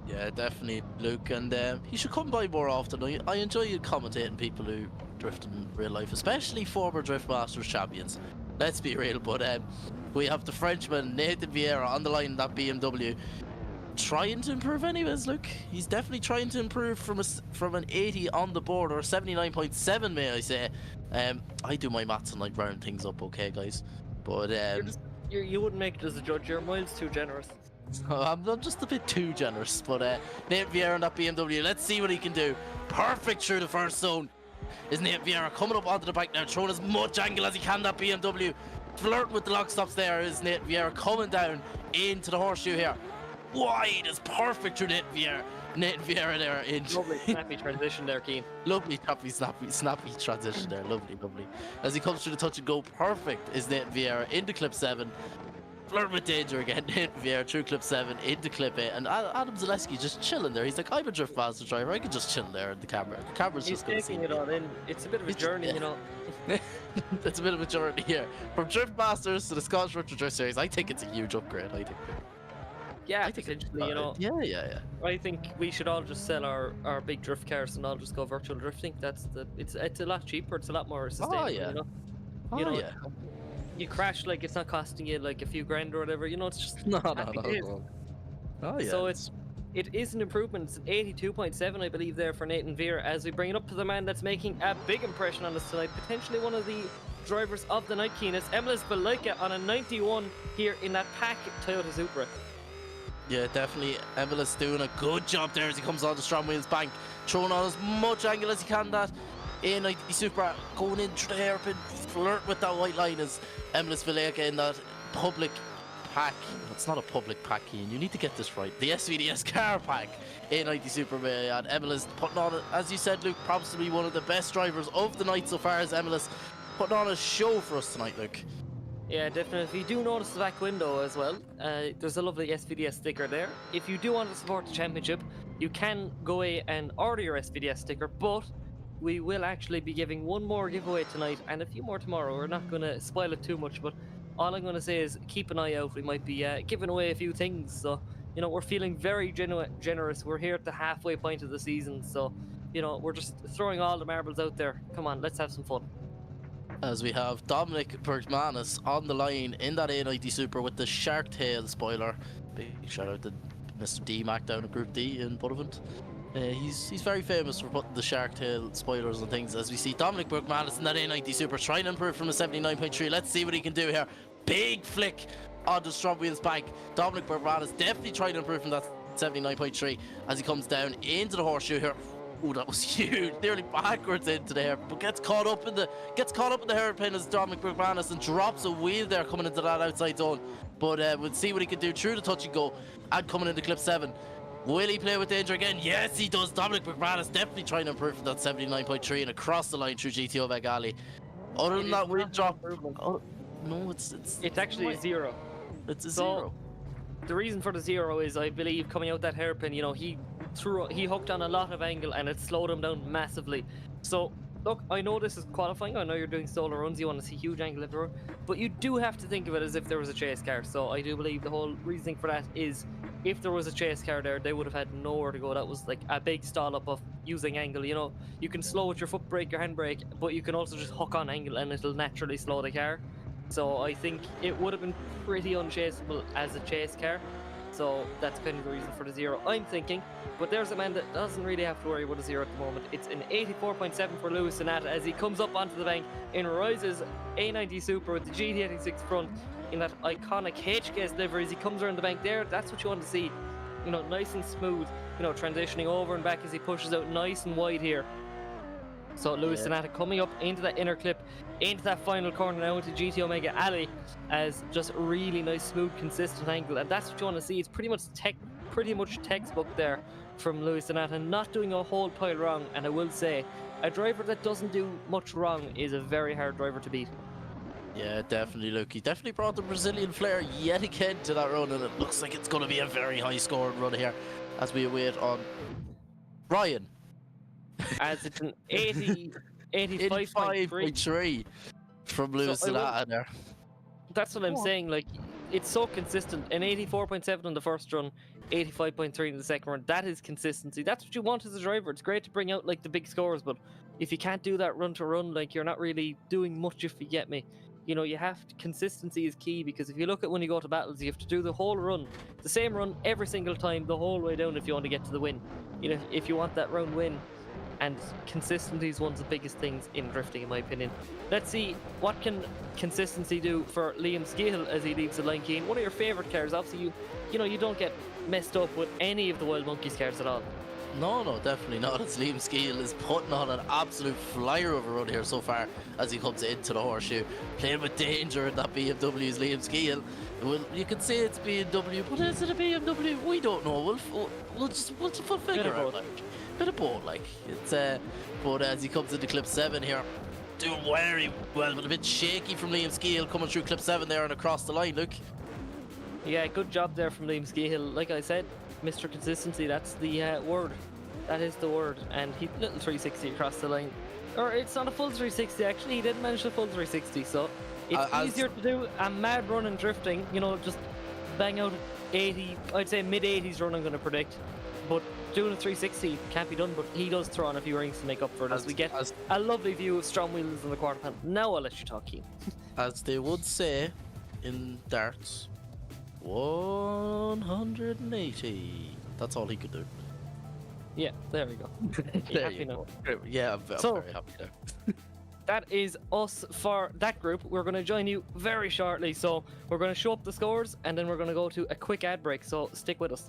Yeah, definitely, Luke, and he should come by more often. I enjoy commentating people who drift in real life, especially former Drift Masters champions. Let's be real, but we have the Frenchman Nathan Vieira on the line in that BMW, trying to improve anyways, Luke. He's definitely trying to improve from an 80 on the board, or 79.7 may I say. I do my maths and like round things up, okay guys, but you wouldn't make it as a judge, you're miles too generous. I'm just a bit too generous, but Nathan Vieira on that BMW, let's see what he can do. Perfect through the first zone is Nathan Vieira, coming up onto the bike now, throwing as much angle as he can that BMW. Flirting with the lock stops there is Nathan Vieira, coming down into the horseshoe here. Wide is perfect through Nathan Vieira there in. Lovely snappy transition there, Keane. Lovely snappy transition there, lovely. As he comes through the touch and go, perfect is Nathan Vieira into clip 7. Flirt with danger again, Nathan Vieira through clip 7 into clip 8, and Adam Zaleski just chilling there. He's like, I'm a Drift Master driver, I can just chill there in the camera. The camera's He's just going to see taking it me. all in. It's a bit of a journey, you know. It's a bit of a journey here. From Drift Masters to the Scottish Retro Drift Series, I think it's a huge upgrade, I think. Yeah, potentially, you know. Yeah. I think we should all just sell our big drift cars and all just go virtual drifting. It's a lot cheaper, it's a lot more sustainable, yeah. you know. Oh, You know, yeah. you crash, like, it's not costing you like a few grand or whatever, you know, it's just No. happy days. Oh, yeah. So it is an improvement. It's an 82.7, I believe, there for Nathan Vieira, as we bring it up to the man that's making a big impression on us tonight, potentially one of the drivers of the night, Keenan. Emilis Belaika on a 91 here in that pack Toyota Supra. Yeah, definitely. Emilis doing a good job there as he comes on the Strom Wheels bank, throwing on as much angle as he can. That A90 Supra going in through the hairpin, flirt with that white line as Emilis Belaika in that public pack. It's not a public pack, Ian. You need to get this right. The SVDS car pack A90 Supra, may I add. Emilis putting on, as you said, Luke, probably one of the best drivers of the night so far as Emilis putting on a show for us tonight, Luke. Yeah, definitely. If you do notice the back window as well, there's a lovely SVDS sticker there. If you do want to support the championship, you can go away and order your SVDS sticker, but we will actually be giving one more giveaway tonight and a few more tomorrow. We're not going to spoil it too much, but all I'm going to say is keep an eye out. We might be giving away a few things, so, you know, we're feeling very generous. We're here at the halfway point of the season, so, you know, we're just throwing all the marbles out there. Come on, let's have some fun. As we have Dominic Bergmanis on the line in that A90 Supra with the Shark Tail spoiler. Big shout out to Mr. D Mac down at Group D in Buttevant. He's very famous for putting the Shark Tail spoilers and things. As we see Dominic Bergmanis in that A90 Supra trying to improve from the 79.3. Let's see what he can do here. Big flick on the Strom Wheels bank. Dominic Bergmanis definitely trying to improve from that 79.3 as he comes down into the horseshoe here. Oh, that was huge, nearly backwards into there, but gets caught up in the hairpin as Dominic Bergmanis and drops a wheel there coming into that outside zone. But we'll see what he can do through the touch and go and coming into clip 7. Will he play with danger again? Yes, he does. Dominic Bergmanis definitely trying to improve from that 79.3 and across the line through GTO Meg Alley. Other than that wheel drop, no, it's actually a 0. It's a So, 0. The reason for the 0 is, I believe, coming out that hairpin, you know, he hooked on a lot of angle and it slowed him down massively. So look, I know this is qualifying, I know you're doing solo runs, you want to see huge angle everywhere, but you do have to think of it as if there was a chase car. So I do believe the whole reasoning for that is, if there was a chase car there, they would have had nowhere to go. That was like a big stall up of using angle. You know, you can slow with your foot brake, your handbrake, but you can also just hook on angle and it'll naturally slow the car. So I think it would have been pretty unchaseable as a chase car. So that's kind of the reason for the 0, I'm thinking. But there's a man that doesn't really have to worry about a 0 at the moment. It's an 84.7 for Lewis Sonata as he comes up onto the bank in Rise's A90 Super with the GT86 front in that iconic HKS livery as he comes around the bank there. That's what you want to see. You know, nice and smooth, you know, transitioning over and back as he pushes out nice and wide here. So Lewis Sonata coming up into that inner clip, into that final corner now into GT Omega Alley as just a really nice, smooth, consistent angle. And that's what you want to see. It's pretty much textbook there from Lewis Sonata, not doing a whole pile wrong. And I will say, a driver that doesn't do much wrong is a very hard driver to beat. Yeah, definitely, Luke. He definitely brought the Brazilian flair yet again to that run, and it looks like it's going to be a very high-scoring run here as we await on Ryan. As it's an 85.3 85.3 from Lewis Sonata there. That's what I'm saying. Like, it's so consistent. An 84.7 on the first run, 85.3 in the second run. That is consistency. That's what you want as a driver. It's great to bring out like the big scores, but if you can't do that run to run, like, you're not really doing much, if you get me. You know, you have to, consistency is key, because if you look at when you go to battles, you have to do the whole run, the same run every single time, the whole way down if you want to get to the win. You know, if you want that round win. And consistency is one of the biggest things in drifting, in my opinion. Let's see, what can consistency do for Liam Skehill as he leaves the line, Keane? One of your favourite cars. Obviously, you know, you don't get messed up with any of the Wild Monkeys cars at all. No, definitely not. It's Liam Skehill is putting on an absolute flyer of a run here so far as he comes into the horseshoe. Playing with danger in that BMW's Liam Skehill. Well, you can say it's BMW, but is it a BMW? We don't know. We'll figure out. Bit of both, like. It's but as he comes into clip 7 here, doing very well, but a bit shaky from Liam Skehill coming through clip 7 there and across the line, Luke. Yeah, good job there from Liam Skehill. Like I said, Mr. Consistency, that's the word. That is the word. And he little 360 across the line. Or it's not a full 360 actually, he didn't manage the full 360, so it's easier to do a mad run and drifting, you know, just bang out 80, I'd say mid-80s run I'm going to predict. But doing a 360 can't be done, but he does throw on a few rings to make up for it as we get a lovely view of STRO M Wheels in the quarter panel. Now I'll let you talk, Keane. As they would say in darts, 180. That's all he could do. Yeah, there we go. There you go. Yeah, I'm very happy there. That is us for that group. We're going to join you very shortly, so we're going to show up the scores and then we're going to go to a quick ad break, so stick with us.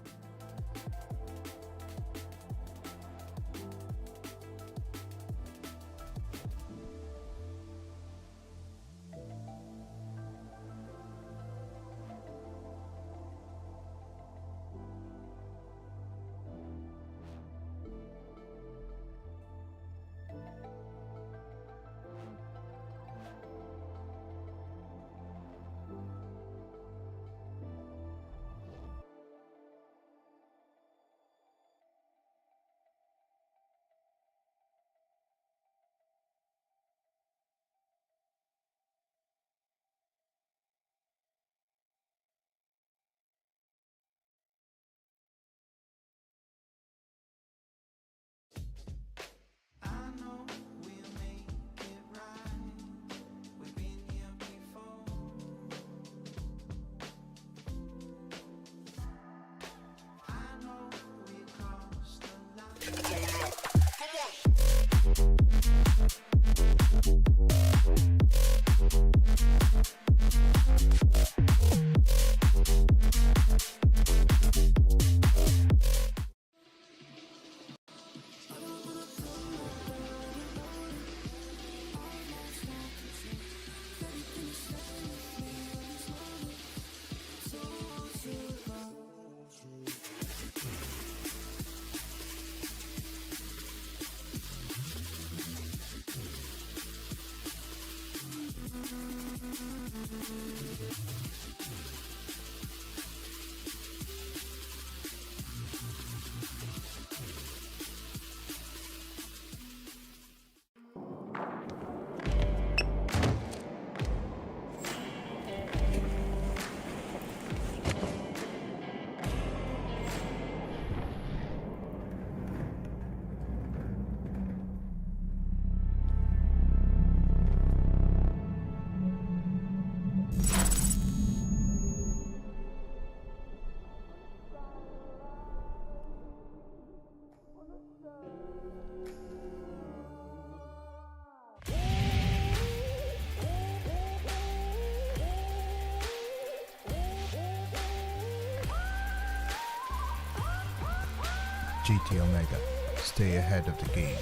GT Omega. Stay ahead of the game.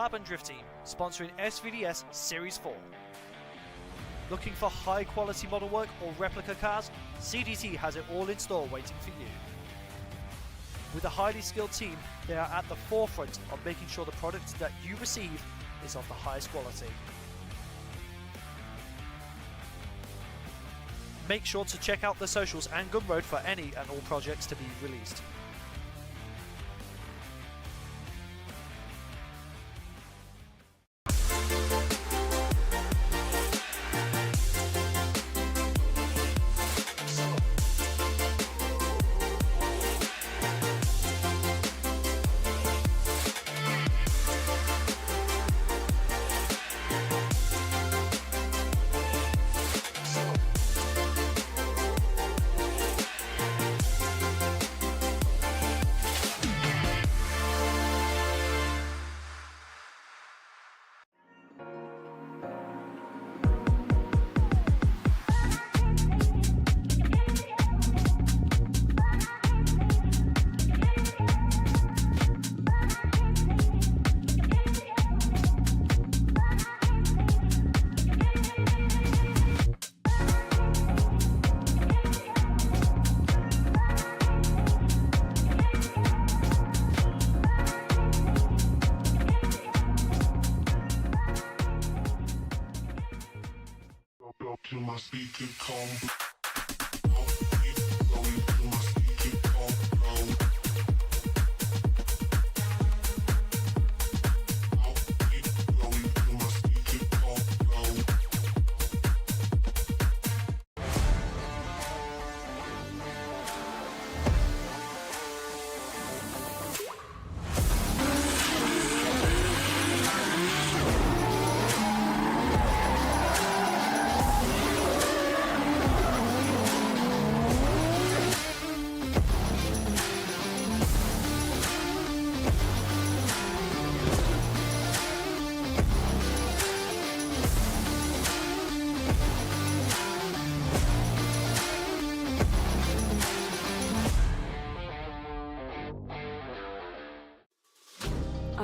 Carbon Drift Team, sponsoring SVDS Series 4. Looking for high quality model work or replica cars? CDT has it all in store waiting for you. With a highly skilled team, they are at the forefront of making sure the product that you receive is of the highest quality. Make sure to check out the socials and Gumroad for any and all projects to be released.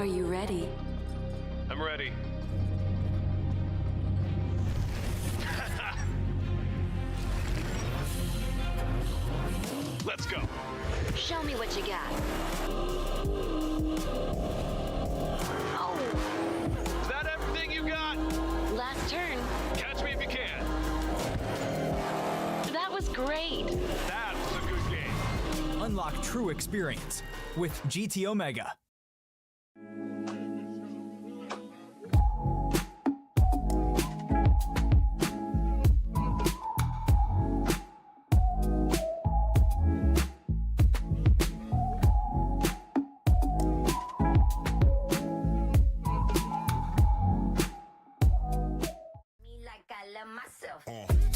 Are you ready? I'm ready. Let's go. Show me what you got. Oh, Is that everything you got? last turn. Catch me if you can. That was great. That was a good game. Unlock true experience with GT Omega. Me like I love myself.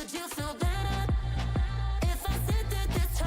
Would you feel better if I said that this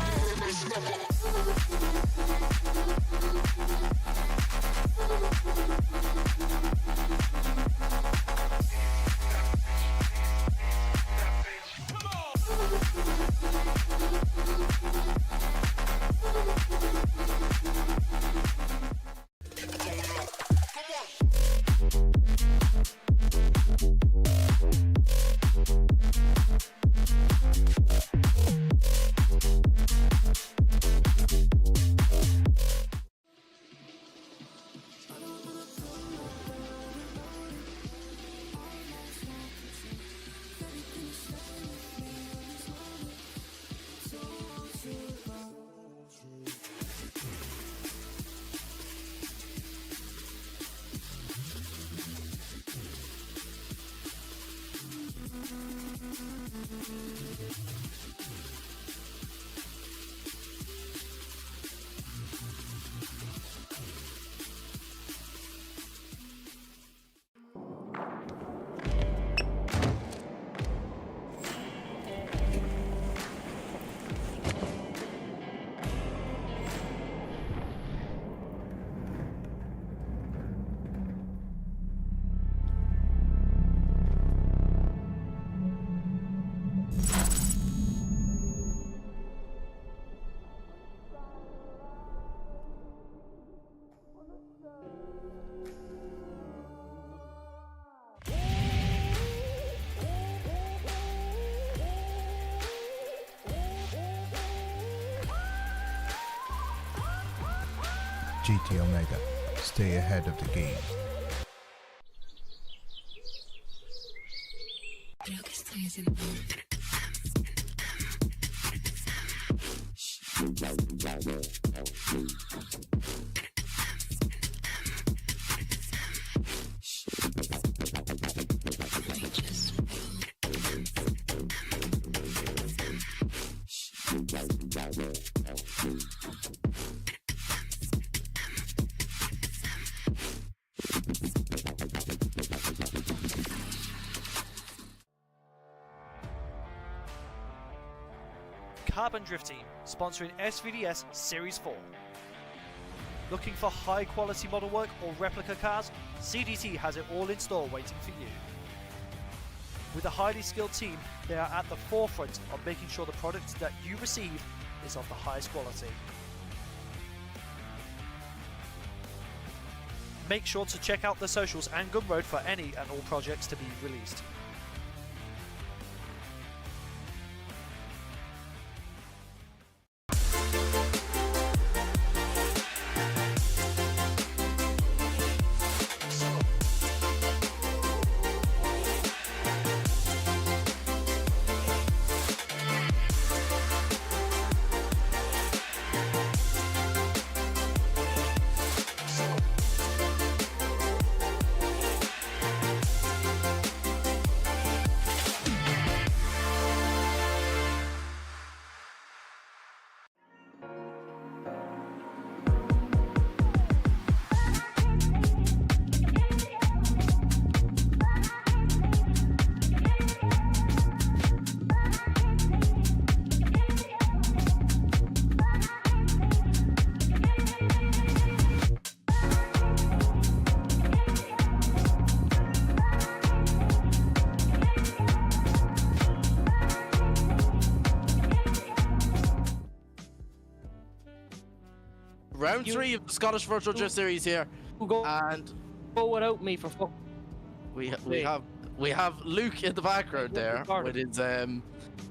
GT Omega. Stay ahead of the game. Carbon Drift Team, sponsoring SVDS Series 4. Looking for high quality model work or replica cars? CDT has it all in store waiting for you. With a highly skilled team, they are at the forefront of making sure the product that you receive is of the highest quality. Make sure to check out the socials and Gumroad for any and all projects to be released. Round 3 of the Scottish Virtual Drift Series here, Go and without me for fuck. we have Luke in the background there with his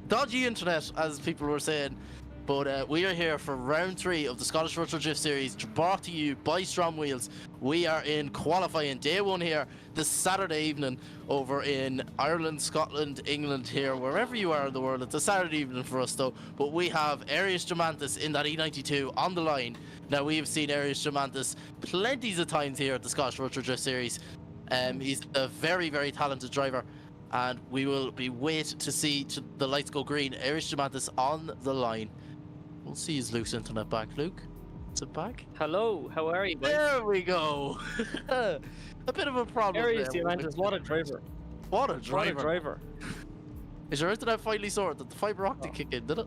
dodgy internet, as people were saying. But we are here for round 3 of the Scottish Virtual Drift Series, brought to you by STRO M Wheels. We are in qualifying day 1 here this Saturday evening over in Ireland, Scotland, England, here, wherever you are in the world. It's a Saturday evening for us though. But we have Arius Germantis in that E92 on the line. Now, we have seen Arius Germantis plenties of times here at the Scottish Virtual Drift Series. He's a very, very talented driver, and we will be wait to see the lights go green. Arius Germantis on the line. We'll see his Luke's internet back. Luke, is it back? Hello, how are you? Boys? There we go. A bit of a problem Arius there. Diamantis, what a driver. What a driver. What a driver. Is your internet finally sorted? Did the fiber optic kick in, did it?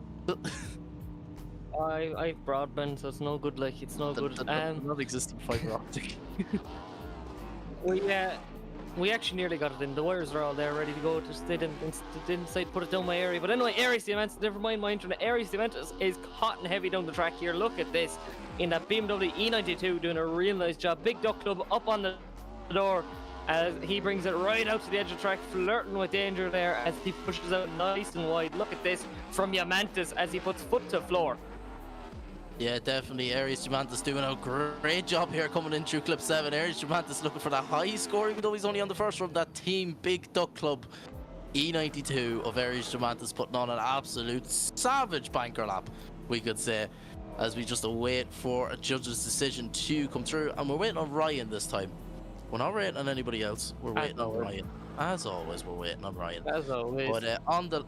I've broadband, so it's no good. Like it's no good. The non-existent fiber optic. We actually nearly got it in. The wires are all there, ready to go. Just they didn't decide to put it down my area. But anyway, Aries Cementis, never mind my internet. Aries Cementis is hot and heavy down the track here. Look at this in that BMW E92, doing a real nice job. Big Duck Club up on the door. As he brings it right out to the edge of the track, flirting with danger there as he pushes out nice and wide. Look at this from Yamantis as he puts foot to floor. Yeah, definitely. Aries Cementis doing a great job here coming in through clip 7. Aries Cementis looking for that high score, even though he's only on the first run. That team Big Duck Club E92 of Aries Cementis putting on an absolute savage banker lap, we could say, as we just await for a judge's decision to come through. And we're waiting on Ryan this time. We're not waiting on anybody else. We're waiting on Ryan. As always, we're waiting on Ryan. As always. But on the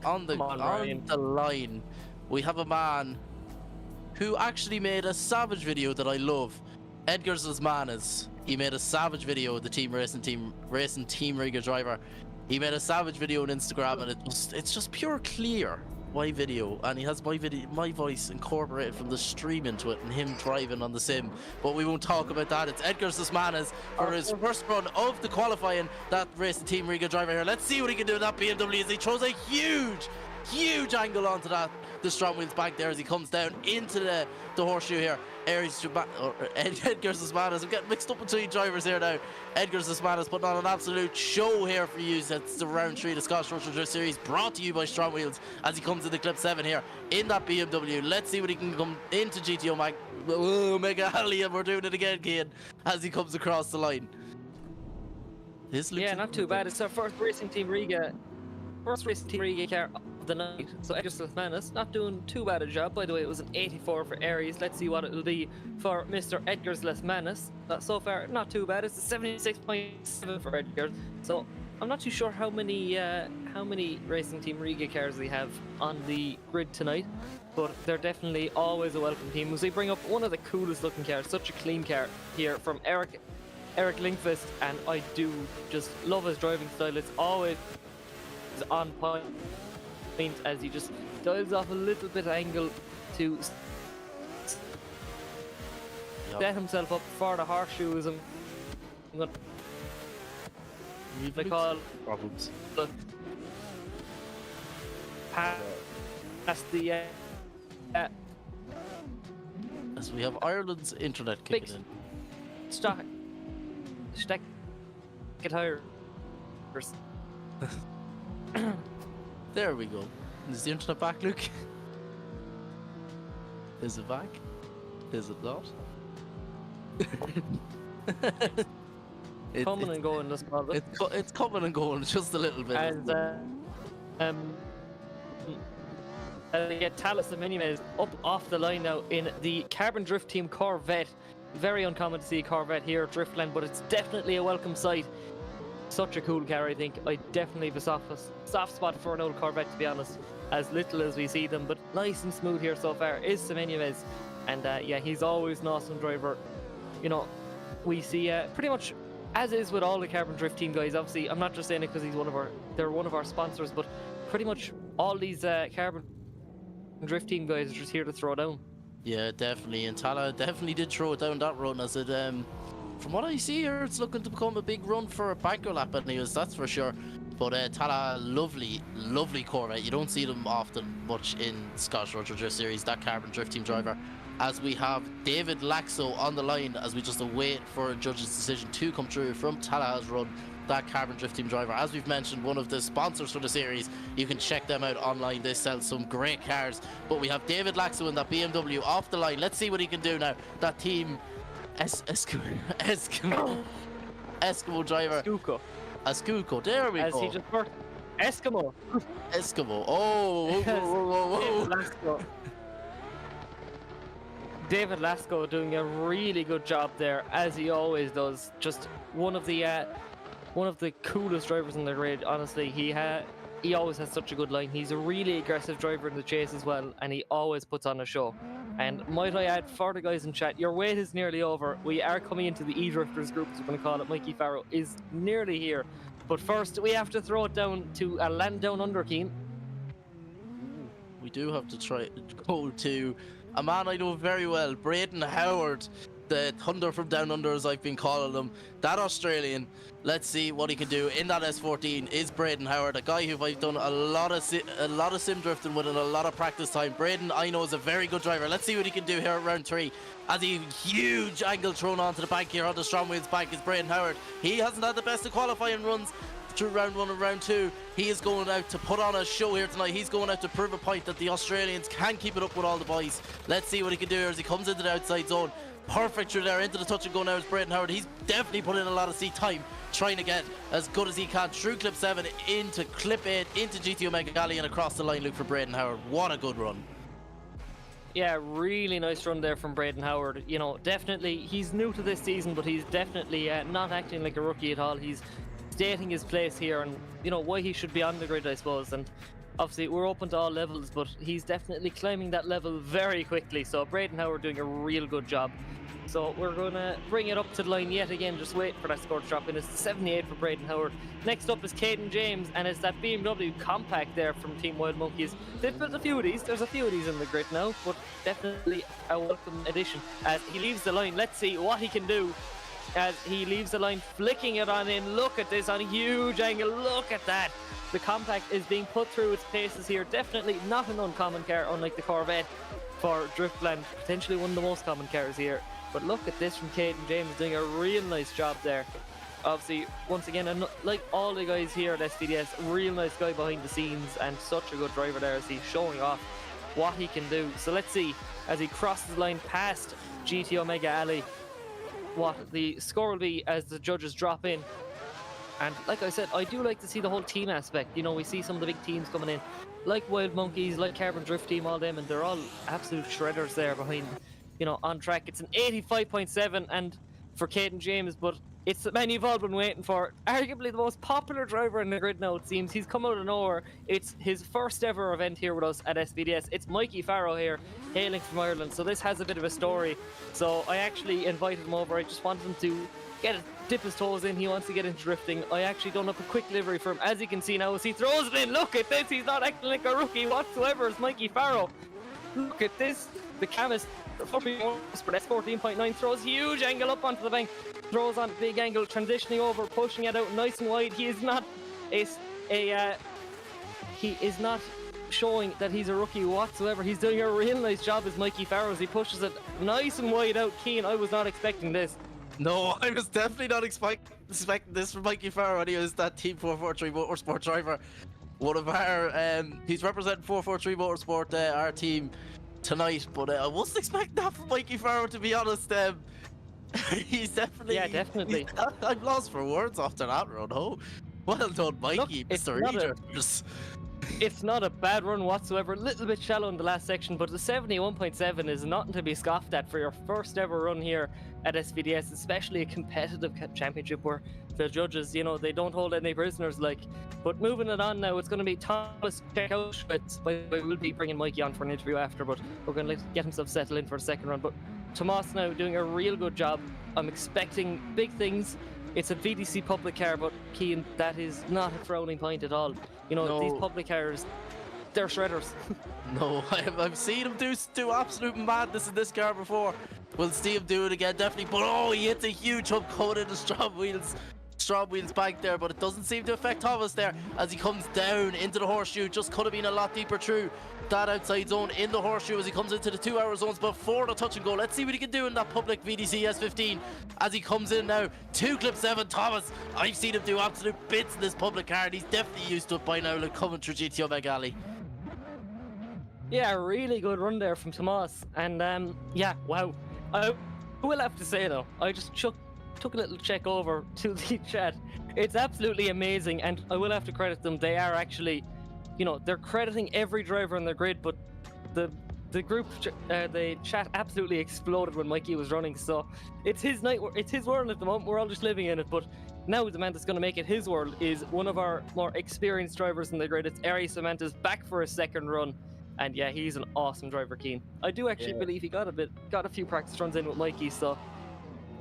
line, we have a man who actually made a savage video that I love. Edgar Zismanis. He made a savage video of the team Team Riga driver. He made a savage video on Instagram, and it's just pure clear my video, and he has my voice incorporated from the stream into it, and him driving on the sim. But we won't talk about that. It's Edgar Zismanis for his first run of the qualifying. That Racing Team Riga driver here. Let's see what he can do with that BMW as he throws a huge angle onto the Strom Wheels bank there as he comes down into the horseshoe here. Edgar Zismanis. I'm getting mixed up between drivers here now. Edgar Zismanis putting on an absolute show here for you. That's the round 3 of the Scottish Ultra Drift Series, brought to you by Strom Wheels as he comes into clip 7 here in that BMW. Let's see what he can come into GTO Mega Alley, and we're doing it again, Cian, as he comes across the line. Yeah, not too bad. It's our first Racing Team Riga car of the night. So Edgar Zismanis not doing too bad a job. By the way, it was an 84 for Aries. Let's see what it will be for Mr. Edgar Zismanis. So far, not too bad. It's a 76.7 for Edgar. So I'm not too sure how many Racing Team Riga cars they have on the grid tonight, but they're definitely always a welcome team. As they bring up one of the coolest looking cars, such a clean car here from Eric Linkvist, and I do just love his driving style. It's always on point as he just dives off a little bit of angle to set himself up for the horseshoes. They call problems. Past the as we have Ireland's internet kicking in. Stack it higher. There we go. Is the internet back, Luke? Is it back? Is it not? Coming and going this model. It's coming and going just a little bit. And they get Talis the Minimaze up off the line now in the Carbon Drift Team Corvette. Very uncommon to see a Corvette here at Driftland, but it's definitely a welcome sight. Such a cool car, I think. I definitely have a soft spot for an old Corvette, to be honest, as little as we see them, but nice and smooth here so far is Semenya's. And yeah, he's always an awesome driver. You know, we see pretty much as is with all the Carbon Drift Team guys. Obviously, I'm not just saying it because they're one of our sponsors, but pretty much all these Carbon Drift Team guys are just here to throw down. Yeah, definitely. And Tala definitely did throw it down that run, as it from what I see here, it's looking to become a big run for a banker lap anyways, that's for sure. But Tala, lovely Corvette. You don't see them often much in Scottish Ultra Drift Series, that Carbon Drift Team driver. As we have David Laxo on the line as we just await for a judge's decision to come through from Tala's run, that Carbon Drift Team driver. As we've mentioned, one of the sponsors for the series. You can check them out online. They sell some great cars. But we have David Laxo in that BMW off the line. Let's see what he can do now. That team Eskimo driver. Askuko. There we as go. He just worked. Eskimo. Oh. David Lasko doing a really good job there, as he always does. Just one of the coolest drivers in the grid. Honestly, he always has such a good line. He's a really aggressive driver in the chase as well, and he always puts on a show. And might I add, for the guys in chat, your wait is nearly over. We are coming into the E-Drifters group, as we're going to call it. Mikey Farrow is nearly here. But first, we have to throw it down to a land down under, Keen. we do have to try go to a man I know very well, Braden Howard, the Thunder from Down Under, as I've been calling him, that Australian. Let's see what he can do in that S14. Is Braden Howard, a guy who I've done a lot of sim drifting with and a lot of practice time. Braden, I know, is a very good driver. Let's see what he can do here at round 3. As a huge angle thrown onto the bank here on the Strom Wheels bank is Braden Howard. He hasn't had the best of qualifying runs through round 1 and round 2. He is going out to put on a show here tonight. He's going out to prove a point that the Australians can keep it up with all the boys. Let's see what he can do here as he comes into the outside zone. Perfect through there into the touch and go now is Braden Howard. He's definitely put in a lot of seat time trying to get as good as he can through clip 7 into clip 8 into GT Omega Alley and across the line. Look for Braden Howard. What a good run. Yeah, really nice run there from Braden Howard. You know, definitely he's new to this season, but he's definitely not acting like a rookie at all. He's stating his place here and, you know, why he should be on the grid, I suppose. And obviously we're open to all levels, but he's definitely climbing that level very quickly. So Braden Howard doing a real good job. So we're going to bring it up to the line yet again, just wait for that score to drop in. It's 78 for Braden Howard. Next up is Caden James, and it's that BMW compact there from Team Wild Monkeys. They've built a few of these, there's a few of these in the grid now, but definitely a welcome addition. As he leaves the line, let's see what he can do. As he leaves the line, flicking it on in. Look at this on a huge angle, look at that. The compact is being put through its paces here. Definitely not an uncommon car, unlike the Corvette for Driftland. Potentially one of the most common cars here. But look at this from Caden James, doing a real nice job there. Obviously, once again, and like all the guys here at SVDS, real nice guy behind the scenes and such a good driver there as he's showing off what he can do. So let's see, as he crosses the line past GT Omega Alley, what the score will be as the judges drop in. And like I said, I do like to see the whole team aspect. You know, we see some of the big teams coming in, like Wild Monkeys, like Carbon Drift Team, all them, and they're all absolute shredders there behind, you know, on track. It's an 85.7 and for Caden James, but it's the man you've all been waiting for. Arguably the most popular driver in the grid now, it seems. He's come out of nowhere. It's his first ever event here with us at SVDS. It's Mikey Farrow here, hailing from Ireland. So this has a bit of a story. So I actually invited him over. I just wanted him to dip his toes in. He wants to get into drifting. I actually done up a quick livery for him, as you can see now, as he throws it in. Look at this. He's not acting like a rookie whatsoever. It's Mikey Farrow. Look at this. The Camus for S14.9 throws huge angle up onto the bank, throws on big angle, transitioning over, pushing it out nice and wide. He is not he is not showing that he's a rookie whatsoever. He's doing a real nice job as Mikey Farrow as he pushes it nice and wide out. Keen, I was not expecting this. No, I was definitely not expecting this from Mikey Farrow. And he was that Team 443 Motorsport driver. One of our, he's representing 443 Motorsport, our team tonight, but I wasn't expecting that from Mikey Farrow, to be honest. He's definitely... Yeah, definitely. I'm lost for words after that run. Oh, well done, Mikey. Look, Mr. it's not a bad run whatsoever. A little bit shallow in the last section, but the 71.7 is nothing to be scoffed at for your first ever run here at SVDS, especially a competitive championship where the judges, you know, they don't hold any prisoners, like. But moving it on now, it's going to be Thomas Czechowicz. We'll be bringing Mikey on for an interview after, but we're going to get himself settled in for the second run. But Tomas now doing a real good job. I'm expecting big things. It's a VDC public car, but Keane, that is not a frowning point at all. You know, these public cars, they're shredders. No, I've seen him do absolute madness in this car before. We'll see him do it again, definitely. But oh, he hits a huge hump coming into Strom Wheels bank there, but it doesn't seem to affect Thomas there as he comes down into the horseshoe. Just could have been a lot deeper through that outside zone in the horseshoe as he comes into the 2 hour zones before the touch and go. Let's see what he can do in that public VDC S15 as he comes in now to clip 7. Thomas, I've seen him do absolute bits in this public car and he's definitely used to it by now, like coming through GT Omega Alley. Yeah, really good run there from Tomas. And yeah, wow. I will have to say though, I just took a little check over to the chat. It's absolutely amazing, and I will have to credit them. They are actually, you know, they're crediting every driver on their grid, but the group, the chat absolutely exploded when Mikey was running. So it's his night, it's his world at the moment. We're all just living in it. But now the man that's going to make it his world is one of our more experienced drivers in the grid. It's Ari Samantha's back for a second run. And yeah, he's an awesome driver, Keen. I do actually believe he got a few practice runs in with Mikey, so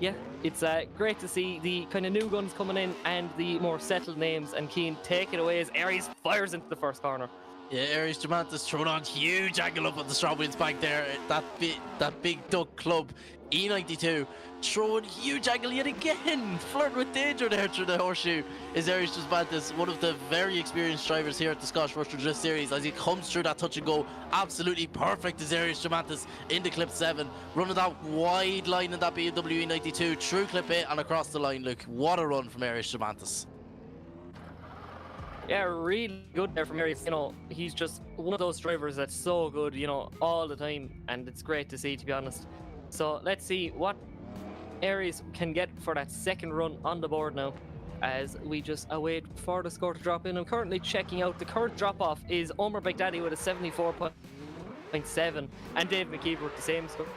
yeah, it's great to see the kind of new guns coming in and the more settled names, and Keen take it away as Aries fires into the first corner. Yeah, Aries Germantis throwing on huge angle up on the Strom Wheels bank there. That big duck club E92 throwing huge angle yet again. Flirting with danger there through the horseshoe is Aries Germantis, one of the very experienced drivers here at the Scottish Rush Drift Series. As he comes through that touch and go, absolutely perfect is Aries Germantis into clip 7, running that wide line in that BMW E92 through clip 8 and across the line. Look, what a run from Aries Germantis. Yeah, really good there from Aries. You know, he's just one of those drivers that's so good, you know, all the time, and it's great to see, to be honest. So let's see what Aries can get for that second run on the board now, as we just await for the score to drop in. I'm currently checking out the current drop-off is Omar Baghdadi with a 74.7 and Dave McKeever with the same score.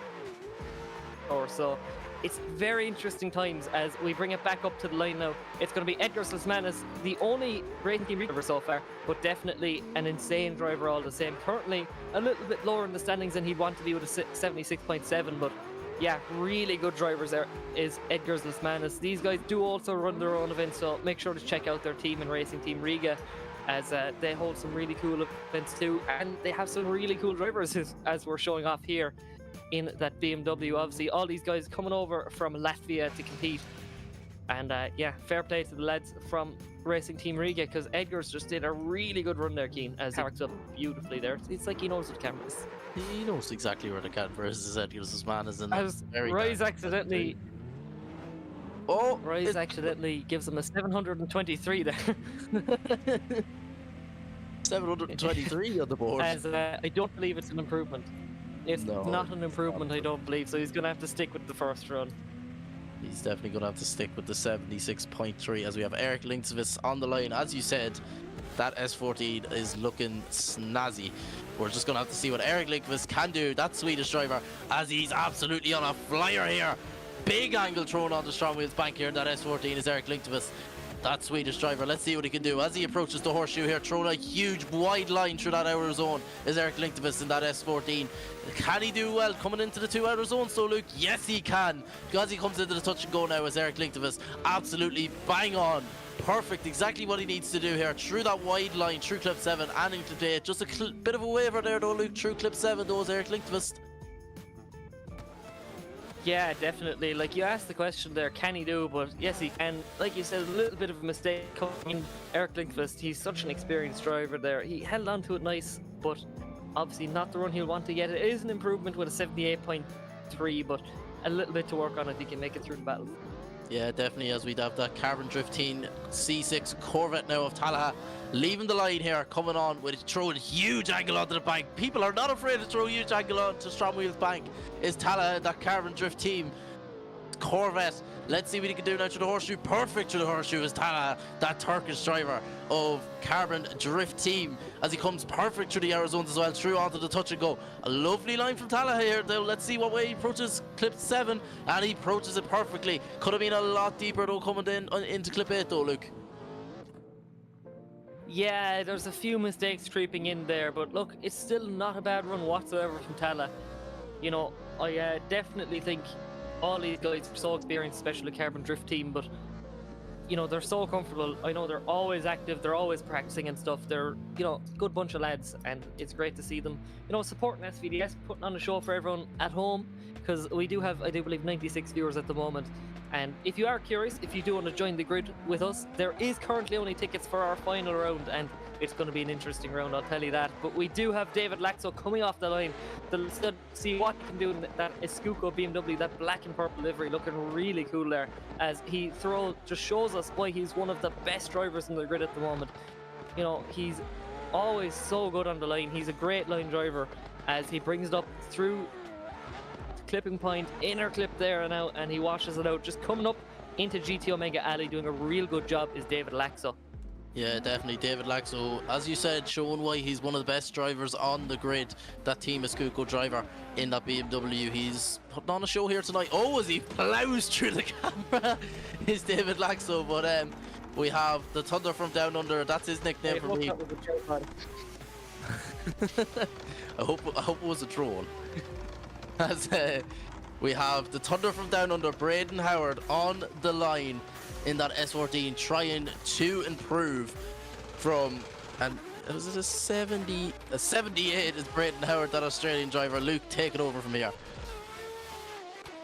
So it's very interesting times as we bring it back up to the line now. It's going to be Edgar Slismanis, the only racing team driver so far, but definitely an insane driver all the same. Currently a little bit lower in the standings than he'd want to be with a 76.7, but yeah, really good drivers there is Edgar Slismanis. These guys do also run their own events, so make sure to check out their team and Racing Team Riga, as they hold some really cool events too, and they have some really cool drivers as we're showing off here in that BMW. Obviously all these guys coming over from Latvia to compete, and yeah, fair play to the lads from Racing Team Riga, because Edgar's just did a really good run there, Keen, as he parks up beautifully there. It's like he knows the cameras. He knows exactly where the camera is. Edgar Slismanis, and As very Rise accidentally it's accidentally gives him a 723 there. 723 on the board. As I don't believe it's an improvement. It's No, not an improvement, I don't believe, so he's going to have to stick with the first run. He's definitely going to have to stick with the 76.3, as we have Eric Linksvis on the line. As you said, that S14 is looking snazzy. We're just going to have to see what Eric Linksvis can do, that Swedish driver, as he's absolutely on a flyer here. Big angle thrown on the Strom Wheels bank here in that S14 is Eric Linksvis, that Swedish driver. Let's see what he can do as he approaches the horseshoe here, throwing a huge wide line through that outer zone is Eric Linksvis in that S14. Can he do well coming into the 2 outer zones, so Luke? Yes, he can, because he comes into the touch and go now as Eric Linksvis. Absolutely bang on, perfect, exactly what he needs to do here through that wide line, through clip 7 and in clip 8. Just a bit of a waver there though, Luke, through clip 7 though is Eric Linksvis. Yeah, definitely. Like, you asked the question there, can he do? But yes, he can. Like you said, a little bit of a mistake coming in. Eric Linkvist, he's such an experienced driver there. He held on to it nice, but obviously not the run he'll want to get. It is an improvement with a 78.3, but a little bit to work on if he can make it through the battle. Yeah, definitely, as we'd have that Carbon Driftine C6 Corvette now of Tallaght leaving the line here, coming on with throwing huge angle onto the bank. People are not afraid to throw huge angle onto Strom Wheels bank. Is Tallaght, that Carbon Drift team Corvette. Let's see what he can do now to the horseshoe. Perfect to the horseshoe is Tallaght, that Turkish driver of Carbon Drift team, as he comes perfect through the arrow zones as well, through onto the touch and go. A lovely line from Tallaght here though. Let's see what way he approaches clip 7, and he approaches it perfectly. Could have been a lot deeper though coming in into clip 8 though, Luke. Yeah, there's a few mistakes creeping in there, but look, it's still not a bad run whatsoever from Tallaght. You know, I definitely think all these guys are so experienced, especially the Carbon Drift team, but you know, they're so comfortable. I know they're always active, they're always practicing and stuff. They're, you know, a good bunch of lads, and it's great to see them, you know, supporting SVDS, putting on a show for everyone at home, because we do have, I do believe, 96 viewers at the moment. And if you are curious, if you do want to join the grid with us, there is currently only tickets for our final round, and it's going to be an interesting round, I'll tell you that. But we do have David Laxo coming off the line to see what he can do in that Escuco BMW, that black and purple livery, looking really cool there, as he just shows us why he's one of the best drivers in the grid at the moment. You know, he's always so good on the line. He's a great line driver, as he brings it up through clipping point, inner clip there and out, and he washes it out. Just coming up into GT Omega Alley, doing a real good job, is David Laxo. Yeah, definitely David Laxo, as you said, showing why he's one of the best drivers on the grid, that Team Escuco driver in that BMW. He's putting on a show here tonight. Oh, as he plows through the camera is David Laxo. But we have the Thunder from Down Under. That's his nickname for me. I hope it was a drone. As we have the Thunder from Down Under, Braden Howard, on the line in that S14, trying to improve from, and was it a 78 is Braden Howard, that Australian driver. Luke, take it over from here.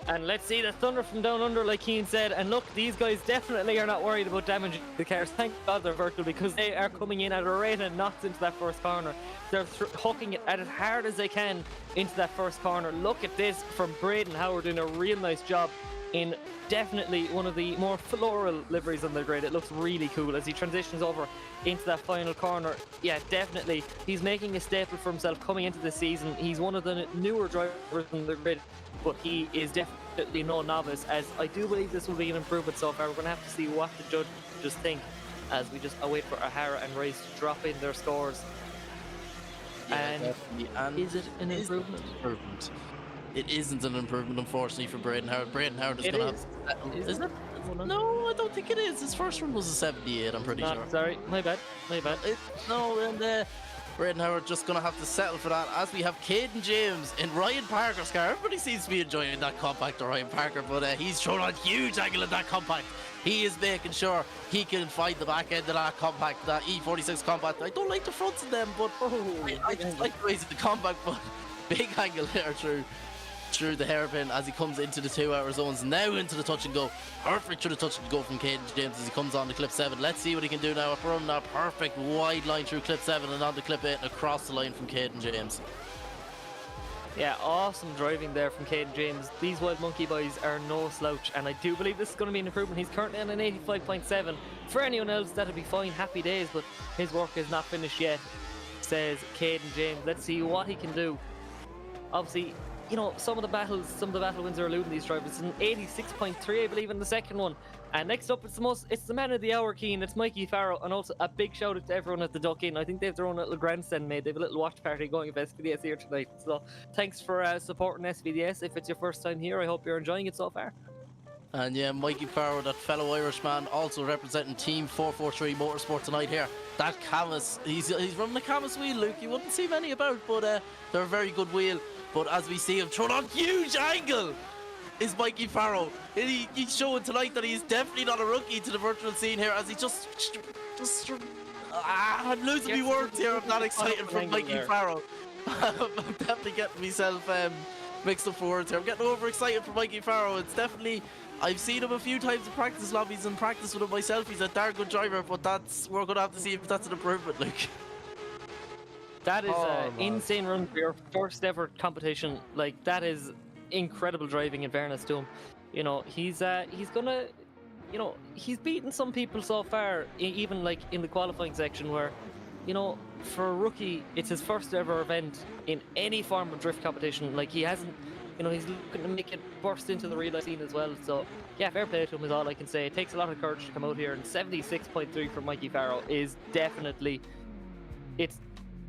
And let's see the thunder from down under, like Keane said. And look, these guys definitely are not worried about damaging the cars. Thank God they're vertical, because they are coming in at a rate of knots into that first corner. They're hooking it as hard as they can into that first corner. Look at this from Braden Howard, doing a real nice job in definitely one of the more floral liveries on the grid. It looks really cool as he transitions over into that final corner. Yeah, definitely. He's making a staple for himself coming into the season. He's one of the newer drivers on the grid, but he is definitely no novice, as I do believe this will be an improvement so far. We're going to have to see what the judges think as we just await for O'Hara and Race to drop in their scores. Yeah, And definitely. And is it an improvement? It isn't an improvement, unfortunately, for Braden Howard. Braden Howard is It going to is. have to... Is Is it? it? No, I don't think it is. His first one was a 78, I'm pretty Not, sure. sorry, my bad. No, and Braden Howard just going to have to settle for that, as we have Caden James in Ryan Parker's car. Everybody seems to be enjoying that compact of Ryan Parker, but he's thrown on huge angle in that compact. He is making sure he can find the back end of that compact, that E46 compact. I don't like the fronts of them, but I just like the ways of the compact, but big angle there through the hairpin as he comes into the 2-hour zones, now into the touch and go. Perfect through the touch and go from Caden James as he comes on to clip 7. Let's see what he can do now. From that perfect wide line through clip 7 and on to clip 8 and across the line from Caden James. Yeah, awesome driving there from Caden James. These Wild Monkey boys are no slouch, and I do believe this is going to be an improvement. He's currently on an 85.7. For anyone else, that'll be fine, happy days, but his work is not finished yet, says Caden James. Let's see what he can do. Obviously, you know, some of the battle wins are eluding these drivers. It's an 86.3, I believe, in the second one. And next up, it's the man of the hour, Keane. It's Mikey Farrow, and also a big shout out to everyone at the Duck Inn. I think they have their own little grandstand made. They have a little watch party going of SVDS here tonight. So thanks for supporting SVDS. If it's your first time here, I hope you're enjoying it so far. And yeah, Mikey Farrow, that fellow Irishman, also representing Team 443 Motorsport tonight here. That Camus, he's running the Camus wheel, Luke. You wouldn't see many about, but they're a very good wheel. But as we see him thrown on huge angle is Mikey Farrow. He's showing tonight that he's definitely not a rookie to the virtual scene here, as he I'm losing my words here. I'm not excited for Mikey Farrow. I'm definitely getting myself mixed up for words here. I'm getting overexcited for Mikey Farrow. It's definitely, I've seen him a few times in practice lobbies and practice with him myself. He's a darn good driver, but we're going to have to see if that's an improvement, Luke. That is an insane run for your first ever competition. Like, that is incredible driving, in fairness to him. You know, he's gonna, you know, he's beaten some people so far, even like in the qualifying section, where, you know, for a rookie, it's his first ever event in any form of drift competition. Like, he hasn't, you know, he's looking to make it burst into the real life scene as well. So yeah, fair play to him is all I can say. It takes a lot of courage to come out here, and 76.3 for Mikey Farrow is definitely, it's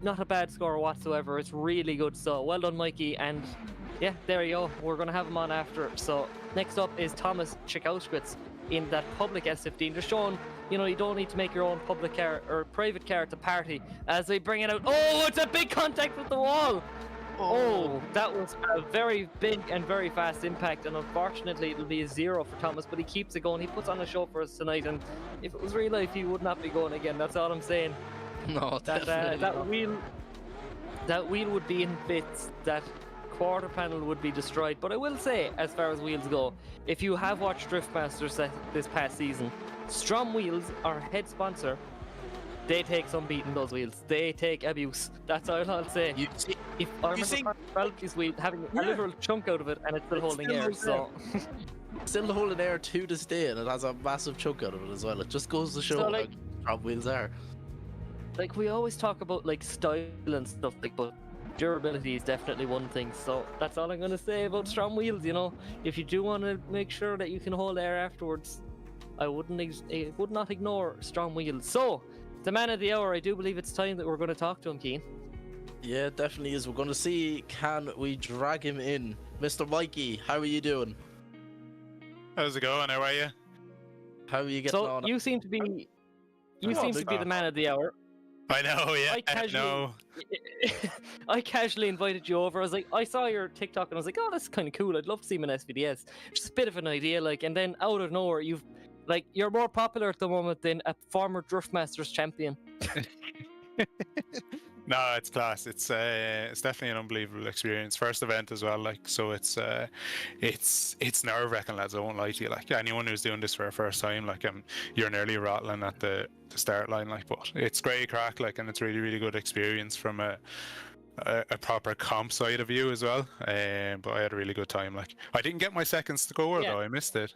not a bad score whatsoever. It's really good. So well done, Mikey. And yeah, there you go. We're going to have him on after. So next up is Thomas Chikauschwitz in that public S15. Just showing, you know, you don't need to make your own public car or private car to party as they bring it out. Oh, it's a big contact with the wall. Oh, that was a very big and very fast impact, and unfortunately it'll be a 0 for Thomas, but he keeps it going. He puts on a show for us tonight, and if it was real life, he would not be going again. That's all I'm saying. No, that wheel would be in bits. That quarter panel would be destroyed. But I will say, as far as wheels go, if you have watched Drift Masters this past season, Strom Wheels, our head sponsor, they take some beating, those wheels. They take abuse. That's all I'll say. If I remember this wheel having a literal chunk out of it, and it's still holding air. So still holding air to this day, and it has a massive chunk out of it as well. It just goes to show So, how like, Strom Wheels are. Like, we always talk about like style and stuff, like, but durability is definitely one thing. So that's all I'm gonna say about Strom Wheels. You know, if you do want to make sure that you can hold air afterwards, I would not ignore Strom Wheels. So the man of the hour, I do believe it's time that we're going to talk to him, Keane. Yeah, it definitely is. We're going to see, can we drag him in? Mr. Mikey, how are you doing? How's it going? How are you? How are you getting on? So you seem to be the man of the hour. I know, yeah, I know. I casually invited you over. I was like, I saw your TikTok and I was like, oh, that's kind of cool. I'd love to see him in SVDS. Just a bit of an idea, like, and then out of nowhere, you're more popular at the moment than a former Drift Masters champion. No, it's class. It's definitely an unbelievable experience. First event as well, like, so it's nerve-wracking, lads. I won't lie to you. Like, anyone who's doing this for a first time, like, you're nearly rattling at the start line, like, but it's great crack, like, and it's really, really good experience from a proper comp side of view as well. But I had a really good time. Like, I didn't get my second score though. I missed it.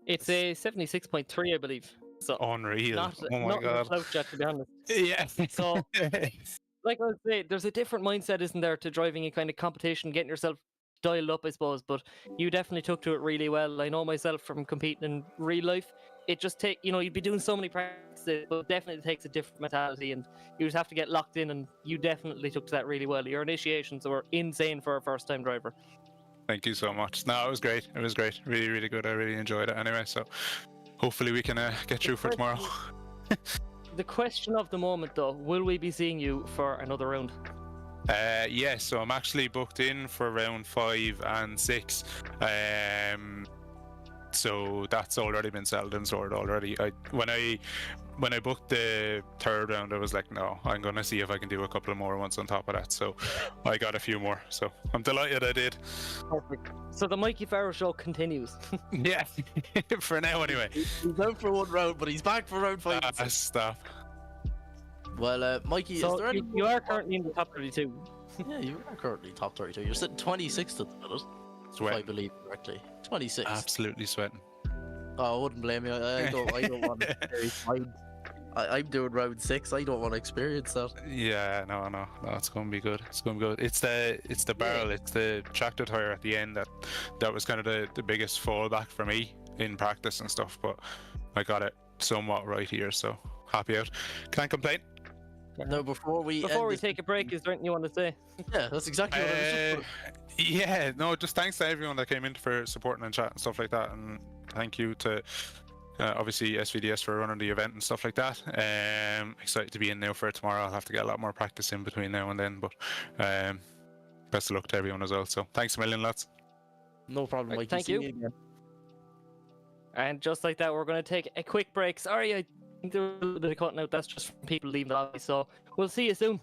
It's a 76.3, I believe. So Unreal. not, Oh my not god. slouch yet, to be honest. Yeah. So, like I was saying, there's a different mindset, isn't there, to driving a kind of competition, getting yourself dialed up, I suppose. But you definitely took to it really well. I know myself from competing in real life. It just you'd be doing so many practices, but it definitely takes a different mentality, and you just have to get locked in. And you definitely took to that really well. Your initiations were insane for a first-time driver. Thank you so much. No, it was great. It was great. Really, really good. I really enjoyed it. Anyway, so hopefully we can get through for tomorrow. The question of the moment, though, will we be seeing you for another round? Yeah, so I'm actually booked in for round 5 and 6. So that's already been settled and sorted already. When I booked the 3rd round, I was like, no, I'm gonna see if I can do a couple of more ones on top of that. So I got a few more. So I'm delighted I did. Perfect. So the Mikey Farrow show continues. Yeah, for now anyway. He's out for one round, but he's back for round 5. Stop. Well, Mikey, So is there any... you are currently in the top 32. Yeah, you are currently top 32. You're sitting 26th at the minute, if I believe correctly. 26. Absolutely sweating. Oh, I wouldn't blame you. I don't want to experience I'm doing round 6. I don't want to experience that. Yeah, no, it's gonna be good. It's gonna be good. It's the barrel, it's the tractor tire at the end that was kind of the biggest fallback for me in practice and stuff. But I got it somewhat right here, so happy out. Can't complain. No, before we take a break, is there anything you want to say? Yeah, that's exactly what I was just... Yeah, no, just thanks to everyone that came in for supporting and chat and stuff like that, and thank you to obviously SVDS for running the event and stuff like that. Excited to be in now for tomorrow. I'll have to get a lot more practice in between now and then, but best of luck to everyone as well. So thanks a million, lads. No problem, Mikey. Thank you. And just like that, we're going to take a quick break. Sorry, I think there was a little bit of cutting out. That's just from people leaving the lobby. So we'll see you soon.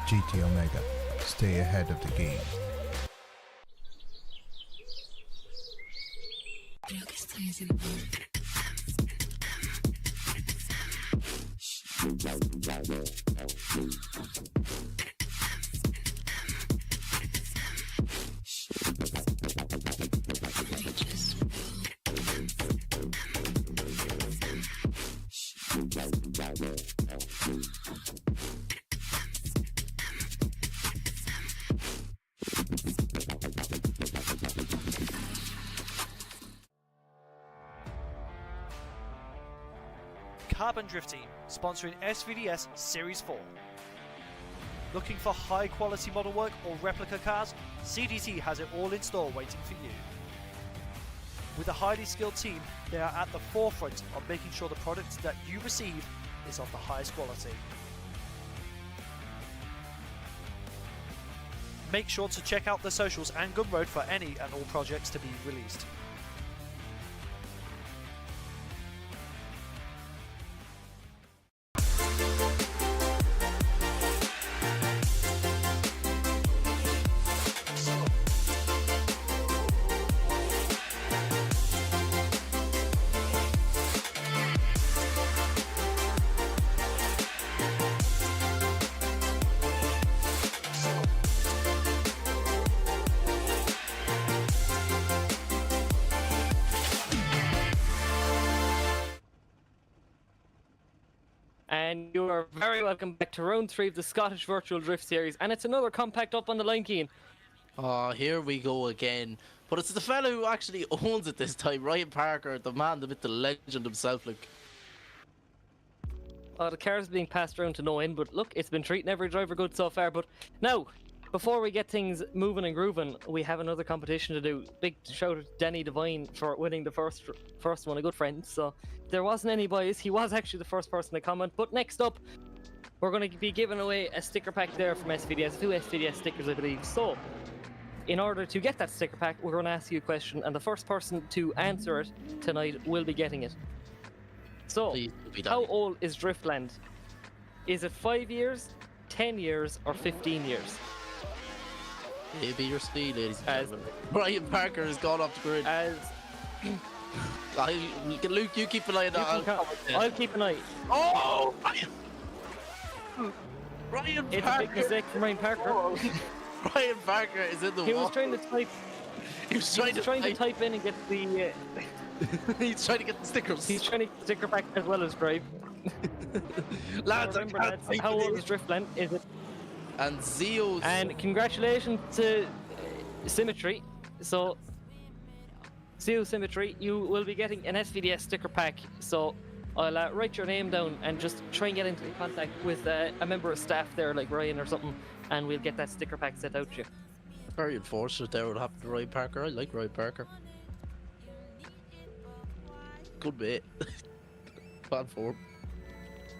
GT Omega. Stay ahead of the game. Carbon Drift Team, sponsoring SVDS Series 4. Looking for high quality model work or replica cars? CDT has it all in store waiting for you. With a highly skilled team, they are at the forefront of making sure the product that you receive is of the highest quality. Make sure to check out the socials and Gumroad for any and all projects to be released. And you are very welcome back to round 3 of the Scottish Virtual Drift Series, and it's another compact up on the line, Keane. Oh, here we go again. But it's the fella who actually owns it this time, Ryan Parker, the man, the myth, the legend himself. Look, The car's being passed around to no end, but look, it's been treating every driver good so far. But now, before we get things moving and grooving, we have another competition to do. Big shout out to Danny Devine for winning the first one, a good friend. So there wasn't any bias. He was actually the first person to comment. But next up, we're going to be giving away a sticker pack there from SVDS, 2 SVDS stickers, I believe. So in order to get that sticker pack, we're going to ask you a question, and the first person to answer it tonight will be getting it. So, please be how done. old is Driftland? Is it 5 years, 10 years, or 15 years? Maybe your speed, ladies and As- gentlemen. Ryan Parker has gone off the grid. As Luke, you keep an eye on that. I'll keep an eye. Oh, Ryan! Ryan It's a Parker. big mistake from Ryan Parker. Ryan Parker is in the He wall. was trying to type. He was He was trying to type in and get the. He's trying to get the stickers. He's trying to get the sticker pack as well as drive. Lads, Remember, I can't lads, think how of old it. is Driftland? Is it? And Zio's. And congratulations to Symmetry. So, Zio Symmetry, you will be getting an SVDS sticker pack. So, I'll write your name down and just try and get into contact with a member of staff there, like Ryan or something, and we'll get that sticker pack sent out to you. Very unfortunate there what happened to Ryan Parker. I like Ryan Parker. Good mate. Bad form.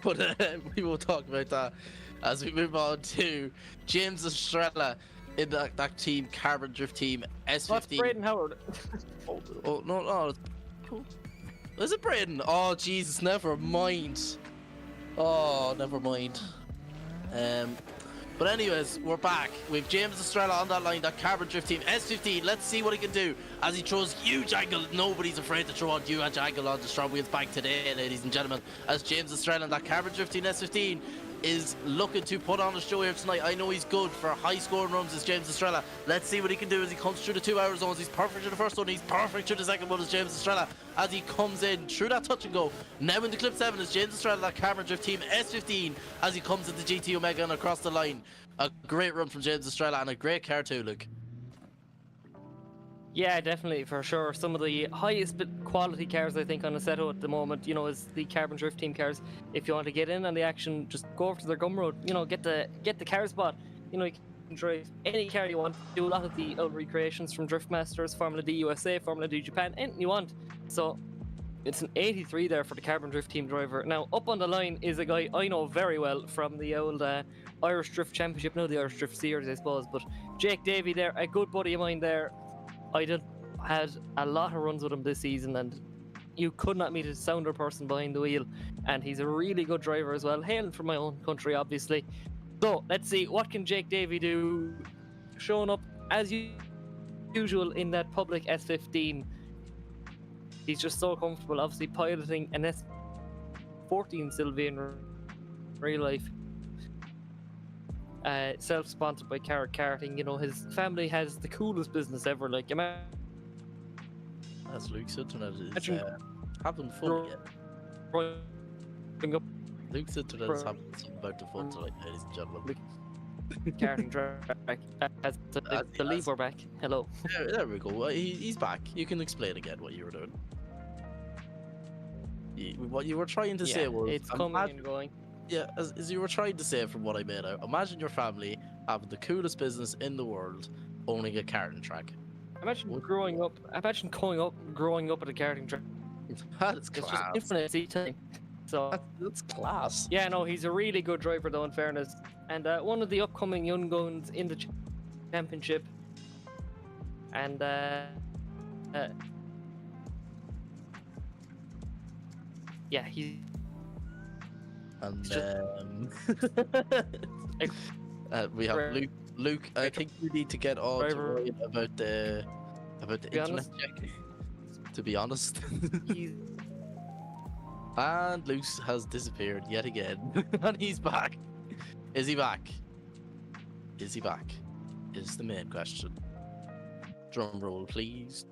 But we will talk about that as we move on to James Estrella in that team, Carbon Drift Team, S15. What's Braden Howard? Oh, no. Is it Braden? Oh, Jesus, never mind. Oh, never mind. But anyways, we're back. We've James Estrella on that line, that Carbon Drift Team, S15. Let's see what he can do as he throws huge angle. Nobody's afraid to throw out huge angle on the Strom Wheels back today, ladies and gentlemen, as James Estrella and that Carbon Drift Team S15 is looking to put on a show here tonight. I know he's good for high scoring runs as James Estrella. Let's see what he can do as he comes through the 2 hour zones. He's perfect in the first one, he's perfect through the second one as James Estrella as he comes in through that touch and go. Now in the clip 7 is James Estrella, that Carbon Drift Team S15 as he comes into GT Omega and across the line. A great run from James Estrella and a great car too, Luke. Yeah, definitely, for sure. Some of the highest quality cars, I think, on the setup at the moment, you know, is the Carbon Drift Team cars. If you want to get in on the action, just go over to their Gumroad, you know, get the car spot. You know, you can drive any car you want, do a lot of the old recreations from Drift Masters, Formula D USA, Formula D Japan, anything you want. So, it's an 83 there for the Carbon Drift Team driver. Now, up on the line is a guy I know very well from the old Irish Drift Championship, no, the Irish Drift Series, I suppose, but Jake Davey there, a good buddy of mine there. I had a lot of runs with him this season, and you could not meet a sounder person behind the wheel, and he's a really good driver as well, hailing from my own country, obviously. So, let's see, what can Jake Davey do? Showing up, as usual, in that public S15. He's just so comfortable, obviously, piloting an S14 Sylvia in real life. Self-sponsored by Carrot Karting. You know, his family has the coolest business ever. Like, imagine As Luke's internet is having fun again. growing up Luke's internet is having some about the fun tonight, ladies and gentlemen. karting track as the leave we're back. Hello. There we go. He's back. You can explain again what you were doing. What you were trying to say was... it's coming and going. Yeah, as you were trying to say from what I made out, imagine your family having the coolest business in the world, owning a karting track. Imagine growing up at a karting track. That is It's class. just infinite seat time. So That's class. yeah, no, he's a really good driver though, in fairness. And one of the upcoming young guns in the championship, and yeah, he's And Ex- we have Driver. Luke. Luke, I think you need to get all Driver. worried about the be internet honest. check. To be honest. he's And Luke has disappeared yet again. And he's back. Is he back? Is he back? Is the main question. Drum roll, please.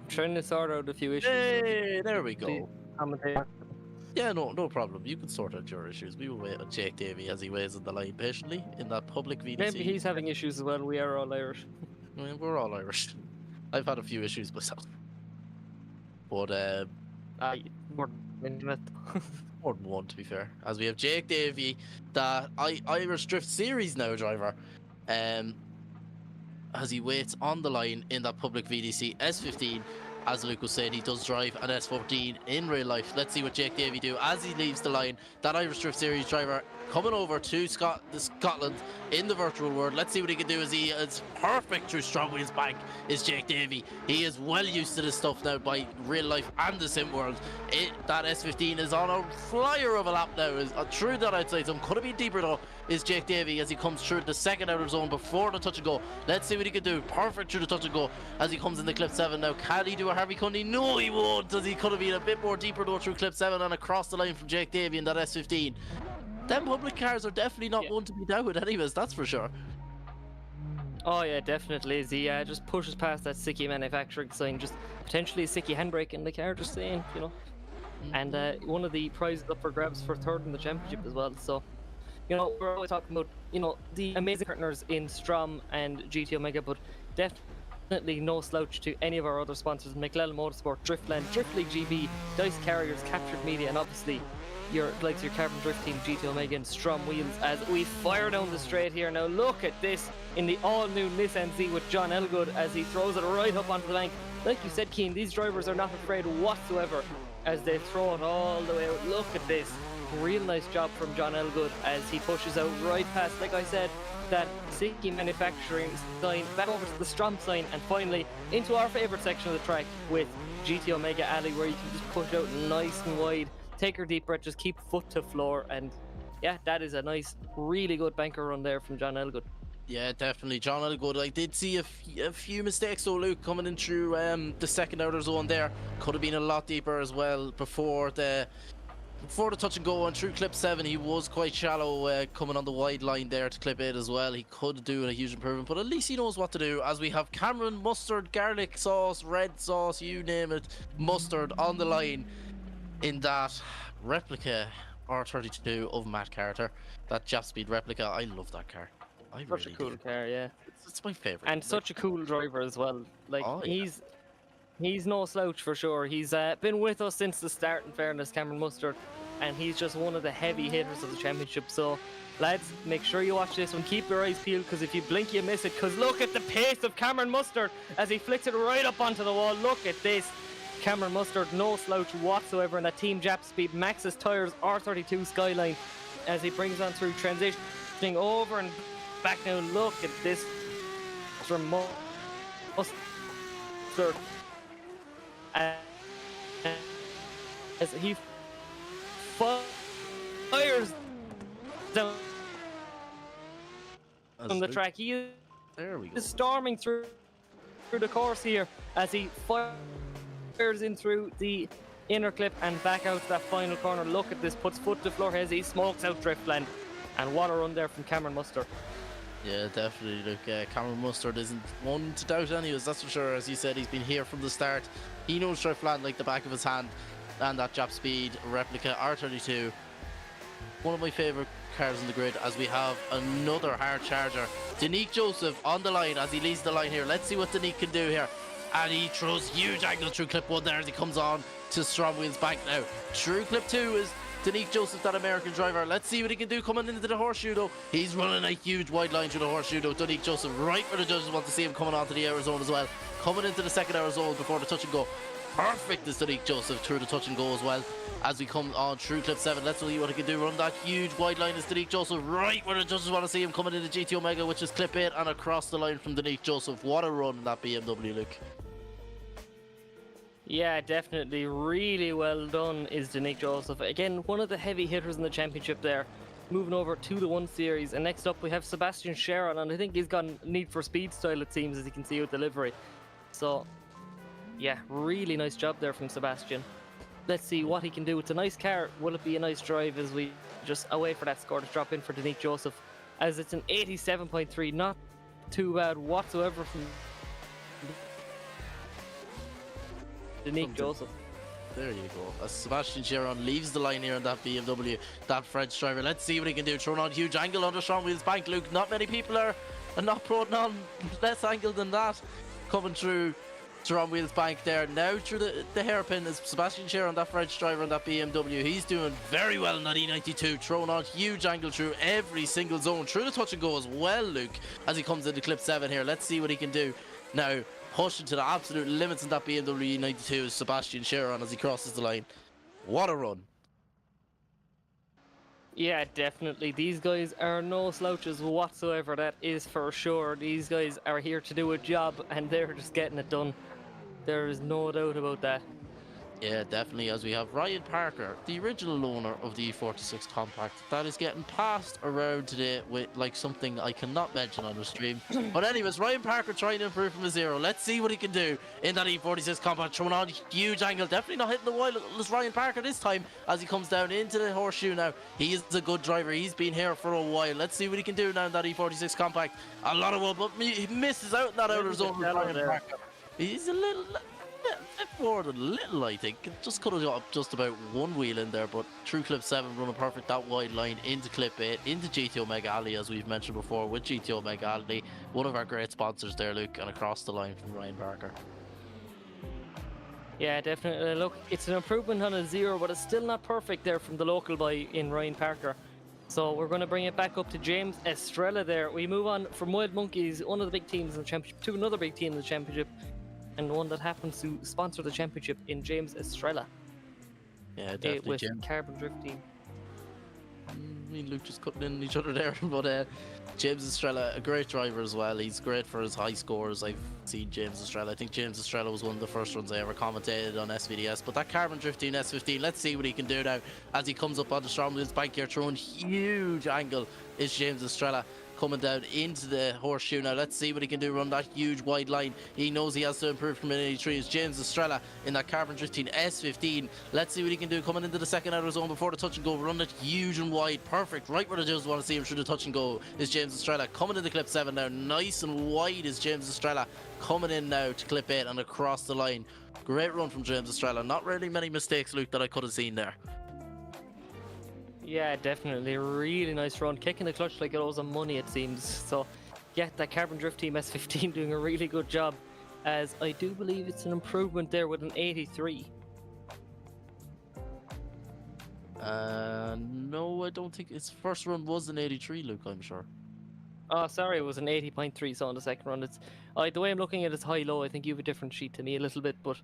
trying to sort out a few issues. Hey, there we go. Commentator. Yeah, no problem. You can sort out your issues. We will wait on Jake Davey as he waits on the line patiently in that public VDC. Maybe he's having issues as well. We are all Irish. I mean, we're all Irish. I've had a few issues myself. But More internet. more than one, to be fair. As we have Jake Davey, the Irish Drift Series now driver, as he waits on the line in that public VDC S15. As Luke was saying, he does drive an S14 in real life. Let's see what Jake Davey do as he leaves the line. That Irish Drift Series driver coming over to Scotland in the virtual world. Let's see what he can do as he is perfect through Strom Wheels Bank is Jake Davey. He is well used to this stuff now by real life and the sim world. That S15 is on a flyer of a lap now. Is through that outside zone. Could have been deeper though. Is Jake Davey as he comes through the second outer zone before the touch and go. Let's see what he can do. Perfect through the touch and go as he comes in the clip 7 now. Can he do a Harvey Cundy? No, he won't, as he could have been a bit more deeper though through clip 7 and across the line from Jake Davey in that S15. Them public cars are definitely not one to be doubted anyways, that's for sure. Oh yeah, definitely. As he just pushes past that Sikky Manufacturing sign, just potentially a Sikky handbrake in the car, just saying, you know. And one of the prizes up for grabs for third in the championship as well. So, you know, we're always talking about, you know, the amazing partners in Strom and GT Omega, but definitely no slouch to any of our other sponsors: Mclellan Motorsport, Driftland, Drift League GB, Dyce Carriers, Kaptured Media, and obviously your Carbon Drift Team, GT Omega, and STRO M Wheels. As we fire down the straight here now, look at this in the all-new Nissan Z with John Elgood as he throws it right up onto the bank. Like you said, Keane, these drivers are not afraid whatsoever as they throw it all the way out. Look at this. Real nice job from John Elgood as he pushes out right past, like I said, that Sikky Manufacturing sign, back over to the Strom sign, and finally into our favourite section of the track with GT Omega Alley, where you can just push out nice and wide, take your deep breath, just keep foot to floor, and yeah, that is a nice, really good banker run there from John Elgood. Yeah, definitely, John Elgood. I did see a few mistakes though, Luke, coming in through the second outer zone there. Could have been a lot deeper as well before the touch and go, and through clip 7 he was quite shallow coming on the wide line there to clip 8 as well. He could do a huge improvement, but at least he knows what to do, as we have Cameron mustard, garlic sauce, red sauce, you name it, mustard on the line in that replica R32 of Matt Carter, that Jap Speed replica. I love that car. I Such really a cool do. car, yeah. It's my favorite, And such a cool driver as well. Like, Oh, yeah. he's no slouch for sure. He's been with us since the start, in fairness, Cameron Mustard, and he's just one of the heavy hitters of the championship. So, lads, make sure you watch this one. Keep your eyes peeled, because if you blink, you miss it. Because look at the pace of Cameron Mustard as he flicks it right up onto the wall. Look at this. Cameron Mustard, no slouch whatsoever in that Team Jap Speed Maxxis Tyres R32 Skyline as he brings on through, transitioning over and back now. Look at this from Mustard as he fires down on the track. He There we go. is storming through the course here as he fires in through the inner clip and back out to that final corner. Look at this, puts foot to floor as he smokes out Driftland, and what a run there from Cameron Mustard. Yeah, definitely. Look, Cameron Mustard isn't one to doubt anyways, that's for sure. As you said, he's been here from the start. He knows Driftland like the back of his hand, and that Jap Speed replica R32, one of my favourite cars in the grid, as we have another hard charger. Danique Joseph on the line as he leads the line here. Let's see what Danique can do here. And he throws huge angle through clip 1 there as he comes on to Strom Wheels Bank now. Through clip 2 is Danique Joseph, that American driver. Let's see what he can do coming into the horseshoe though. He's running a huge wide line through the horseshoe though. Danique Joseph, right where the judges want to see him coming onto the hour zone as well. Coming into the second hour zone before the touch and go. Perfect is Nick Joseph through the touch and go as well. As we come on through clip 7, let's see what he can do. Run that huge wide line is Danique Joseph, right where the judges want to see him coming into GT Omega, which is clip 8, and across the line from Danique Joseph. What a run in that BMW, Luke. Yeah, definitely. Really well done is Danique Joseph. Again, one of the heavy hitters in the championship there. Moving over to the 1 Series. And next up we have Sebastian Sharon, and I think he's got Need for Speed style, it seems, as you can see with the livery. So, yeah, really nice job there from Sebastian. Let's see what he can do. It's a nice car. Will it be a nice drive as we just await for that score to drop in for Danique Joseph, as it's an 87.3. Not too bad whatsoever from Danique Joseph. There you go. As Sebastian Sharon leaves the line here in that BMW, that French driver. Let's see what he can do. Throwing on huge angle under STRO M Wheels bank, Luke. Not many people are not putting on less angle than that. Coming through STRO M Wheels bank there. Now through the hairpin is Sebastian Sharon, that French driver in that BMW. He's doing very well in that E92. Throwing on huge angle through every single zone. Through the touch and go as well, Luke, as he comes into clip 7 here. Let's see what he can do. Now, pushing to the absolute limits in that BMW E92 is Sebastian Sharon as he crosses the line. What a run. Yeah, definitely. These guys are no slouches whatsoever, that is for sure. These guys are here to do a job, and they're just getting it done. There is no doubt about that. Yeah, definitely, as we have Ryan Parker, the original owner of the E46 Compact, that is getting passed around today with like something I cannot mention on the stream. But anyways, Ryan Parker trying to improve from a 0. Let's see what he can do in that E46 Compact, throwing on huge angle. Definitely not hitting the wall as Ryan Parker this time as he comes down into the horseshoe now. He is a good driver. He's been here for a while. Let's see what he can do now in that E46 Compact. A lot of wall, but he misses out in that outer zone with Ryan Parker. He's a little forward a little, I think. Just could have got just about one wheel in there, but through clip 7 running perfect that wide line into clip 8 into GT Omega Alley, as we've mentioned before, with GT Omega Alley, one of our great sponsors there, Luke, and across the line from Ryan Parker. Yeah, definitely. Look, it's an improvement on a 0, but it's still not perfect there from the local boy in Ryan Parker. So we're going to bring it back up to James Estrella there. We move on from Wild Monkeys, one of the big teams in the championship, to another big team in the championship, and one that happens to sponsor the championship in James Estrella. Yeah, definitely. With James. Carbon Drift team. Me and Luke just cutting in each other there, but James Estrella, a great driver as well. He's great for his high scores. I've seen James Estrella. I think James Estrella was one of the first runs I ever commentated on SVDS. But that Carbon Drift team S15, let's see what he can do now as he comes up on the STRO M Wheels bank here, throwing huge angle is James Estrella. Coming down into the horseshoe now. Let's see what he can do. Run that huge wide line. He knows he has to improve from an 83. It's James Estrella in that Carbon Drifting S15. Let's see what he can do coming into the second outer zone before the touch and go. Run that huge and wide. Perfect. Right where the judges want to see him through the touch and go is James Estrella. Coming into clip 7 now. Nice and wide is James Estrella. Coming in now to clip 8 and across the line. Great run from James Estrella. Not really many mistakes, Luke, that I could have seen there. Yeah, definitely. Really nice run. Kicking the clutch like it owes him money, it seems. So, yeah, that Carbon Drift team S15 doing a really good job, as I do believe it's an improvement there with an 83. No, I don't think his first run was an 83, Luke, I'm sure. Oh, sorry, it was an 80.3, so on the second run. It's the way I'm looking at it is high-low. I think you have a different sheet to me a little bit, but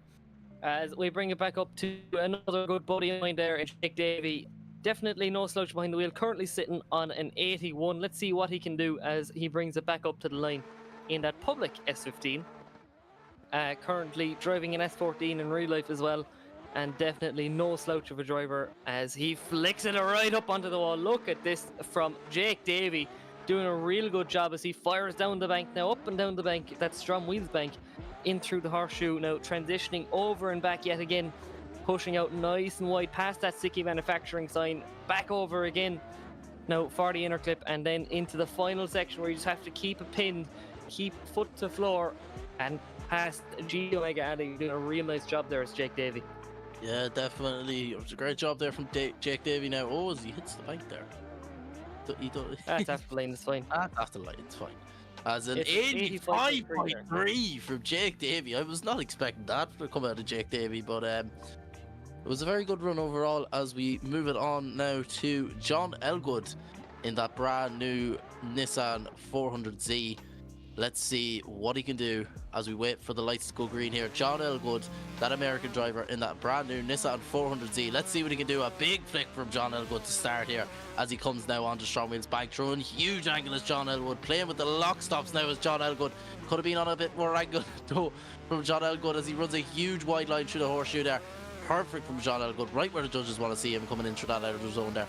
as we bring it back up to another good buddy of mine there, Jake Davey. Definitely no slouch behind the wheel, currently sitting on an 81. Let's see what he can do as he brings it back up to the line in that public S15. Currently driving an S14 in real life as well, and definitely no slouch of a driver as he flicks it right up onto the wall. Look at this from Jake Davey, doing a real good job as he fires down the bank now, up and down the bank, that STRO M Wheels bank, in through the horseshoe now, transitioning over and back yet again. Pushing out nice and wide past that Sikky Manufacturing sign, back over again now for the inner clip, and then into the final section where you just have to keep it pinned, keep foot to floor, and past GT Omega Alley. Doing a real nice job there as Jake Davey. Yeah, definitely. It was a great job there from Jake Davey now. Oh, as he hits the bank there. That's after the lane, it's fine. That's after the lane, it's fine. As an 85.3 from Jake Davey. I was not expecting that to come out of Jake Davey, but it was a very good run overall as we move it on now to John Elgood in that brand new Nissan 400Z. Let's see what he can do as we wait for the lights to go green here. John Elgood, that American driver in that brand new Nissan 400Z. Let's see what he can do. A big flick from John Elgood to start here as he comes now onto Strom Wheels bank. Throwing huge angle as John Elgood. Playing with the lock stops now as John Elgood. Could have been on a bit more angle though from John Elgood as he runs a huge wide line through the horseshoe there. Perfect from John Elgood. Right where the judges want to see him coming in through that outer zone there.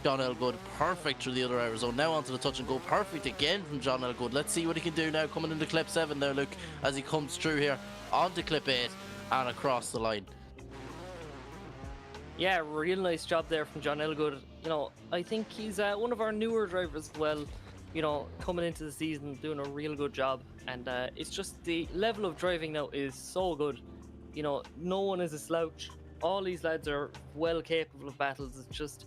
John Elgood, perfect through the other outer zone. Now onto the touch and go. Perfect again from John Elgood. Let's see what he can do now coming into clip 7 now, Luke, as he comes through here onto clip 8 and across the line. Yeah, real nice job there from John Elgood. You know, I think he's one of our newer drivers as well. You know, coming into the season, doing a real good job. And it's just the level of driving now is so good. You know, no one is a slouch. All these lads are well capable of battles. It's just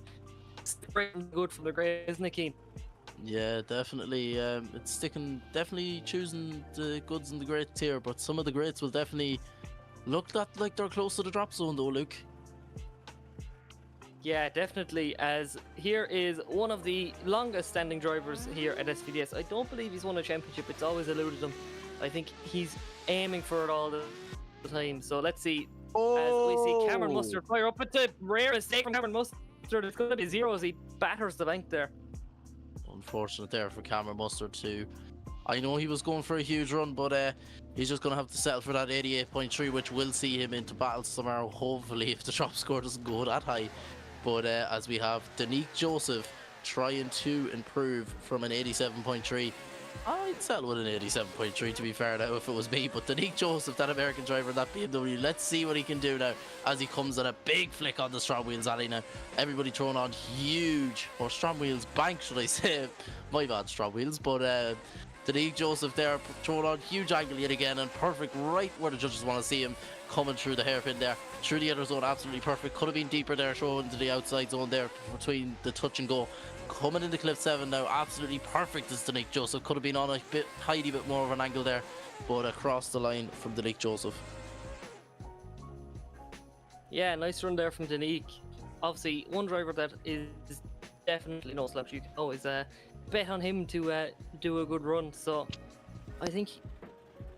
good from the grey, isn't it, Keane? Yeah, definitely. It's sticking, definitely choosing the goods in the great tier, but some of the greats will definitely look like they're close to the drop zone though, Luke. Yeah, definitely, as here is one of the longest standing drivers here at SVDS. I don't believe he's won a championship, it's always eluded him. I think he's aiming for it all the time, so let's see. As we see Cameron Mustard fire up with the rare mistake from Cameron Mustard. It's going to be 0 as he batters the bank there. Unfortunate there for Cameron Mustard too. I know he was going for a huge run, but he's just going to have to settle for that 88.3, which will see him into battles tomorrow, hopefully, if the drop score doesn't go that high. But as we have Danique Joseph trying to improve from an 87.3. I'd settle with an 87.3 to be fair now if it was me, but Danique Joseph, that American driver in that BMW, let's see what he can do now as he comes on a big flick on the Strom Wheels alley now. Everybody throwing on huge, or Strom Wheels bank should I say, my bad Strom Wheels, but Danique Joseph there throwing on huge angle yet again and perfect right where the judges want to see him, coming through the hairpin there, through the other zone, absolutely perfect. Could have been deeper there, throwing to the outside zone there between the touch and go. Coming into clip 7 now, absolutely perfect is Danique Joseph. Could have been on a tiny bit more of an angle there, but across the line from Danique Joseph. Yeah, nice run there from Danique. Obviously, one driver that is definitely no slouch. You can always bet on him to do a good run. So I think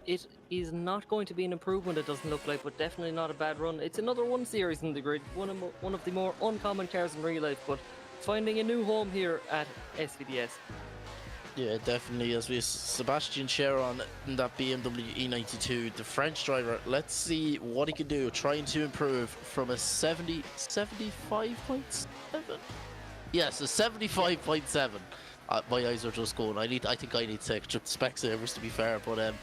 it is not going to be an improvement, it doesn't look like, but definitely not a bad run. It's another 1 series in the grid, one of the more uncommon cars in real life, but finding a new home here at SVDS. Yeah, definitely. As we have Sebastian Cheron in that BMW E92, the French driver. Let's see what he can do, trying to improve from a 75.7. Yes, a 75.7. My eyes are just going. I think I need to take a trip to Specsavers to be fair, but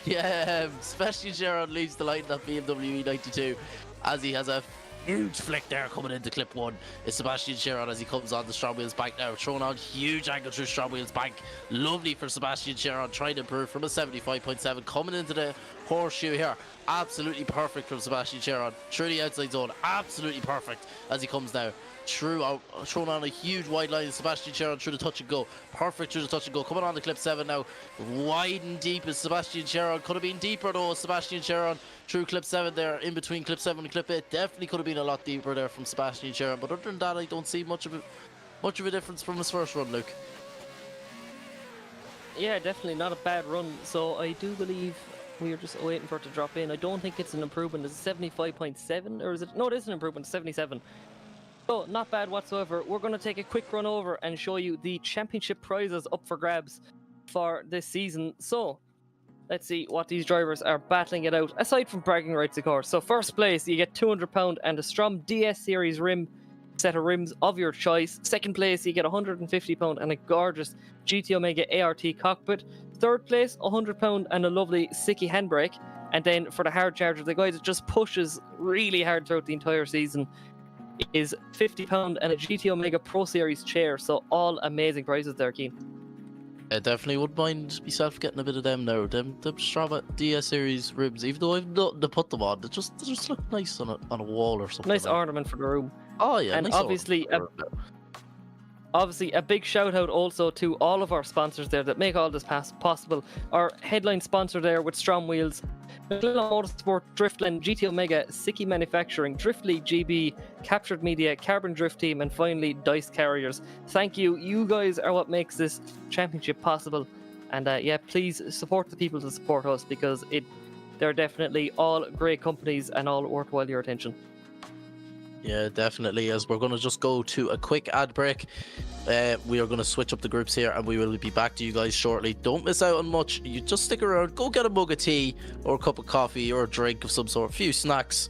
yeah, Sebastian Cheron leads the line in that BMW E92 as he has a huge flick there coming into clip 1. It's Sebastian Cheron as he comes on the Strom Wheels bank now, throwing on huge angle through Strom Wheels bank. Lovely for Sebastian Cheron, trying to improve from a 75.7, coming into the horseshoe here. Absolutely perfect from Sebastian Cheron through the outside zone. Absolutely perfect as he comes now through out, thrown on a huge wide line. Sebastian Cheron through the touch and go. Perfect through the touch and go. Coming on to clip 7 now. Wide and deep is Sebastian Cheron. Could have been deeper though. Sebastian Cheron through clip 7 there. In between clip 7 and clip 8. Definitely could have been a lot deeper there from Sebastian Cheron. But other than that, I don't see much of a difference from his first run, Luke. Yeah, definitely not a bad run. So I do believe we are just waiting for it to drop in. I don't think it's an improvement. Is it 75.7 or is it? No, it is an improvement. 77. So not bad whatsoever. We're going to take a quick run over and show you the championship prizes up for grabs for this season. So let's see what these drivers are battling it out, aside from bragging rights, of course. So first place, you get £200 and a Strom DS Series rim, set of rims of your choice. Second place, you get £150 and a gorgeous GT Omega ART cockpit. Third place, £100 and a lovely Sikky handbrake. And then for the hard charger, the guy that just pushes really hard throughout the entire season, is £50 and a GT Omega Pro Series chair. So all amazing prizes there, Keane. I definitely wouldn't mind myself getting a bit of them now. Them Strom DS Series rims, even though I've nothing to put them on, they just look nice on a wall or something. Nice ornament for the room. Oh yeah, and nice obviously a big shout out also to all of our sponsors there that make all this possible. Our headline sponsor there with Strom Wheels, Mclellan Motorsport, Driftland, GT Omega, Sikky Manufacturing, Driftland GB, Kaptured Media, Carbon Drift Team, and finally Dyce Carriers. Thank you. You guys are what makes this championship possible. And yeah, please support the people that support us, because they're definitely all great companies and all worthwhile your attention. Yeah, definitely. As we're going to just go to a quick ad break. We are going to switch up the groups here, and we will be back to you guys shortly. Don't miss out on much. You just stick around. Go get a mug of tea or a cup of coffee or a drink of some sort, a few snacks,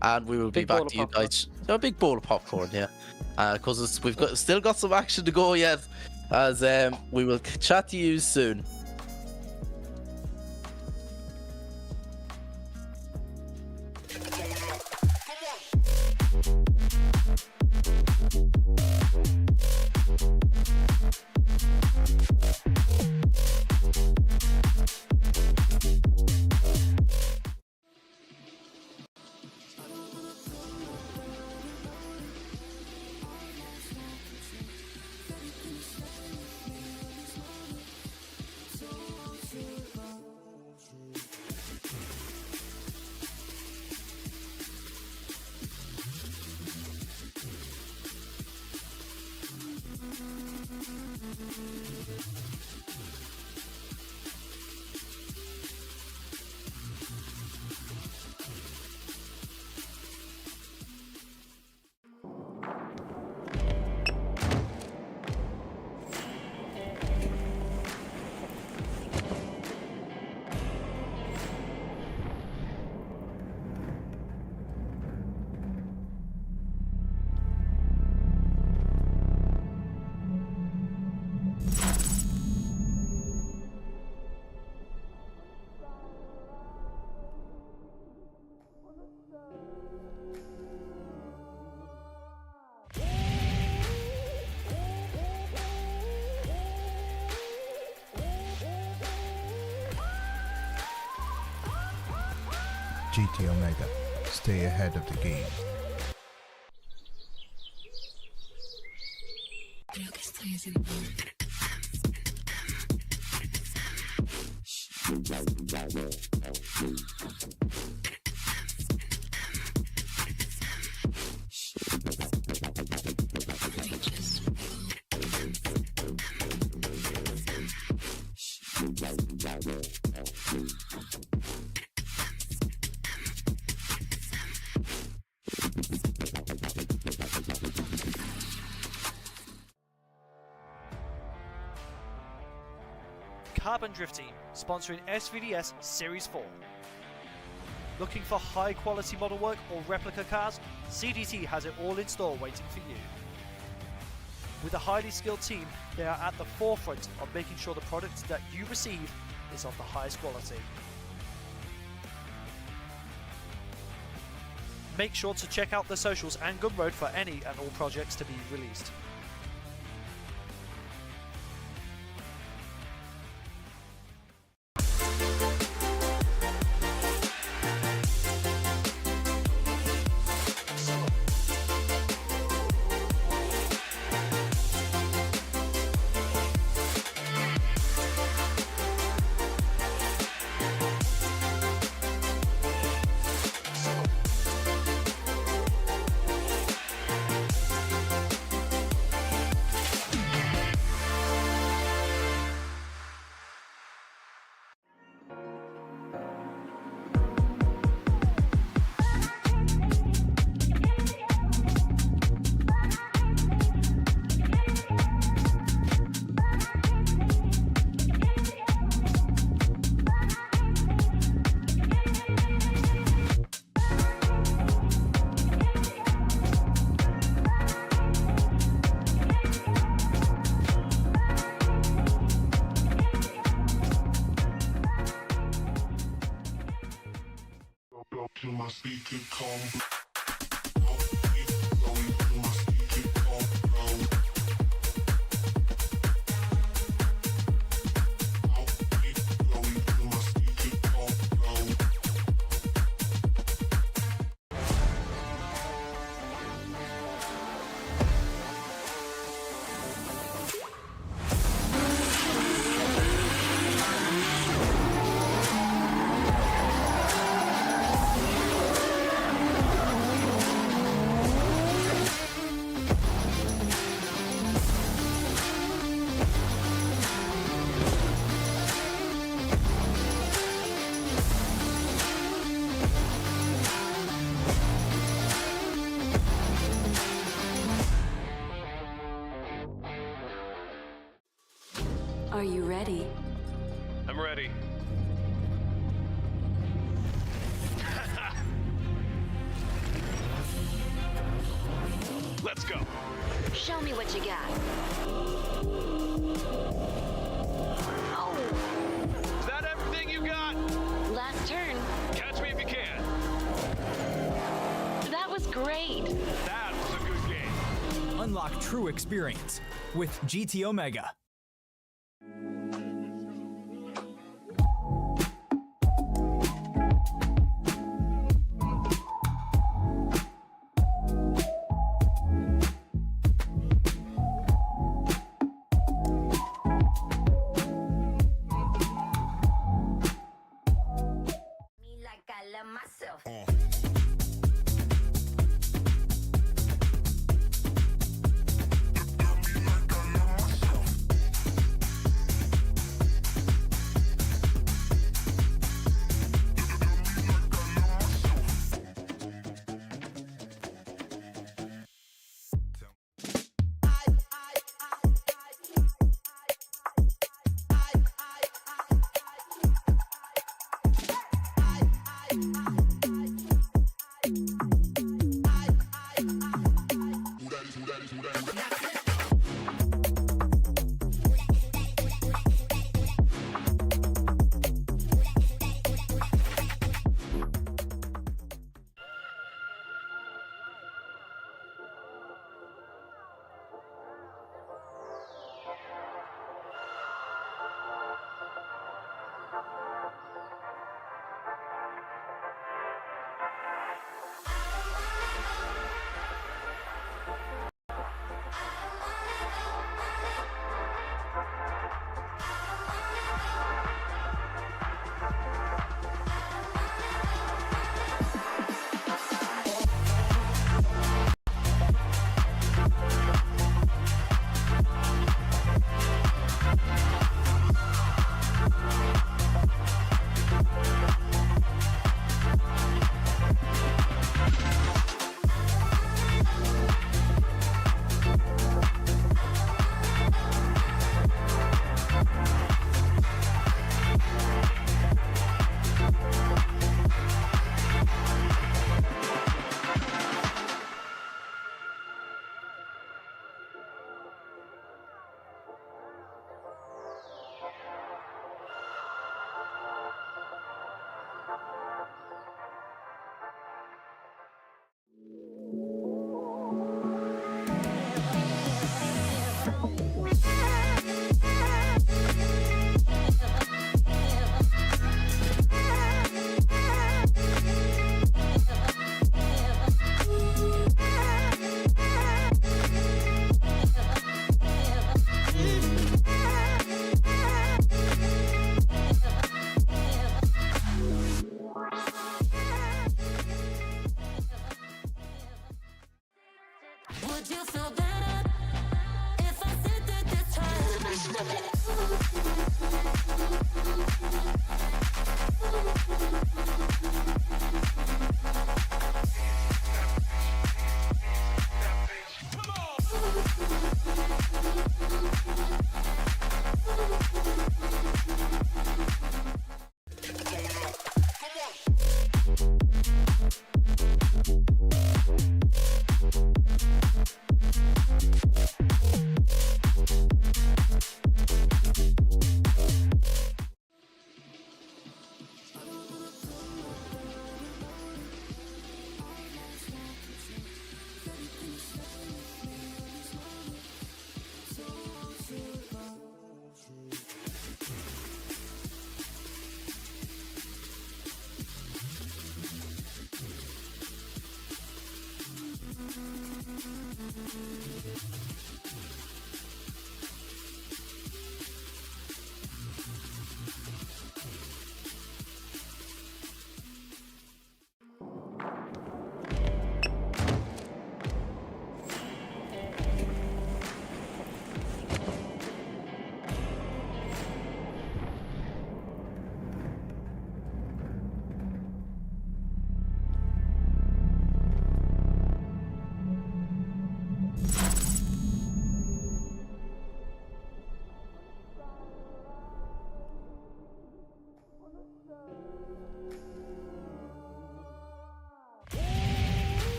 and we will be back to you guys. A big bowl of popcorn, yeah. Because we've still got some action to go yet. As we will chat to you soon. GT Omega. Stay ahead of the game. Carbon Drift Team, sponsoring SVDS Series 4. Looking for high quality model work or replica cars? CDT has it all in store waiting for you. With a highly skilled team, they are at the forefront of making sure the product that you receive is of the highest quality. Make sure to check out the socials and Gumroad for any and all projects to be released. Are you ready? I'm ready. Let's go. Show me what you got. Oh, Is that everything you got? last turn. Catch me if you can. That was great. That was a good game. Unlock true experience with GT Omega. Me like I love myself.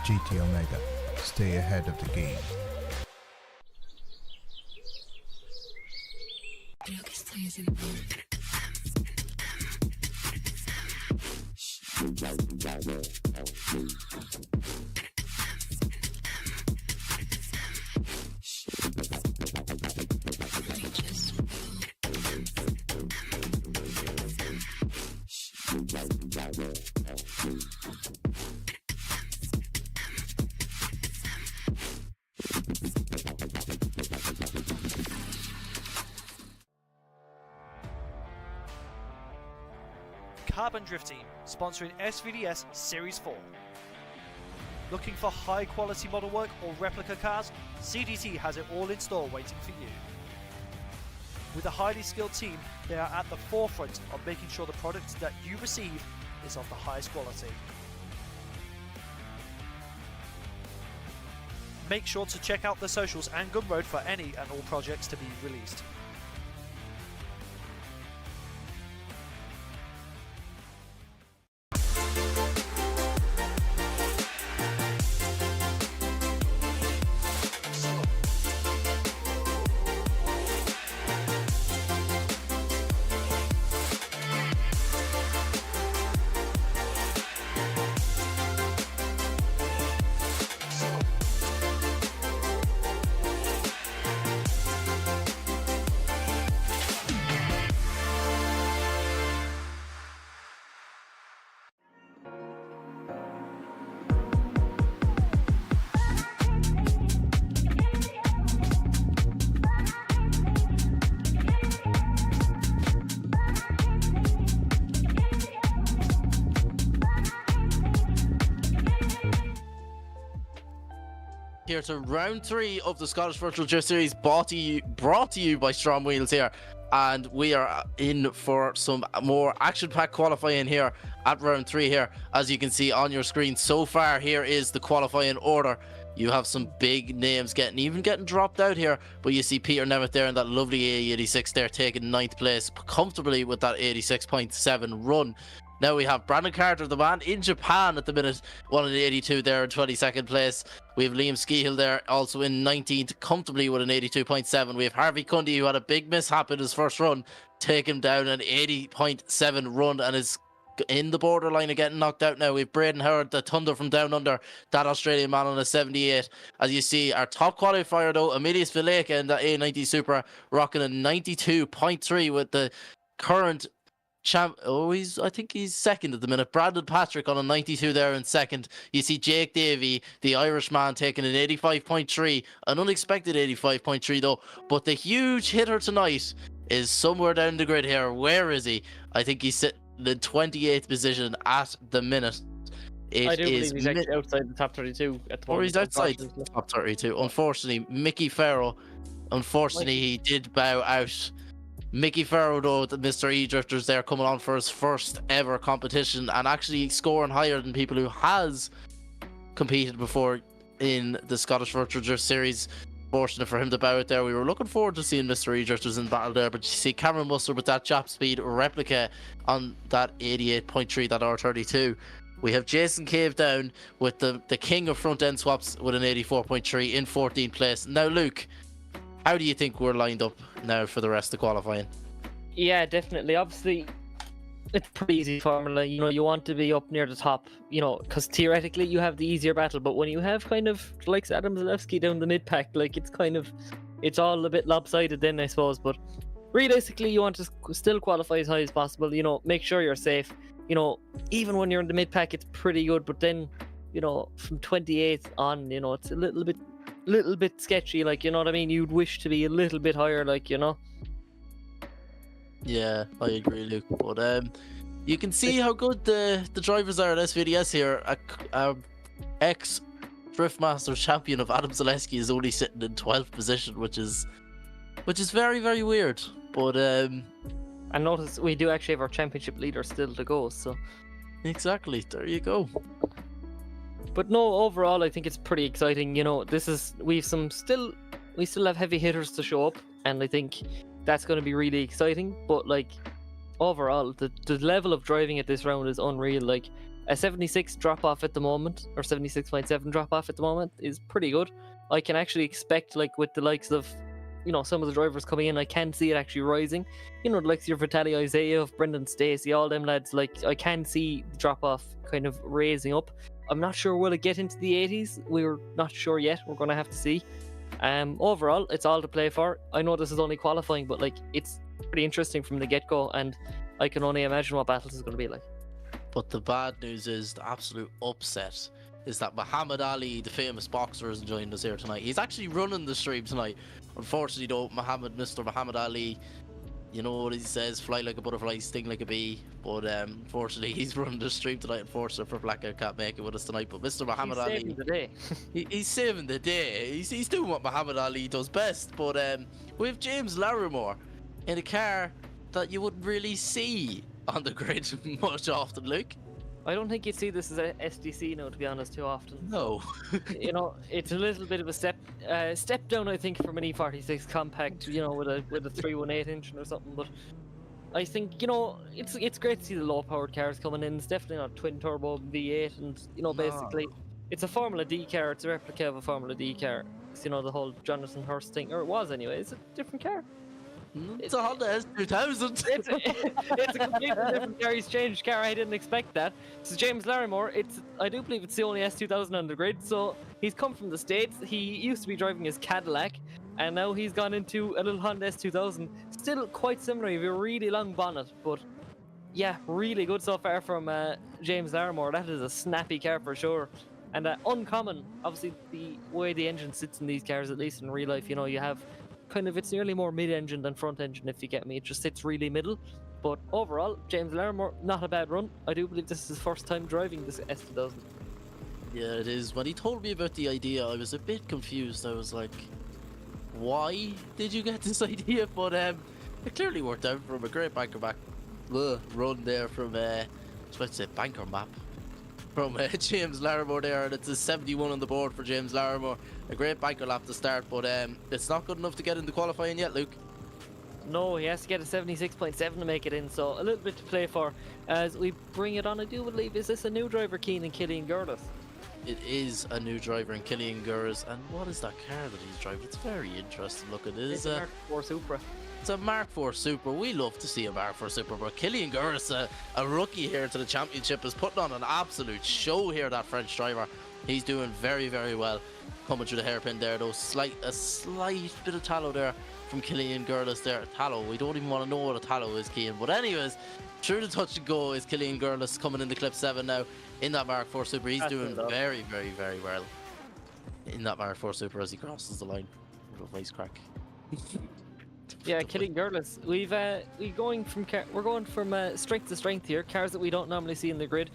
GT Omega. Stay ahead of the game. Carbon Drift Team, sponsoring SVDS Series 4. Looking for high quality model work or replica cars? CDT has it all in store waiting for you. With a highly skilled team, they are at the forefront of making sure the product that you receive is of the highest quality. Make sure to check out the socials and Gumroad for any and all projects to be released. Here to round 3 of the Scottish Virtual Drift Series, brought to you by STRO M Wheels here, and we are in for some more action-packed qualifying here at round 3 here. As you can see on your screen so far, here is the qualifying order. You have some big names getting dropped out here, but you see Peter Nemeth there in that lovely A86 there, taking 9th place comfortably with that 86.7 run. Now we have Brandon Carter, the man in Japan at the minute, 182 there in 22nd place. We have Liam Skehill there, also in 19th, comfortably with an 82.7. We have Harvey Cundy, who had a big mishap in his first run, take him down an 80.7 run and is in the borderline of getting knocked out now. We have Braden Howard, the Thunder from Down Under, that Australian man on a 78. As you see, our top qualifier though, Emilius Vileka in the A90 Supra, rocking a 92.3 with the current I think he's second at the minute. Brandon Patrick on a 92 there in second. You see Jake Davey, the Irishman, taking an 85.3, an unexpected 85.3 though. But the huge hitter tonight is somewhere down the grid here. Where is he? I think he's sitting in 28th position at the minute. I do believe he's actually outside the top 32 at the moment. Or he's outside the top 32. Unfortunately, Mickey Farrell, he did bow out. Mickey Farrow, though, the Mr. E-Drifters there, coming on for his first ever competition and actually scoring higher than people who has competed before in the Scottish Virtual Drift Series. Fortunate for him to bow out there. We were looking forward to seeing Mr. E-Drifters in battle there, but you see Cameron Mustard with that Jap Speed replica on that 88.3, that R32. We have Jason Cave down with the king of front end swaps with an 84.3 in 14th place. Now, Luke, how do you think we're lined up now for the rest of qualifying? Yeah, definitely. Obviously, it's a pretty easy formula. You know, you want to be up near the top, you know, because theoretically you have the easier battle. But when you have kind of like Adam Zalewski down the mid pack, like it's all a bit lopsided then, I suppose. But realistically, you want to still qualify as high as possible. You know, make sure you're safe. You know, even when you're in the mid pack, it's pretty good. But then, you know, from 28th on, you know, it's a little bit sketchy, like, you know what I mean? You'd wish to be a little bit higher, like, you know. Yeah, I agree, Luke. But you can see how good the drivers are at SVDS here. Ex Driftmaster champion of Adam Zalewski is only sitting in 12th position, which is very, very weird. But and notice we do actually have our championship leader still to go, so exactly, there you go. But no, overall I think it's pretty exciting. You know, we still have heavy hitters to show up, and I think that's going to be really exciting. But like overall, the level of driving at this round is unreal. Like A 76 drop off at the moment, or 76.7 drop off at the moment, is pretty good. I can actually expect, like with the likes of, some of the drivers coming in, I can see it actually rising. The likes of your Vitaly Isaiah, of Brendan Stacey, all them lads, like I can see the drop off kind of raising up. I'm not sure will it get into the 80s. We're not sure yet. We're going to have to see. Overall, it's all to play for. I know this is only qualifying, but like it's pretty interesting from the get-go, and I can only imagine what battles is going to be like. But the bad news is, the absolute upset is that Muhammad Ali, the famous boxer, isn't joining us here tonight. He's actually running the stream tonight. Unfortunately, though, Mr. Muhammad Ali, you know what he says, fly like a butterfly, sting like a bee. But unfortunately, he's running the stream tonight. Unfortunately for Blackhead, can't make it with us tonight. But Mr. Muhammad Ali, saving the day. he's saving the day. He's doing what Muhammad Ali does best. But we have James Larimore in a car that you wouldn't really see on the grid much often, Luke. I don't think you'd see this as a SDC now, to be honest, too often. No. It's a little bit of a step down, I think, from an E46 compact, with a 318 engine or something. But I think, it's great to see the low-powered cars coming in. It's definitely not twin turbo V8, and basically, it's a Formula D car. It's a replica of a Formula D car. It's, the whole Jonathan Hurst thing, or it was anyway. It's a different car. It's a Honda S2000. It's a completely different car. He's changed car. I didn't expect that. So James Larimore, I do believe it's the only S2000 on the grid. So he's come from the States. He used to be driving his Cadillac, and now he's gone into a little Honda S2000. Still quite similar. You have a really long bonnet, but yeah, really good so far from James Larimore. That is a snappy car for sure. And uncommon, obviously, the way the engine sits in these cars, at least in real life, you have it's nearly more mid-engine than front-engine, if you get me. It just sits really middle. But overall, James Larimore, not a bad run. I do believe this is his first time driving this S2000. Yeah, it is. When he told me about the idea, I was a bit confused. I was like, why did you get this idea? But it clearly worked out from a great banker back run there from, I was about to say banker map, from James Larimore there, and it's a 71 on the board for James Larimore. A great banker lap to start, but it's not good enough to get into qualifying yet, Luke. No, he has to get a 76.7 to make it in, so a little bit to play for as we bring it on. I do believe, is this a new driver, Keenan Killian Gurdas? It is a new driver in Killian Gurdas, and what is that car that he's driving? It's very interesting looking. It's a Mark IV Supra. It's a Mark IV Supra. We love to see a Mark IV Supra, but Killian Gurdas, a rookie here to the championship, is putting on an absolute show here, that French driver. He's doing very, very well. Coming through the hairpin there, though. A slight bit of tallow there from Killian Gurdas there. Tallow, we don't even want to know what a tallow is, Keane. But anyways, through the touch and go is Killian Gurdas coming in the Clip 7 now in that Mark IV Supra. He's doing very, very, very well in that Mark IV Supra as he crosses the line. What a nice crack. Yeah, Killian Gurdas. We're going from strength to strength here. Cars that we don't normally see in the grid.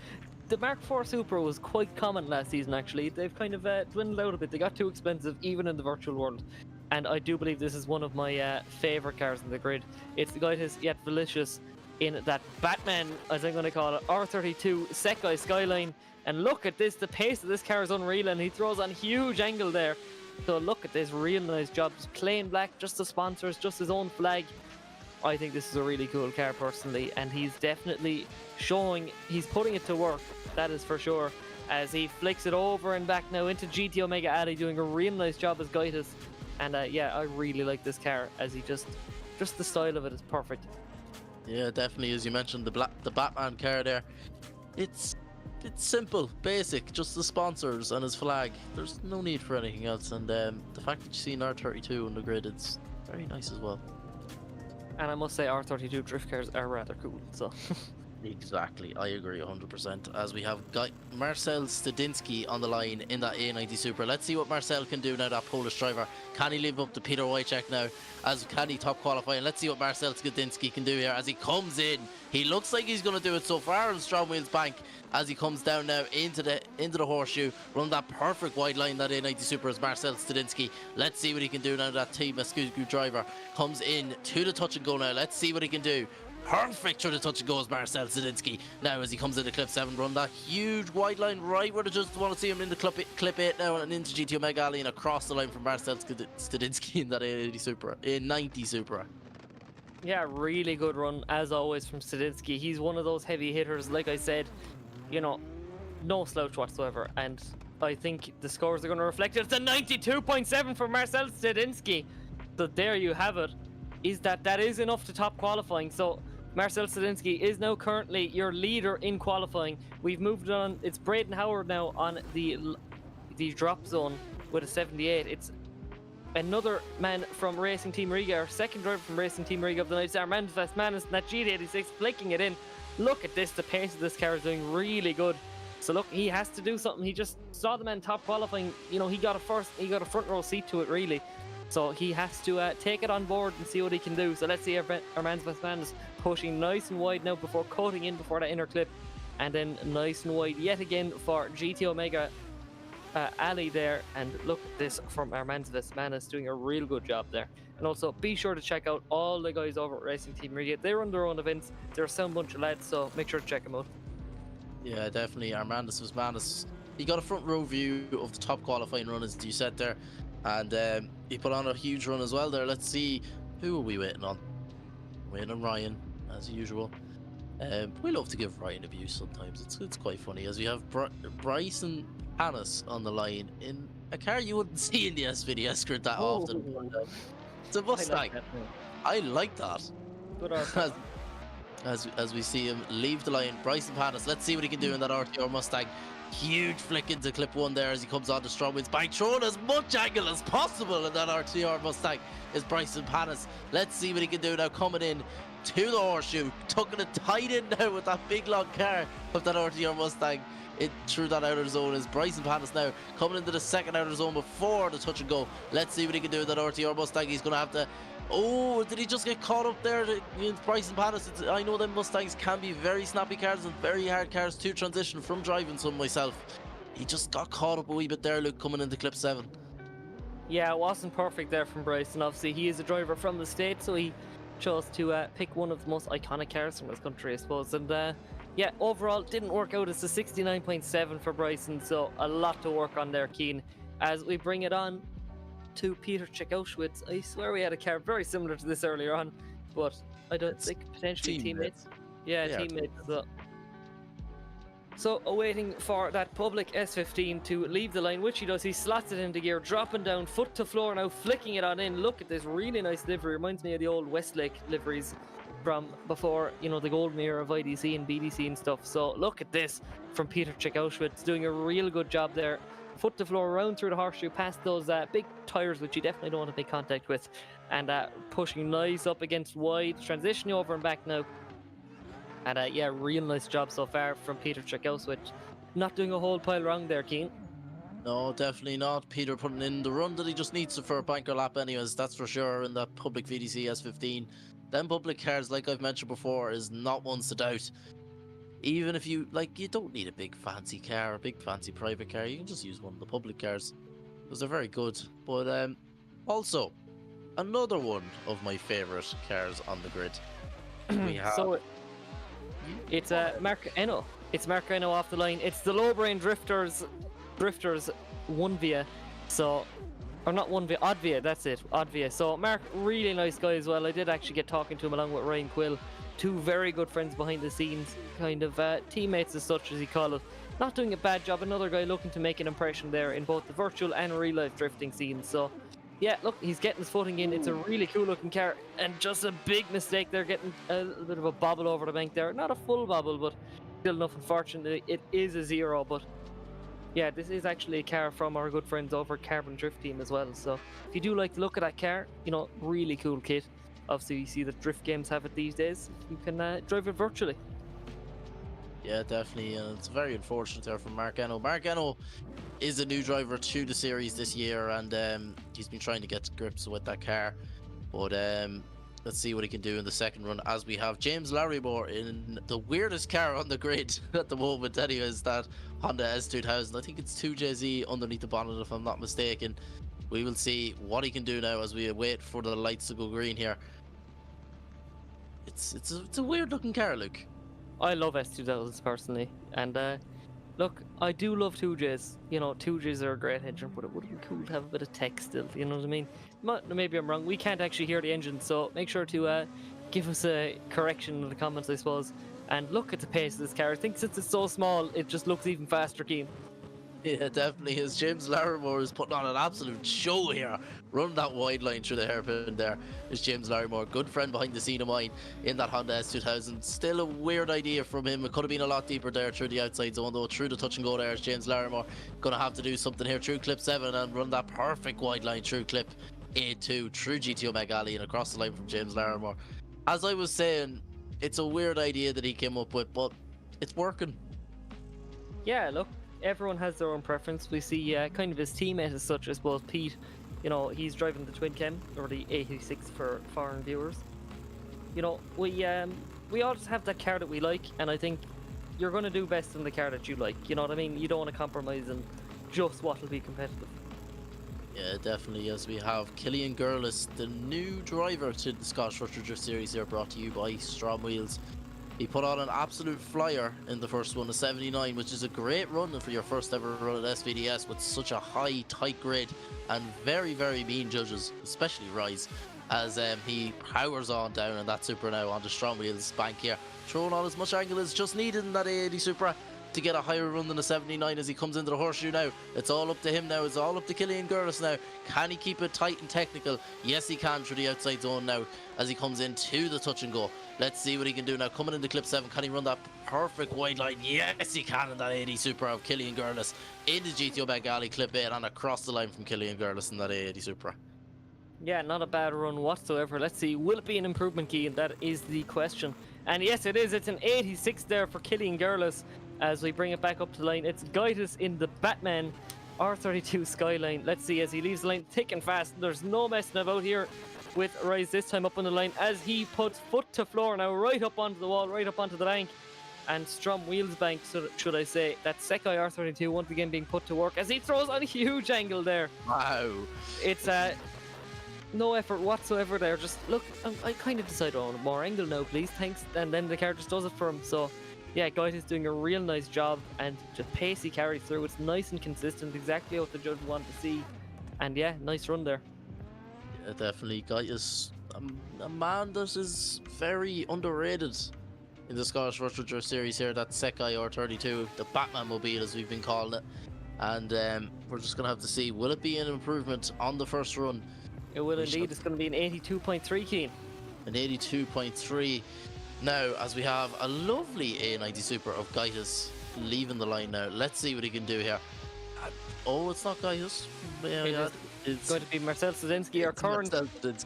The Mark IV Supra was quite common last season, actually. They've kind of dwindled out a bit. They got too expensive, even in the virtual world. And I do believe this is one of my favourite cars in the grid. It's the guy who's yet delicious in that Batman, as I'm going to call it, R32 Sekai Skyline. And look at this, the pace of this car is unreal, and he throws on huge angle there. So look at this, real nice job. Just plain black, just the sponsors, just his own flag. I think this is a really cool car personally, and he's definitely showing he's putting it to work, that is for sure, as he flicks it over and back now into GT Omega Alley, doing a real nice job as Gaitis. And yeah, I really like this car, as he just the style of it is perfect. Yeah, definitely. As you mentioned, the Batman car there, it's simple, basic, just the sponsors and his flag. There's no need for anything else, and the fact that you see an R32 on the grid, it's very nice as well. And I must say, R32 drift cars are rather cool, so. Exactly, I agree 100%. As we have Marcel Stadinsky on the line in that A90 Supra. Let's see what Marcel can do now, that Polish driver. Can he live up to Peter Wojciech now? Can he top qualify? And let's see what Marcel Stadinsky can do here as he comes in. He looks like he's going to do it so far on STRO M Wheels bank as he comes down now into the horseshoe. Run that perfect wide line, that A90 Supra is Marcel Stadinsky. Let's see what he can do now. That Team Escudeau driver comes in to the touch and go now. Let's see what he can do. Perfect through the touch and goes Marcel Stadinsky. Now as he comes into Clip 7, run that huge wide line right where they just want to see him in the Clip 8 now, and into GT Omega Alley and across the line from Marcel Stadinsky in that A90 Supra. Yeah, really good run as always from Stadinsky. He's one of those heavy hitters, like I said. no slouch whatsoever, and I think the scores are going to reflect it. It's a 92.7 for Marcel Stadinsky. So there you have it. That is enough to top qualifying. So Marcel Stadinsky is now currently your leader in qualifying. We've moved on. It's Braden Howard now on the drop zone with a 78. It's another man from Racing Team Riga, our second driver from Racing Team Riga of the night. It's Armand Vestmanis, that GT86, flicking it in. Look at this, the pace of this car is doing really good. So look, he has to do something. He just saw the man top qualifying. You know, he got a front row seat to it, really. So he has to take it on board and see what he can do. So let's see Armand Vestmanis pushing nice and wide now before cutting in before that inner clip. And then nice and wide yet again for GT Omega Ali there. And look at this from Armand Vestmanis doing a real good job there. And also be sure to check out all the guys over at Racing Team Riga. They run their own events. They're a sound bunch of lads, so make sure to check them out. Yeah, definitely. Armand Vestmanis, he got a front row view of the top qualifying run, as you said there. And he put on a huge run as well there. Let's see, who are we waiting on? Waiting on Ryan, as usual. We love to give Ryan a view sometimes. It's quite funny, as we have Bryson Hannes on the line in a car you wouldn't see in the SVDS grid that often. It's a Mustang. I like that. Good as we see him leave the line, Bryson Hannes. Let's see what he can do in that RTR Mustang. Huge flick into clip 1 there as he comes on to Strom Wheels, by throwing as much angle as possible in that RTR Mustang is Bryson Hannes. Let's see what he can do now, coming in to the horseshoe, tucking it tight in now with that big long car of that RTR Mustang. It through that outer zone is Bryson Hannes now coming into the second outer zone before the touch and go. Let's see what he can do with that RTR Mustang. He's going to have to... Oh, did he just get caught up there? Bryson Hannes, I know them Mustangs can be very snappy cars and very hard cars to transition from driving some myself. He just got caught up a wee bit there, Luke, coming into clip 7. Yeah, it wasn't perfect there from Bryson. Obviously, he is a driver from the States, so he chose to pick one of the most iconic cars from his country, I suppose. And yeah, overall, didn't work out. It's a 69.7 for Bryson, so a lot to work on there, Keen. As we bring it on to Peter Czechowicz. I swear we had a car very similar to this earlier on, but I don't think potentially teammates. Yeah, teammates. So awaiting for that public S15 to leave the line, which he does. He slots it into gear, dropping down foot to floor now, flicking it on in. Look at this really nice livery. Reminds me of the old Westlake liveries from before, you know, the golden era of IDC and BDC and stuff. So look at this from Peter Czechowicz, doing a real good job there. Foot to floor, around through the horseshoe, past those big tyres, which you definitely don't want to make contact with, and pushing nice up against wide, transitioning over and back now. And yeah, real nice job so far from Peter Czechowicz. Not doing a whole pile wrong there, Keen. No, definitely not. Peter putting in the run that he just needs for a banker lap anyways, that's for sure, in that public VDC S15. Them public cars, like I've mentioned before, is not ones to doubt. Even if you, like, you don't need a big fancy car, a big fancy private car, you can just use one of the public cars, because they're very good. But also, another one of my favourite cars on the grid. We have... So, it's Mark Eno. It's Mark Eno off the line. It's the Low Brain Drifters 1via. So, or not 1via, Oddvia, that's it, Oddvia. So Mark, really nice guy as well. I did actually get talking to him along with Ryan Quill. Two very good friends behind the scenes, kind of teammates as such, as he called it. Not doing a bad job. Another guy looking to make an impression there in both the virtual and real life drifting scenes. So yeah, look, he's getting his footing in. It's a really cool looking car, and just a big mistake there, getting a little bit of a bobble over the bank there. Not a full bobble, but still enough. Unfortunately, it is a 0, but yeah, this is actually a car from our good friends over at Carbon Drift Team as well. So if you do like the look of that car, you know, really cool kit. Obviously, you see that drift games have it these days. You can drive it virtually. Yeah, definitely, and it's very unfortunate there from Mark Eno. Mark Eno is a new driver to the series this year, and he's been trying to get to grips with that car. But let's see what he can do in the second run, as we have James Larrymore in the weirdest car on the grid at the moment. Anyways, that Honda S2000. I think it's 2JZ underneath the bonnet, if I'm not mistaken. We will see what he can do now as we wait for the lights to go green here. It's a weird looking car, Luke. I love S2000s personally, and look, I do love 2Js. You know, 2Js are a great engine, but it would be cool to have a bit of tech still. You know what I mean? Maybe I'm wrong. We can't actually hear the engine, so make sure to give us a correction in the comments, I suppose. And look at the pace of this car. I think since it's so small, it just looks even faster, Keen. Yeah, definitely is. James Larimore is putting on an absolute show here. Running that wide line through the hairpin there is James Larimore. Good friend behind the scene of mine in that Honda S2000. Still a weird idea from him. It could have been a lot deeper there through the outside zone, though. Through the touch and go there is James Larimore. Going to have to do something here through clip 7 and run that perfect wide line through clip 8-2 through GTO Megali and across the line from James Larimore. As I was saying, it's a weird idea that he came up with, but it's working. Yeah, look, everyone has their own preference. We see kind of his teammate as such, I suppose, Pete. You know, he's driving the Twin Chem, or the 86 for foreign viewers. You know, we all just have that car that we like, and I think you're going to do best in the car that you like. You know what I mean? You don't want to compromise on just what will be competitive. Yeah, definitely. As we have Killian Gurlis, the new driver to the Scottish Retro Drift Series here, brought to you by STRO M Wheels. He put on an absolute flyer in the first one, a 79, which is a great run for your first ever run at SVDS with such a high, tight grid and very, very mean judges, especially Rise, as he powers on down in that Supra now onto STRO M Wheels bank here, throwing on as much angle as just needed in that A80 Supra to get a higher run than a 79 as he comes into the horseshoe now. It's all up to him now. It's all up to Killian Gurlis now. Can he keep it tight and technical? Yes, he can through the outside zone now as he comes into the touch and go. Let's see what he can do now. Coming into clip 7, can he run that perfect wide line? Yes, he can in that 80 Supra of Killian Gurlis into GTO Megali clip 8 and across the line from Killian Gurlis in that 80 Supra. Yeah, not a bad run whatsoever. Let's see, will it be an improvement key? And that is the question. And yes, it is. It's an 86 there for Killian Gurlis. As we bring it back up to the line, it's Gaitis in the Batman R32 Skyline. Let's see as he leaves the line thick and fast. There's no messing about here with Rise this time up on the line as he puts foot to floor now, right up onto the wall, right up onto the bank. And Strom Wheels bank, so should I say, that Sikky R32 once again being put to work as he throws on a huge angle there. Wow. It's no effort whatsoever there. Just look, I kind of decided on more angle now, please, thanks. And then the car just does it for him. So yeah, Guide is doing a real nice job, and the pace he carries through, it's nice and consistent, exactly what the judge wanted to see. And yeah, nice run there. Yeah, definitely. Guy is a man that is very underrated in the Scottish Retro Drift Series here. That Sikky R32, the Batman mobile as we've been calling it. And we're just going to have to see, will it be an improvement on the first run? It will indeed. It's going to be an 82.3, Keen. An 82.3. Now, as we have a lovely A90 Super of Gaitis leaving the line now. Let's see what he can do here. Oh, it's not Gaitis. Yeah, it's going to be Marcel Sadzinski, our current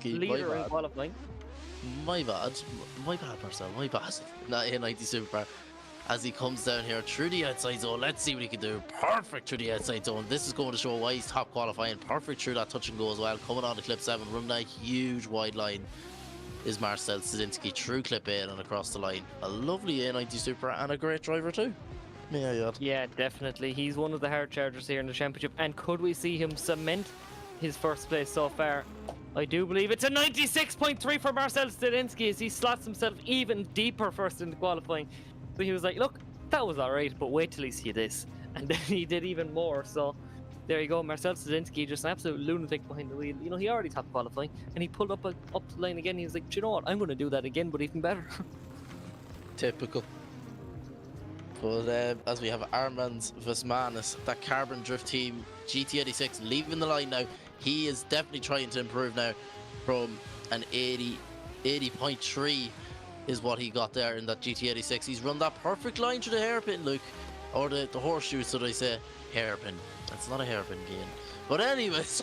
leader in qualifying. My bad, Marcel, my bad. That A90 Super. As he comes down here through the outside zone, let's see what he can do. Perfect through the outside zone. This is going to show why he's top qualifying. Perfect through that touch and go as well. Coming on to clip 7, running that huge wide line is Marcel Sadzinski through clip 8 and across the line. A lovely A90 Super and a great driver too. Yeah, definitely. He's one of the hard chargers here in the championship. And could we see him cement his first place so far? I do believe it's a 96.3 for Marcel Sadzinski as he slots himself even deeper first in the qualifying. So he was like, look, that was alright, but wait till he see this. And then he did even more. So there you go, Marcel Sadzinski, just an absolute lunatic behind the wheel. You know, he already top qualifying, and he pulled up the line again. He was like, do you know what? I'm going to do that again, but even better. Typical. But as we have Armand Vesmanis, that Carbon Drift Team GT86 leaving the line now. He is definitely trying to improve now from an 80.3 is what he got there in that GT86. He's run that perfect line through the hairpin, Luke. Or the horseshoe, so they say. Hairpin. That's not a hairpin gain. But anyways,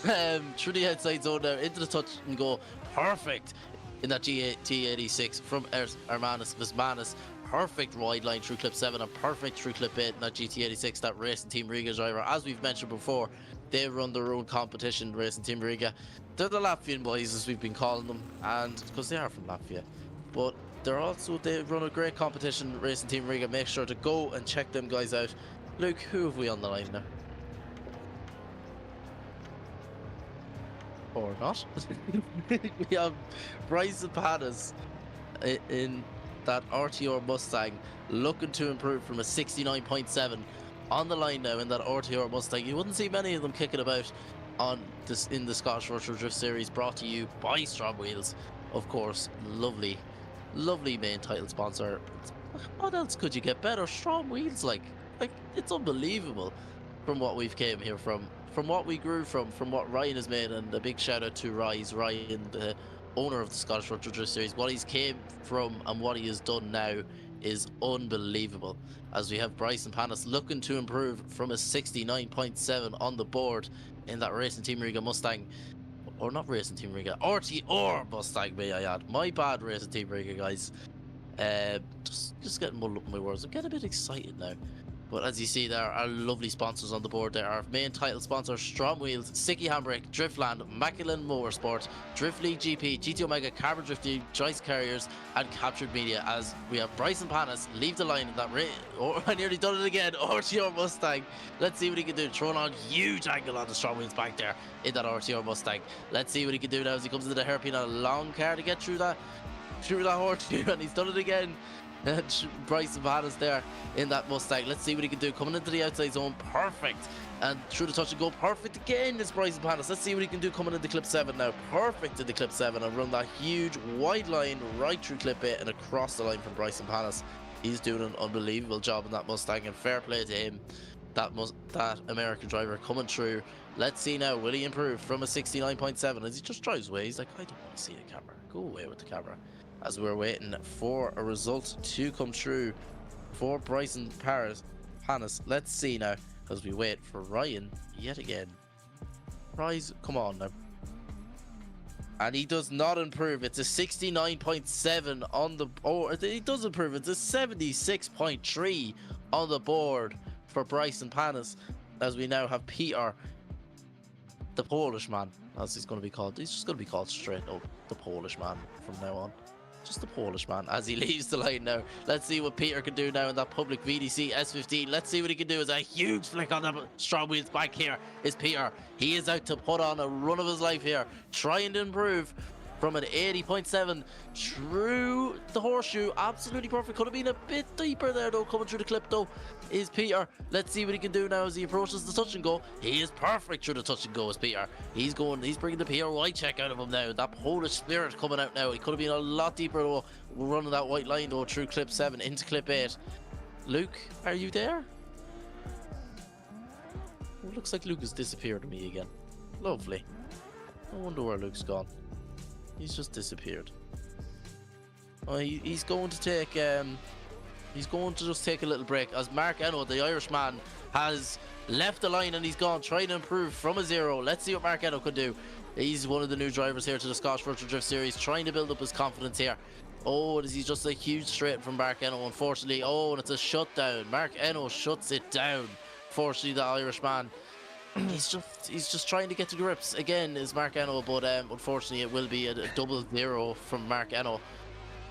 through the outside zone now, into the touch and go. Perfect in that GT86 from Armanis Vesmanis. Perfect wide line through clip 7 and perfect through clip 8 in that GT86, that Racing Team Riga driver. As we've mentioned before, they run their own competition, Racing Team Riga. They're the Latvian boys, as we've been calling them, and because they are from Latvia. But they run a great competition, Racing Team Riga. Make sure to go and check them guys out. Luke, who have we on the line now? Or not? We have Bryce Zapatas in that RTR Mustang, looking to improve from a 69.7 on the line now in that RTR Mustang. You wouldn't see many of them kicking about on this in the Scottish Retro Drift Series, brought to you by STRO M Wheels, of course. Lovely main title sponsor. what else could you get better? STRO M Wheels, like it's unbelievable from what we've came here from what we grew from what Ryan has made, and a big shout out to Ryan, the owner of the Scottish Retro Drift Series. What he's came from and what he has done now is unbelievable. As we have Bryson Panis looking to improve from a 69.7 on the board in that Racing Team Riga Mustang, or not Racing Team Riga, RTR Mustang, may I add. My bad, Racing Team Riga, guys. Just getting muddled up in my words. I'm getting a bit excited now. But as you see, there are lovely sponsors on the board. There are main title sponsors: STRO M Wheels, Sikky Handbrake, Driftland, Mclellan Motorsport, Drift League GP, GT Omega, Carbon Drift League, Dyce Carriers, and Kaptured Media. As we have Bryson Panis leave the line in that I nearly done it again. RTR Mustang. Let's see what he can do. Throwing on huge angle on the STRO M Wheels back there in that RTR Mustang. Let's see what he can do now as he comes into the hairpin on a long car to get through that horse here, and he's done it again. Bryson Panis there in that Mustang. Let's see what he can do. Coming into the outside zone, perfect. And through the touch and go, perfect again is Bryson Panis. Let's see what he can do coming into clip 7 now. Perfect in the clip 7 and run that huge wide line right through clip 8 and across the line from Bryson Panis. He's doing an unbelievable job in that Mustang, and fair play to him. That American driver coming through. Let's see now, will he improve from a 69.7 as he just drives away? He's like, I don't want to see the camera. Go away with the camera. As we're waiting for a result to come true for Bryson Panis. Let's see now, as we wait for Ryan yet again. Rise, come on now. And he does not improve. It's a 69.7 on the... Oh, he does improve. It's a 76.3 on the board for Bryson Panis. As we now have Peter, the Polish man, as he's going to be called. He's just going to be called straight up the Polish man from now on. Just the Polish man as he leaves the line now. Let's see what Peter can do now in that public VDC S15. Let's see what he can do. Is a huge flick on the STRO M Wheels back here is Peter. He is out to put on a run of his life here, trying to improve from an 80.7 through the horseshoe. Absolutely perfect. Could have been a bit deeper there though. Coming through the clip though is Peter. Let's see what he can do now as he approaches the touch and go. He is perfect through the touch and go is Peter. He's bringing the Peter white check out of him now. That Polish spirit coming out now. He could have been a lot deeper though, running that white line though through clip 7 into clip 8. Luke, are you there? It looks like Luke has disappeared to me again. Lovely. I wonder where Luke's gone. He's just disappeared. Oh, he's going to take he's going to just take a little break as Mark Eno, the Irishman, has left the line and he's gone trying to improve from a 0. Let's see what Mark Eno could do. He's one of the new drivers here to the Scottish Retro Drift Series, trying to build up his confidence here. Oh, is he just a huge straight from Mark Eno, unfortunately. Oh, and it's a shutdown. Mark Eno shuts it down. Fortunately, the Irishman, he's just trying to get to grips again is Mark Eno, but unfortunately it will be a double 0 from Mark Eno.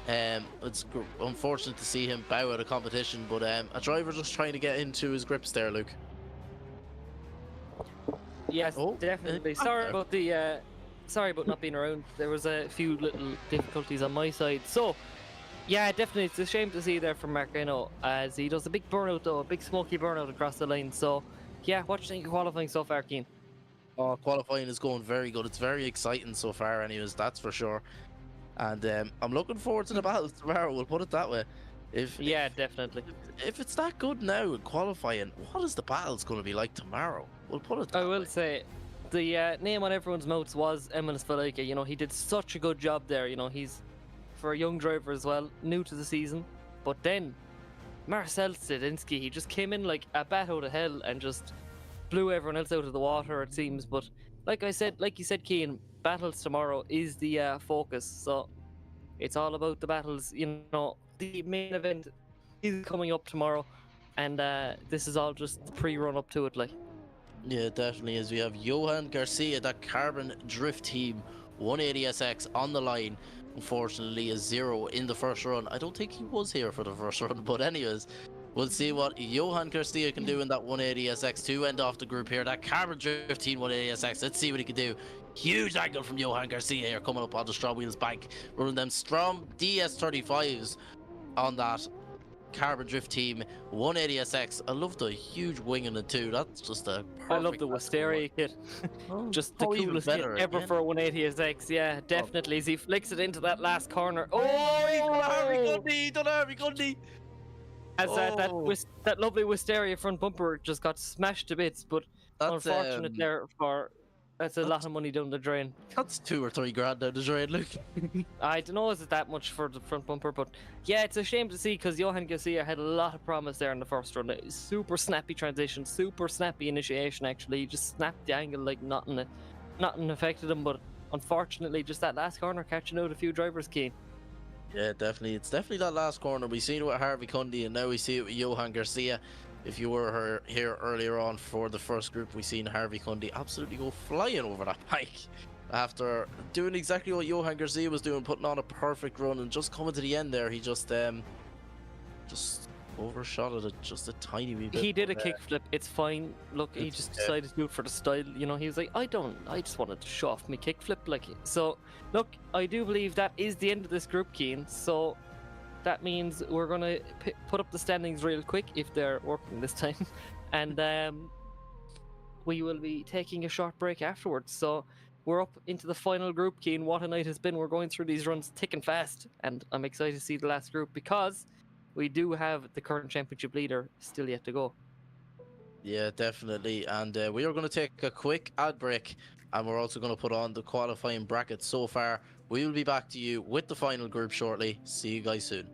It's unfortunate to see him bow out of competition, but a driver just trying to get into his grips there, Luke. Yes, definitely. Sorry about not being around. There was a few little difficulties on my side. So yeah, definitely it's a shame to see there from Mark Eno as he does a big burnout though, a big smoky burnout across the line. So yeah, what do you think of qualifying so far, Keane? Oh, qualifying is going very good. It's very exciting so far anyways, that's for sure. And I'm looking forward to the battles tomorrow, we'll put it that way. Definitely. If it's that good now in qualifying, what is the battles going to be like tomorrow? We'll put it that way. I will say, the name on everyone's mouths was Emil Svalika. You know, he did such a good job there. You know, he's, for a young driver as well, new to the season. But then, Marcel Zedinsky, he just came in like a bat out of hell and just blew everyone else out of the water, it seems. But like you said, Keane, battles tomorrow is the focus. So it's all about the battles. You know, the main event is coming up tomorrow, and this is all just the pre-run up to it, like. Yeah, definitely is. We have Johan Garcia, that Carbon Drift Team 180SX on the line. Unfortunately, a 0 in the first run. I don't think he was here for the first run, but anyways, we'll see what Johan Garcia can do in that 180SX to end off the group here. That Carbon Drift Team 180SX. Let's see what he can do. Huge angle from Johan Garcia here, coming up on the STRO M Wheels bank, running them Strom DS35s on that Carbon Drift Team 180SX. I love the huge wing in it too. That's just a perfect. I love the Wisteria kit. Just the coolest kit ever for a 180SX. Yeah, definitely. As he flicks it into that last corner. Oh, he's gonna Harvey Gundy. He done Harvey Gundy. as that lovely Wisteria front bumper just got smashed to bits, but That's, unfortunate there for that's a lot of money down the drain. That's 2 or 3 grand down the drain, look. I don't know, is it that much for the front bumper, but yeah, it's a shame to see because Johan Garcia had a lot of promise there in the first run. It was super snappy transition, super snappy initiation. Actually, he just snapped the angle like nothing affected him, but unfortunately, just that last corner catching out a few drivers, Keen. Yeah, definitely. It's definitely that last corner. We've seen it with Harvey Cundy, and now we see it with Johan Garcia. If you were here earlier on for the first group, we seen Harvey Cundy absolutely go flying over that bike after doing exactly what Johan Garcia was doing, putting on a perfect run, and just coming to the end there, he just overshot it just a tiny wee bit. He did a kickflip. It's fine. Look, he just decided to do it for the style. You know, he was like, I just wanted to show off my kickflip. Like, so look, I do believe that is the end of this group, Keen. So that means we're gonna put up the standings real quick if they're working this time, and we will be taking a short break afterwards. So we're up into the final group, Keen. What a night has been. We're going through these runs thick and fast, and I'm excited to see the last group because we do have the current championship leader still yet to go. Yeah, definitely. And we are going to take a quick ad break, and we're also going to put on the qualifying bracket so far. We will be back to you with the final group shortly. See you guys soon.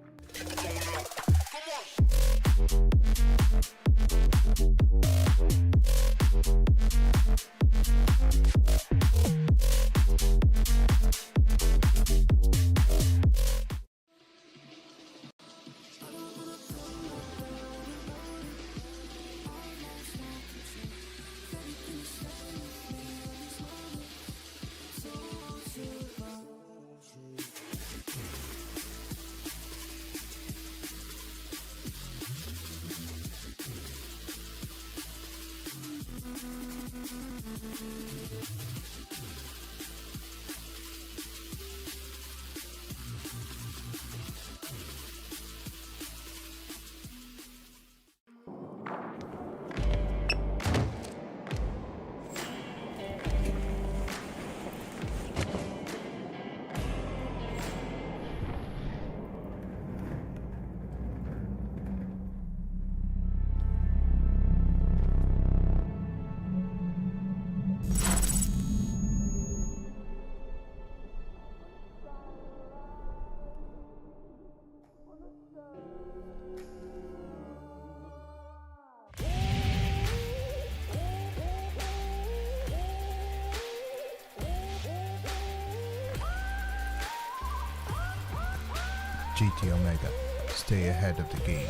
GT Omega, stay ahead of the game.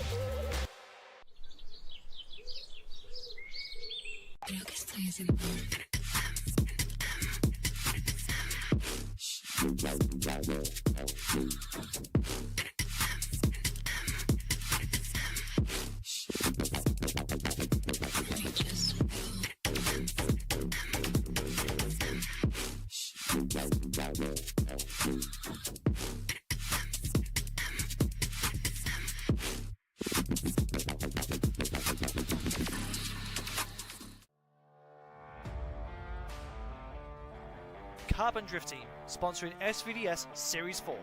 Carbon Drift Team, sponsoring SVDS Series 4.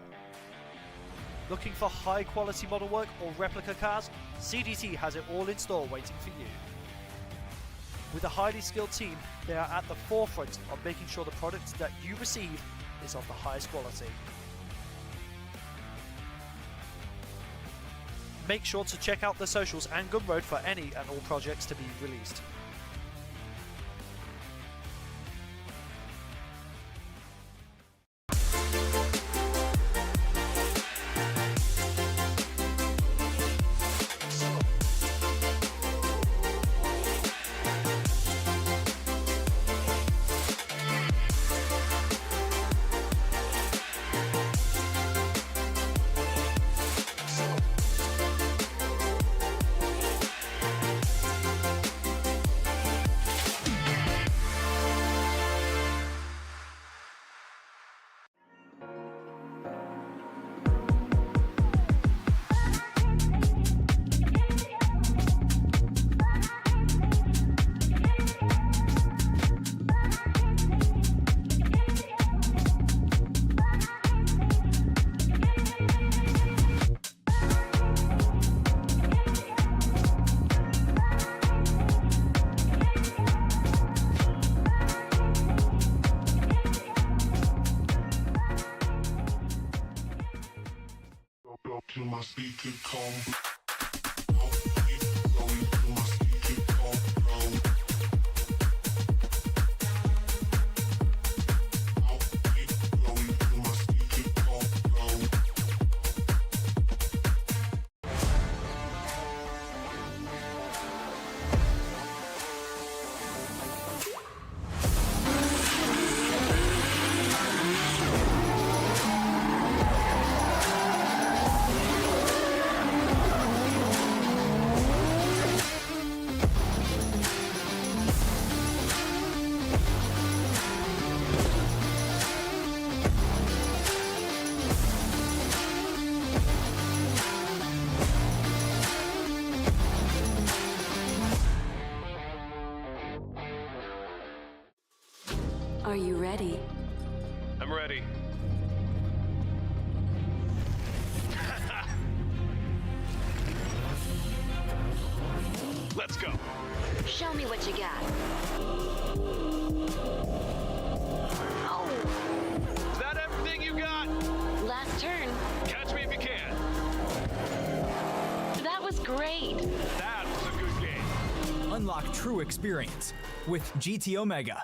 Looking for high quality model work or replica cars? CDT has it all in store waiting for you. With a highly skilled team, they are at the forefront of making sure the product that you receive is of the highest quality. Make sure to check out the socials and Gumroad for any and all projects to be released. Are you ready? I'm ready. Let's go. Show me what you got. Oh, Is that everything you got? last turn. Catch me if you can. That was great. That was a good game. Unlock true experience with GT Omega.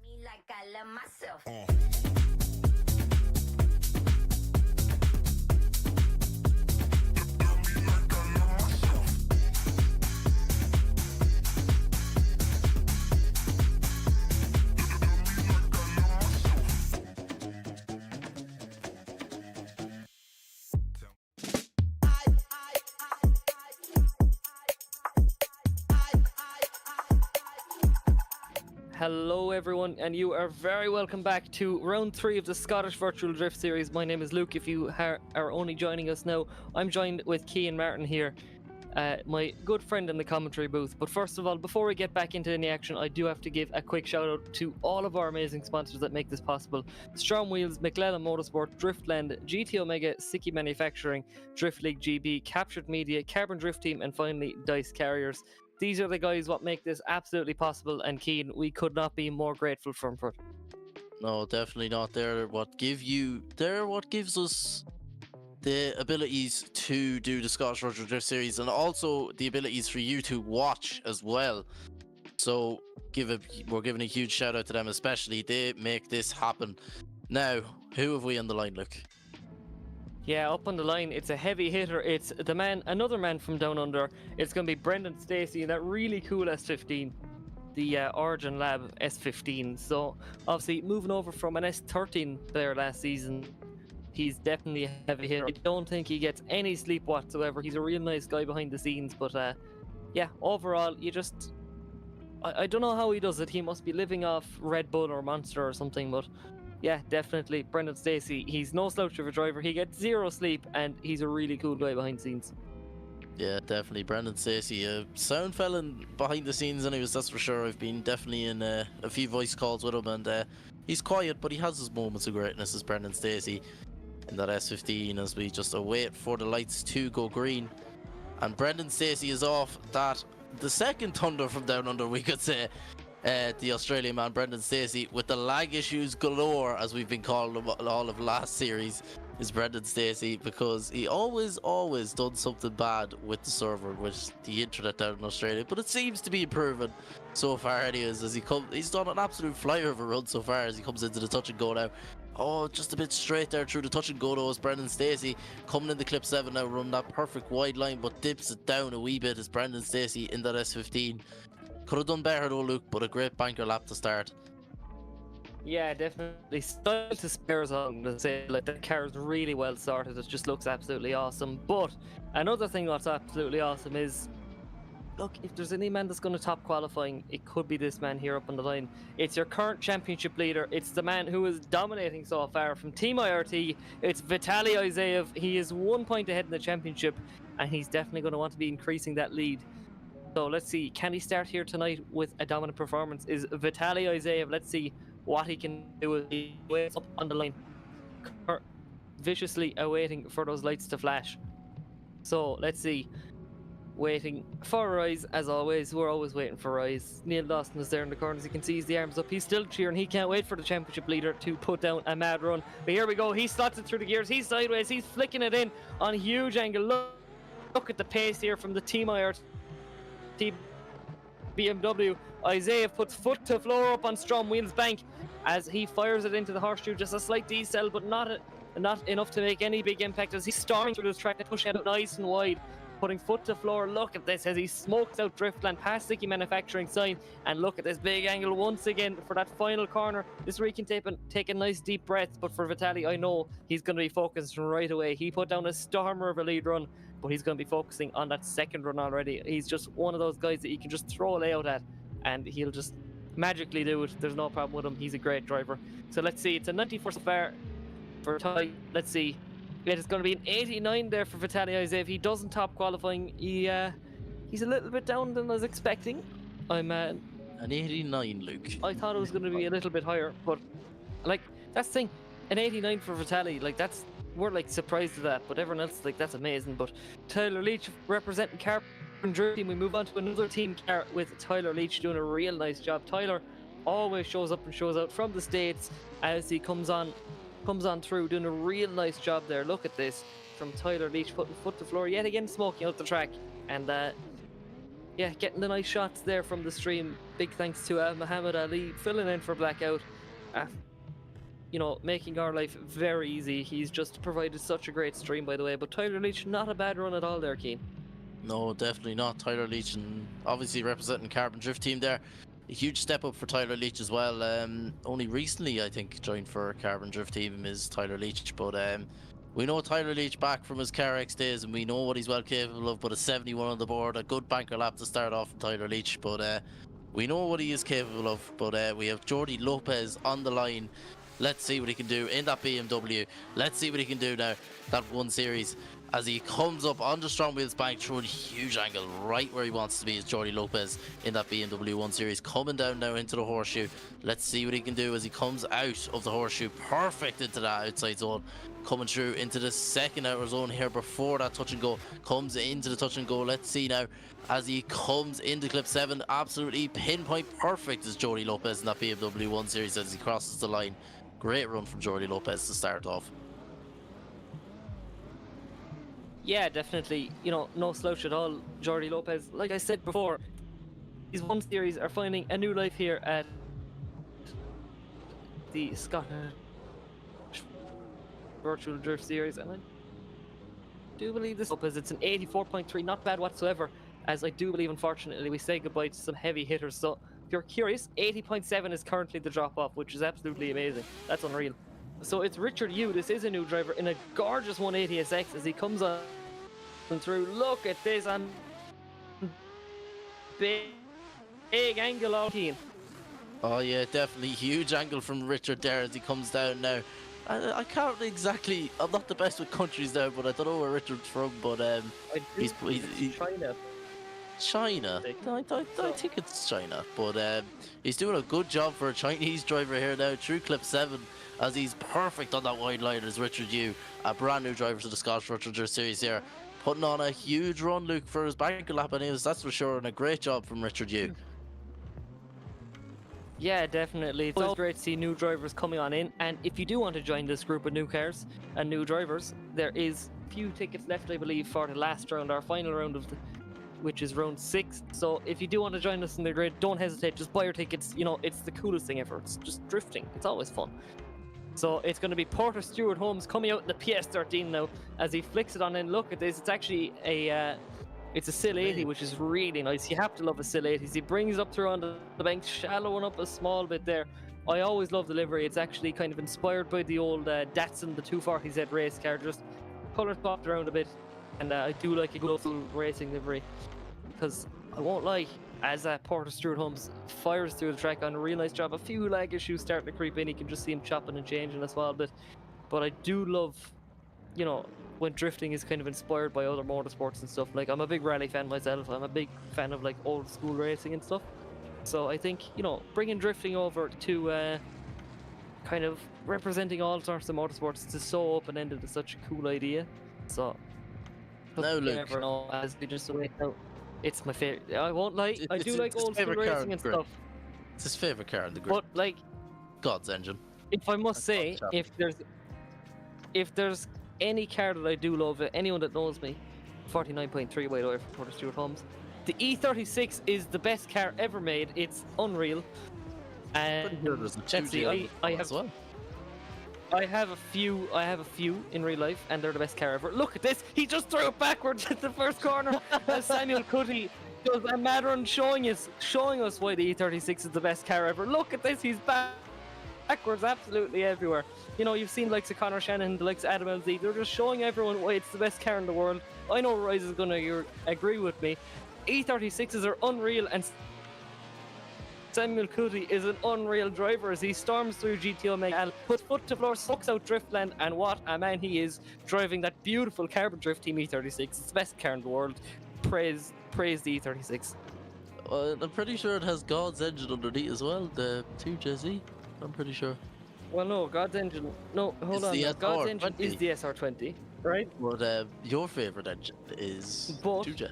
Me like I love myself. Hello everyone, and you are very welcome back to round 3 of the Scottish Virtual Drift Series. My name is Luke. If you are only joining us now, I'm joined with Cian Martin here, my good friend in the commentary booth. But first of all, before we get back into any action, I do have to give a quick shout out to all of our amazing sponsors that make this possible: STRO M Wheels, Mclellan Motorsport, Driftland, GT Omega, Sikky Manufacturing, Drift League GB, Kaptured Media, Carbon Drift Team, and finally Dyce Carriers. These are the guys what make this absolutely possible, and Cian, we could not be more grateful for them. No, definitely not. They're what gives us the abilities to do the Scottish Virtual Drift Series, and also the abilities for you to watch as well. So we're giving a huge shout out to them, especially. They make this happen. Now, who have we on the line, Luke? Yeah, up on the line, it's a heavy hitter. It's the man, another man from down under. It's going to be Brendan Stacey in that really cool S15, the Origin Lab S15. So obviously moving over from an S13 there last season, he's definitely a heavy hitter. I don't think he gets any sleep whatsoever. He's a real nice guy behind the scenes, but yeah, overall, I don't know how he does it. He must be living off Red Bull or Monster or something, but yeah, definitely Brendan Stacey. He's no slouch of a driver. He gets zero sleep, and he's a really cool guy behind the scenes. Yeah, definitely. Brendan Stacey, a sound fella behind the scenes anyways, that's for sure. I've been definitely in a few voice calls with him, and he's quiet, but he has his moments of greatness as Brendan Stacey in that S15 as we just await for the lights to go green. And Brendan Stacey is off the second Thunder from down under, we could say. The Australian man, Brendan Stacey, with the lag issues galore, as we've been calling him all of last series, is Brendan Stacey, because he always done something bad with the server, with the internet down in Australia. But it seems to be improving so far anyways, as he's done an absolute flyer of a run so far as he comes into the touch and go now. Oh, just a bit straight there through the touch and go though is Brendan Stacey, coming in the clip 7 now, running that perfect wide line, but dips it down a wee bit as Brendan Stacey in that S15. Could have done better though, Luke, but a great banker lap to start. Yeah, definitely. Style to spares on to say, like, the car is really well sorted. It just looks absolutely awesome. But another thing that's absolutely awesome is, look, if there's any man that's going to top qualifying, it could be this man here up on the line. It's your current championship leader. It's the man who is dominating so far from Team IRT. It's Vitaly Isaev. He is 1 point ahead in the championship, and he's definitely going to want to be increasing that lead. So let's see, can he start here tonight with a dominant performance? Is Vitaly Isaev, let's see, what he can do as he waits up on the line, viciously awaiting for those lights to flash. So let's see. Waiting for Rise, as always. We're always waiting for Rise. Neil Dawson is there in the corner. As you can see, he's the arms up. He's still cheering. He can't wait for the championship leader to put down a mad run. But here we go. He slots it through the gears. He's sideways. He's flicking it in on a huge angle. Look at the pace here from the Team IRT BMW. Isaiah puts foot to floor up on STRO M Wheels bank as he fires it into the horseshoe. Just a slight decel, but not enough to make any big impact as he's storming through this track to push out nice and wide. Putting foot to floor. Look at this as he smokes out Driftland past Sikky Manufacturing sign, and look at this big angle once again for that final corner. This is where he can take a nice deep breath, but for Vitali, I know he's going to be focused right away. He put down a stormer of a lead run, but he's going to be focusing on that second run already. He's just one of those guys that you can just throw a layout at and he'll just magically do it. There's no problem with him. He's a great driver. So let's see, it's a 94 so far for Ty. Let's see. It is going to be an 89 there for Vitaly Isaiah. If he doesn't top qualifying, he's a little bit down than I was expecting. I'm An 89, Luke. I thought it was going to be a little bit higher, but like that's the thing, an 89 for Vitaly, like we're like surprised at that, but everyone else like that's amazing. But Tyler Leach representing Carbon Drift Team. We move on to another team car with Tyler Leach doing a real nice job. Tyler always shows up and shows out from the States as he comes on through, doing a real nice job there. Look at this from Tyler Leach, putting foot to floor yet again, smoking out the track, and yeah, getting the nice shots there from the stream. Big thanks to Muhammad Ali filling in for Blackout, you know, making our life very easy. He's just provided such a great stream, by the way. But Tyler Leach, not a bad run at all there, Keane. No, definitely not. Tyler Leach, and obviously representing Carbon Drift Team there. A huge step up for Tyler Leach as well. Only recently, I think, joined for Carbon Drift Team is Tyler Leach. But we know Tyler Leach back from his CarX days, and we know what he's well capable of. But a 71 on the board, a good banker lap to start off from Tyler Leach. But we know what he is capable of. But we have Jordi Lopez on the line. Let's see what he can do in that BMW. Let's see what he can do now, that 1 Series. As he comes up on the STRO M Wheels bank through a huge angle, right where he wants to be is Jordi Lopez in that BMW 1 Series, coming down now into the horseshoe. Let's see what he can do as he comes out of the horseshoe, perfect into that outside zone, coming through into the second outer zone here before that touch and go, comes into the touch and go. Let's see now as he comes into clip 7, absolutely pinpoint perfect is Jordi Lopez in that BMW 1 Series as he crosses the line. Great run from Jordi Lopez to start off. Yeah, definitely. You know, no slouch at all, Jordi Lopez. Like I said before, these 1 Series are finding a new life here at the Scottish Virtual Drift Series, and I do believe this Lopez, it's an 84.3, not bad whatsoever, as I do believe, unfortunately, we say goodbye to some heavy hitters. So if you're curious, 80.7 is currently the drop off, which is absolutely amazing. That's unreal. So it's Richard Yu. This is a new driver in a gorgeous 180SX as he comes on through. Look at this on big angle out here. Oh yeah, definitely huge angle from Richard there as he comes down now. I can't exactly, I'm not the best with countries now, but I don't know where Richard's from, but he's China. China. I think it's China, but he's doing a good job for a Chinese driver here now through clip 7 as he's perfect on that wide line as Richard Yu, a brand new driver to the Scottish Virtual Drift Series here, putting on a huge run, Luke, for his banker lap, and that's for sure, and a great job from Richard Yu. Yeah, definitely. It's always great to see new drivers coming on in, and if you do want to join this group of new cars and new drivers, there is a few tickets left, I believe, for the last round, our final round of which is round 6. So if you do want to join us in the grid, don't hesitate, just buy your tickets. You know, it's the coolest thing ever. It's just drifting. It's always fun. So it's going to be Porter Stewart Holmes coming out in the PS13 now as he flicks it on in. Look at this. It's actually it's a Sil 80, which is really nice. You have to love a Sil 80. He brings it up through onto the bank, shallowing up a small bit there. I always love the livery. It's actually kind of inspired by the old Datsun, the 240Z race car, just colour swapped around a bit. And I do like a good full racing livery, because I won't lie, as Porter Stewart Holmes fires through the track on a real nice job. A few lag issues starting to creep in. You can just see him chopping and changing a small bit. But I do love, you know, when drifting is kind of inspired by other motorsports and stuff. Like, I'm a big rally fan myself. I'm a big fan of like old school racing and stuff. So I think, you know, bringing drifting over to kind of representing all sorts of motorsports. It's just so open-ended. It's such a cool idea. So, Now, you Luke. never know as we just wait out. It's my favorite. I won't lie. I do It's like his old school favourite car racing in and the grid. stuff. It's his favorite car in the grid. But like, God's engine. if I must That's say, not if there's any car that I do love, anyone that knows me, 49.3 by the way for Porter Stewart Holmes. The E36 is the best car ever made. It's unreal. And Pretty sure there's a let's see, 2J I as have well. I have a few in real life, and they're the best car ever. Look at this! He just threw it backwards at the first corner. As Samuel Cuddy does a mad run, showing us why the E36 is the best car ever. Look at this! He's backwards, absolutely everywhere. You know, you've seen the likes of Conor Shannon, the likes of Adam LZ. They're just showing everyone why it's the best car in the world. I know Rise is gonna agree with me. E36s are unreal, and Samuel Cuddy is an unreal driver as he storms through GTO Mega and puts foot to floor, sucks out Driftland, and what a man he is, driving that beautiful carbon drift team E36. It's the best car in the world. Praise the E36. I'm pretty sure it has God's engine underneath as well, the 2JZ. I'm pretty sure. Well, no, God's engine. No, hold It's on. the No, God's engine SR20. is the SR20, right? But your favorite engine is Both. 2J.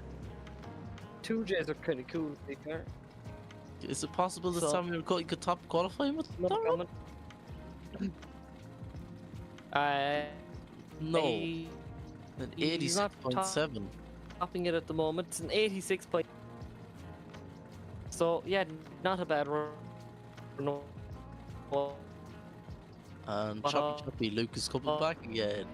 2Js 2Js are kind of cool, big car. Is it possible that So- Samuel Cuddy could top qualify with? No comment. No. He- An he's not 86.7. topping it at the moment. It's an 86 point. So yeah, not a bad run. No. And Choppy Luke is coming back again.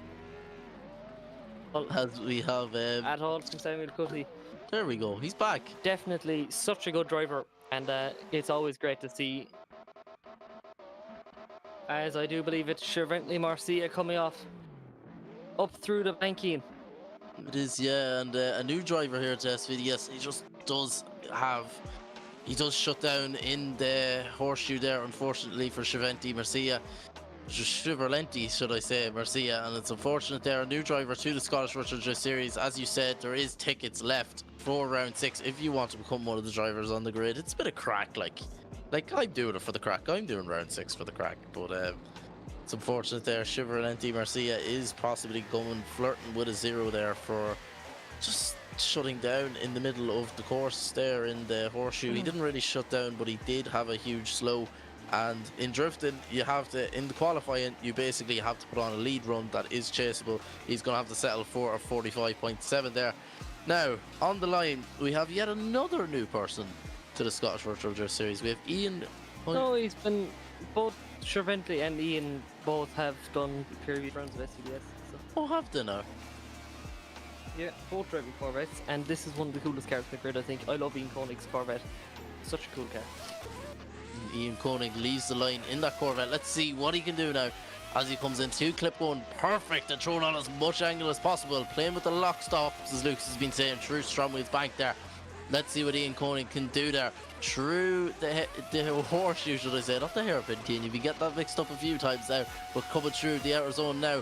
Well, As we have, at all from Samuel Cuddy. there we go, he's back. Definitely such a good driver, and it's always great to see. As I do believe it's Chevrolet Marcia coming off up through the banking. It is, yeah, and a new driver here to SVDS. He just does shut down in the horseshoe there, unfortunately for Chevrolet Marcia. Chevrolet, should I say, Marcia, and it's unfortunate there. A new driver to the Scottish Virtual Drift Series. As you said, there is tickets left for round 6 if you want to become one of the drivers on the grid. It's a bit of crack, like I'm doing it for the crack. I'm doing round 6 for the crack, but it's unfortunate there. Chevrolet Marcia is possibly flirting with a 0 there for just shutting down in the middle of the course there in the horseshoe. He didn't really shut down, but he did have a huge slow. And in drifting, you have to, in the qualifying, you basically have to put on a lead run that is chaseable. He's going to have to settle for a 45.7 there. Now, on the line, we have yet another new person to the Scottish Virtual Drift Series. We have Ian. No, he's been both Chevrolet and Ian both have done previous runs of SVDS. So. Oh, have they now? Yeah, both driving Corvettes, and this is one of the coolest cars in the grid, I think. I love Ian Koenig's Corvette. Such a cool car. Ian Koenig leaves the line in that Corvette. Let's see what he can do now as he comes in. 2 clip going perfect and throwing on as much angle as possible. Playing with the lock stops, as Lucas has been saying, through Strom Wheels bank there. Let's see what Ian Koenig can do there. Through the horseshoe, should I say, not the hairpin, can you? We get that mixed up a few times now, but coming through the outer zone now.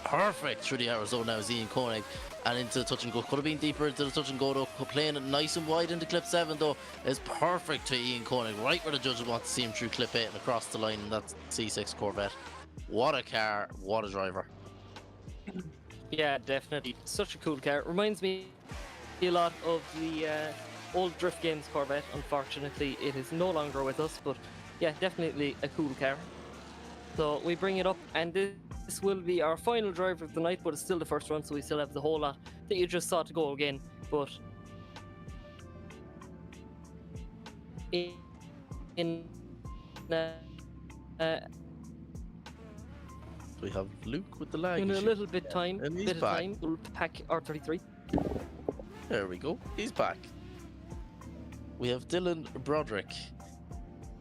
Perfect through the outer zone now is Ian Koenig. And into the touch and go. Could have been deeper into the touch and go though. Playing it nice and wide into clip 7 though is perfect to Ian Koenig. Right where the judges want to see him through clip 8 and across the line. And that's C6 Corvette. What a car. What a driver. Yeah, definitely. Such a cool car. Reminds me a lot of the old Drift Games Corvette. Unfortunately, it is no longer with us. But yeah, definitely a cool car. So we bring it up, and this will be our final driver of the night, but it's still the first run, so we still have the whole lot that you just saw to go again. But in we have Luke with the lag. in a issue. little bit time, And he's bit of back. time, we'll pack R33. There we go. He's back. We have Dylan Broderick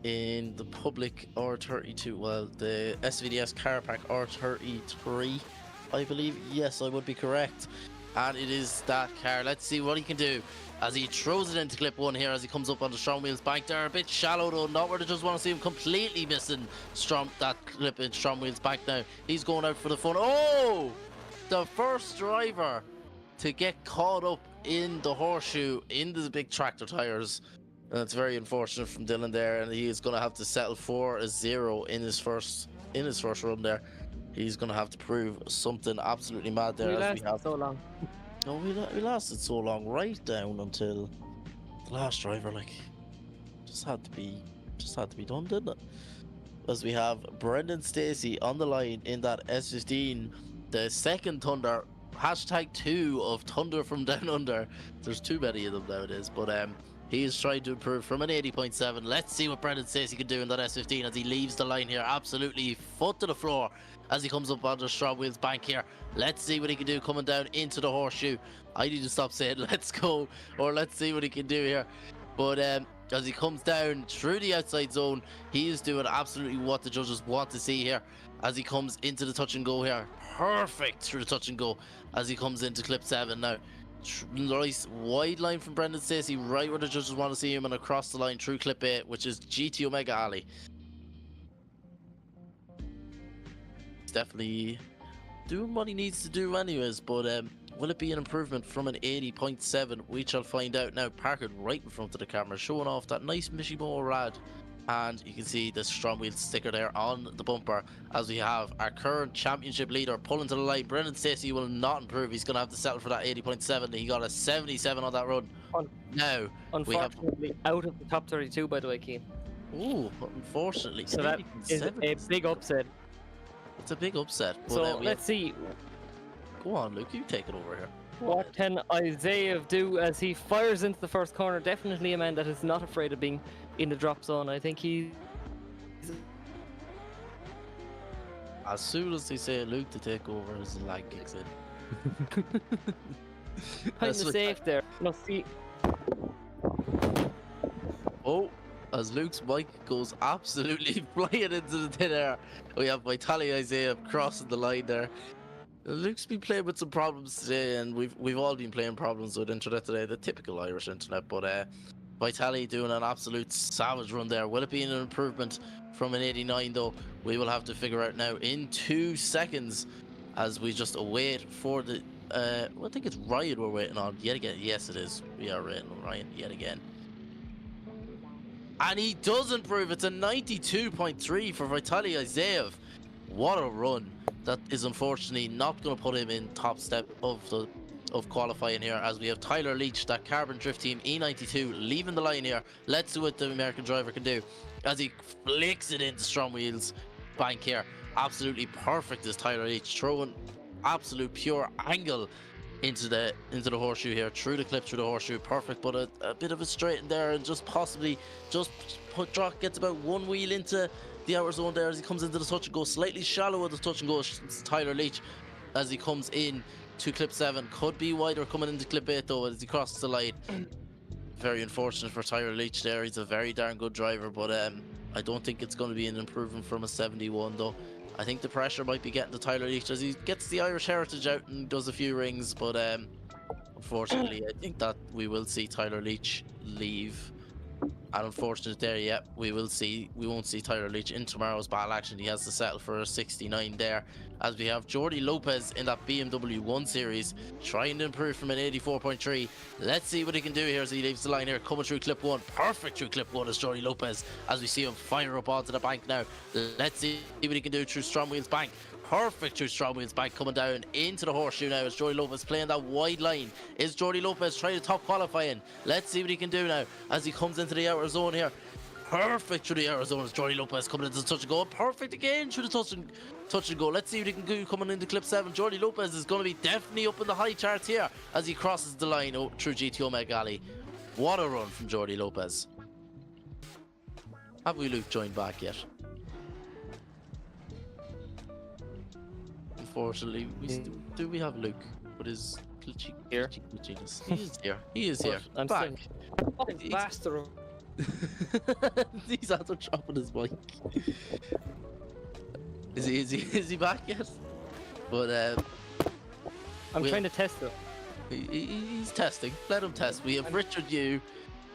in the public R32. Well, the SVDS car pack R33, I believe. Yes, I would be correct. And it is that car. Let's see what he can do as he throws it into clip 1 here as he comes up on the Strom Wheels bank there. A bit shallow though, not where they just want to see him completely missing that clip in Strom Wheels bank now. He's going out for the fun. Oh! The first driver to get caught up in the horseshoe into the big tractor tires. And it's very unfortunate from Dylan there, and he is going to have to settle for a 0 in his first in his first run there. He's going to have to prove something absolutely mad there. We as we lasted have. so long. No, we lasted so long, right down until the last driver. Like, just had to be done, didn't it? As we have Brendan Stacey on the line in that S15, the second Thunder, #2 of Thunder from Down Under. There's too many of them nowadays, but he is trying to improve from an 80.7. Let's see what Brendan Stacey can do in that S15 as he leaves the line here. Absolutely foot to the floor as he comes up onto Strom Wheels bank here. Let's see what he can do coming down into the horseshoe. I need to stop saying let's go, or let's see what he can do here. But as he comes down through the outside zone, he is doing absolutely what the judges want to see here. As he comes into the touch and go here, perfect through the touch and go as he comes into clip 7 now. Nice wide line from Brendan Stacey, right where the judges want to see him, and across the line through clip 8, which is GT Omega Ali. He's definitely doing what he needs to do anyways, but will it be an improvement from an 80.7? We shall find out now. Parked right in front of the camera, showing off that nice Mishimoto rad. And you can see the Strom Wheels sticker there on the bumper as we have our current championship leader pulling to the line. Brendan Stacey will not improve. He's going to have to settle for that 80.7. He got a 77 on that run. Now, unfortunately, out of the top 32, by the way, Keane. Ooh, unfortunately. So that is a big upset. It's a big upset. But, so let's see. Go on, Luke. You take it over here. What can Isaiah do as he fires into the first corner? Definitely a man that is not afraid of being in the drop zone. I think he's... As soon as they say Luke to take over, his leg kicks in. Kind of safe there. No, see. Oh, as Luke's mic goes absolutely flying into the thin air. We have Vitaly Isaiah crossing the line there. Luke's been playing with some problems today, and we've all been playing problems with internet today, the typical Irish internet. But Vitaly doing an absolute savage run there. Will it be an improvement from an 89 though? We will have to figure out now in 2 seconds as we just await for the I think it's Ryan we're waiting on yet again. Yes, it is. We are waiting on Ryan yet again. And he does improve. It's a 92.3 for Vitaly Isaev. What a run. That is unfortunately not going to put him in top step of qualifying here, as we have Tyler Leach, that Carbon Drift Team E92, leaving the line here. Let's see what the American driver can do as he flicks it into Strom Wheels bank here. Absolutely perfect as Tyler Leach, throwing absolute pure angle into the horseshoe here, through the clip, through the horseshoe. Perfect, but a bit of a straight in there, and just possibly gets about one wheel into the outer zone there as he comes into the touch and go. Slightly shallow with the touch and go. Tyler Leach as he comes in to clip 7. Could be wider coming into clip 8 though as he crosses the line. Very unfortunate for Tyler Leach there. He's a very darn good driver, but I don't think it's going to be an improvement from a 71 though. I think the pressure might be getting to Tyler Leach as he gets the Irish heritage out and does a few rings, but unfortunately I think that we will see Tyler Leach leave. And unfortunate there, yeah, we won't see Tyler Leach in tomorrow's battle action. He has to settle for a 69 there, as we have Jordi Lopez in that BMW 1 Series trying to improve from an 84.3. Let's see what he can do here as he leaves the line here, coming through clip 1. Perfect through clip 1 is Jordi Lopez as we see him fire up onto the bank now. Let's see what he can do through Strom Wheels bank. Perfect through Strom Wheels bank, coming down into the horseshoe now as Jordi Lopez playing that wide line. Is Jordi Lopez trying to top qualifying? Let's see what he can do now as he comes into the outer zone here. Perfect through the outer zone as Jordi Lopez coming into the touch and go. Perfect again through the touch and go. Let's see what he can do coming into clip 7. Jordi Lopez is going to be definitely up in the high charts here as he crosses the line through GT Omega Ali. What a run from Jordi Lopez. Have we Luke joined back yet? Unfortunately, do we have Luke with his here? Glitchiness? He is here. He is here. I'm back. fucking faster. He's after dropping his mic. Is he back yet? But I'm trying to test it. He's testing. Let him test. We have Richard Yu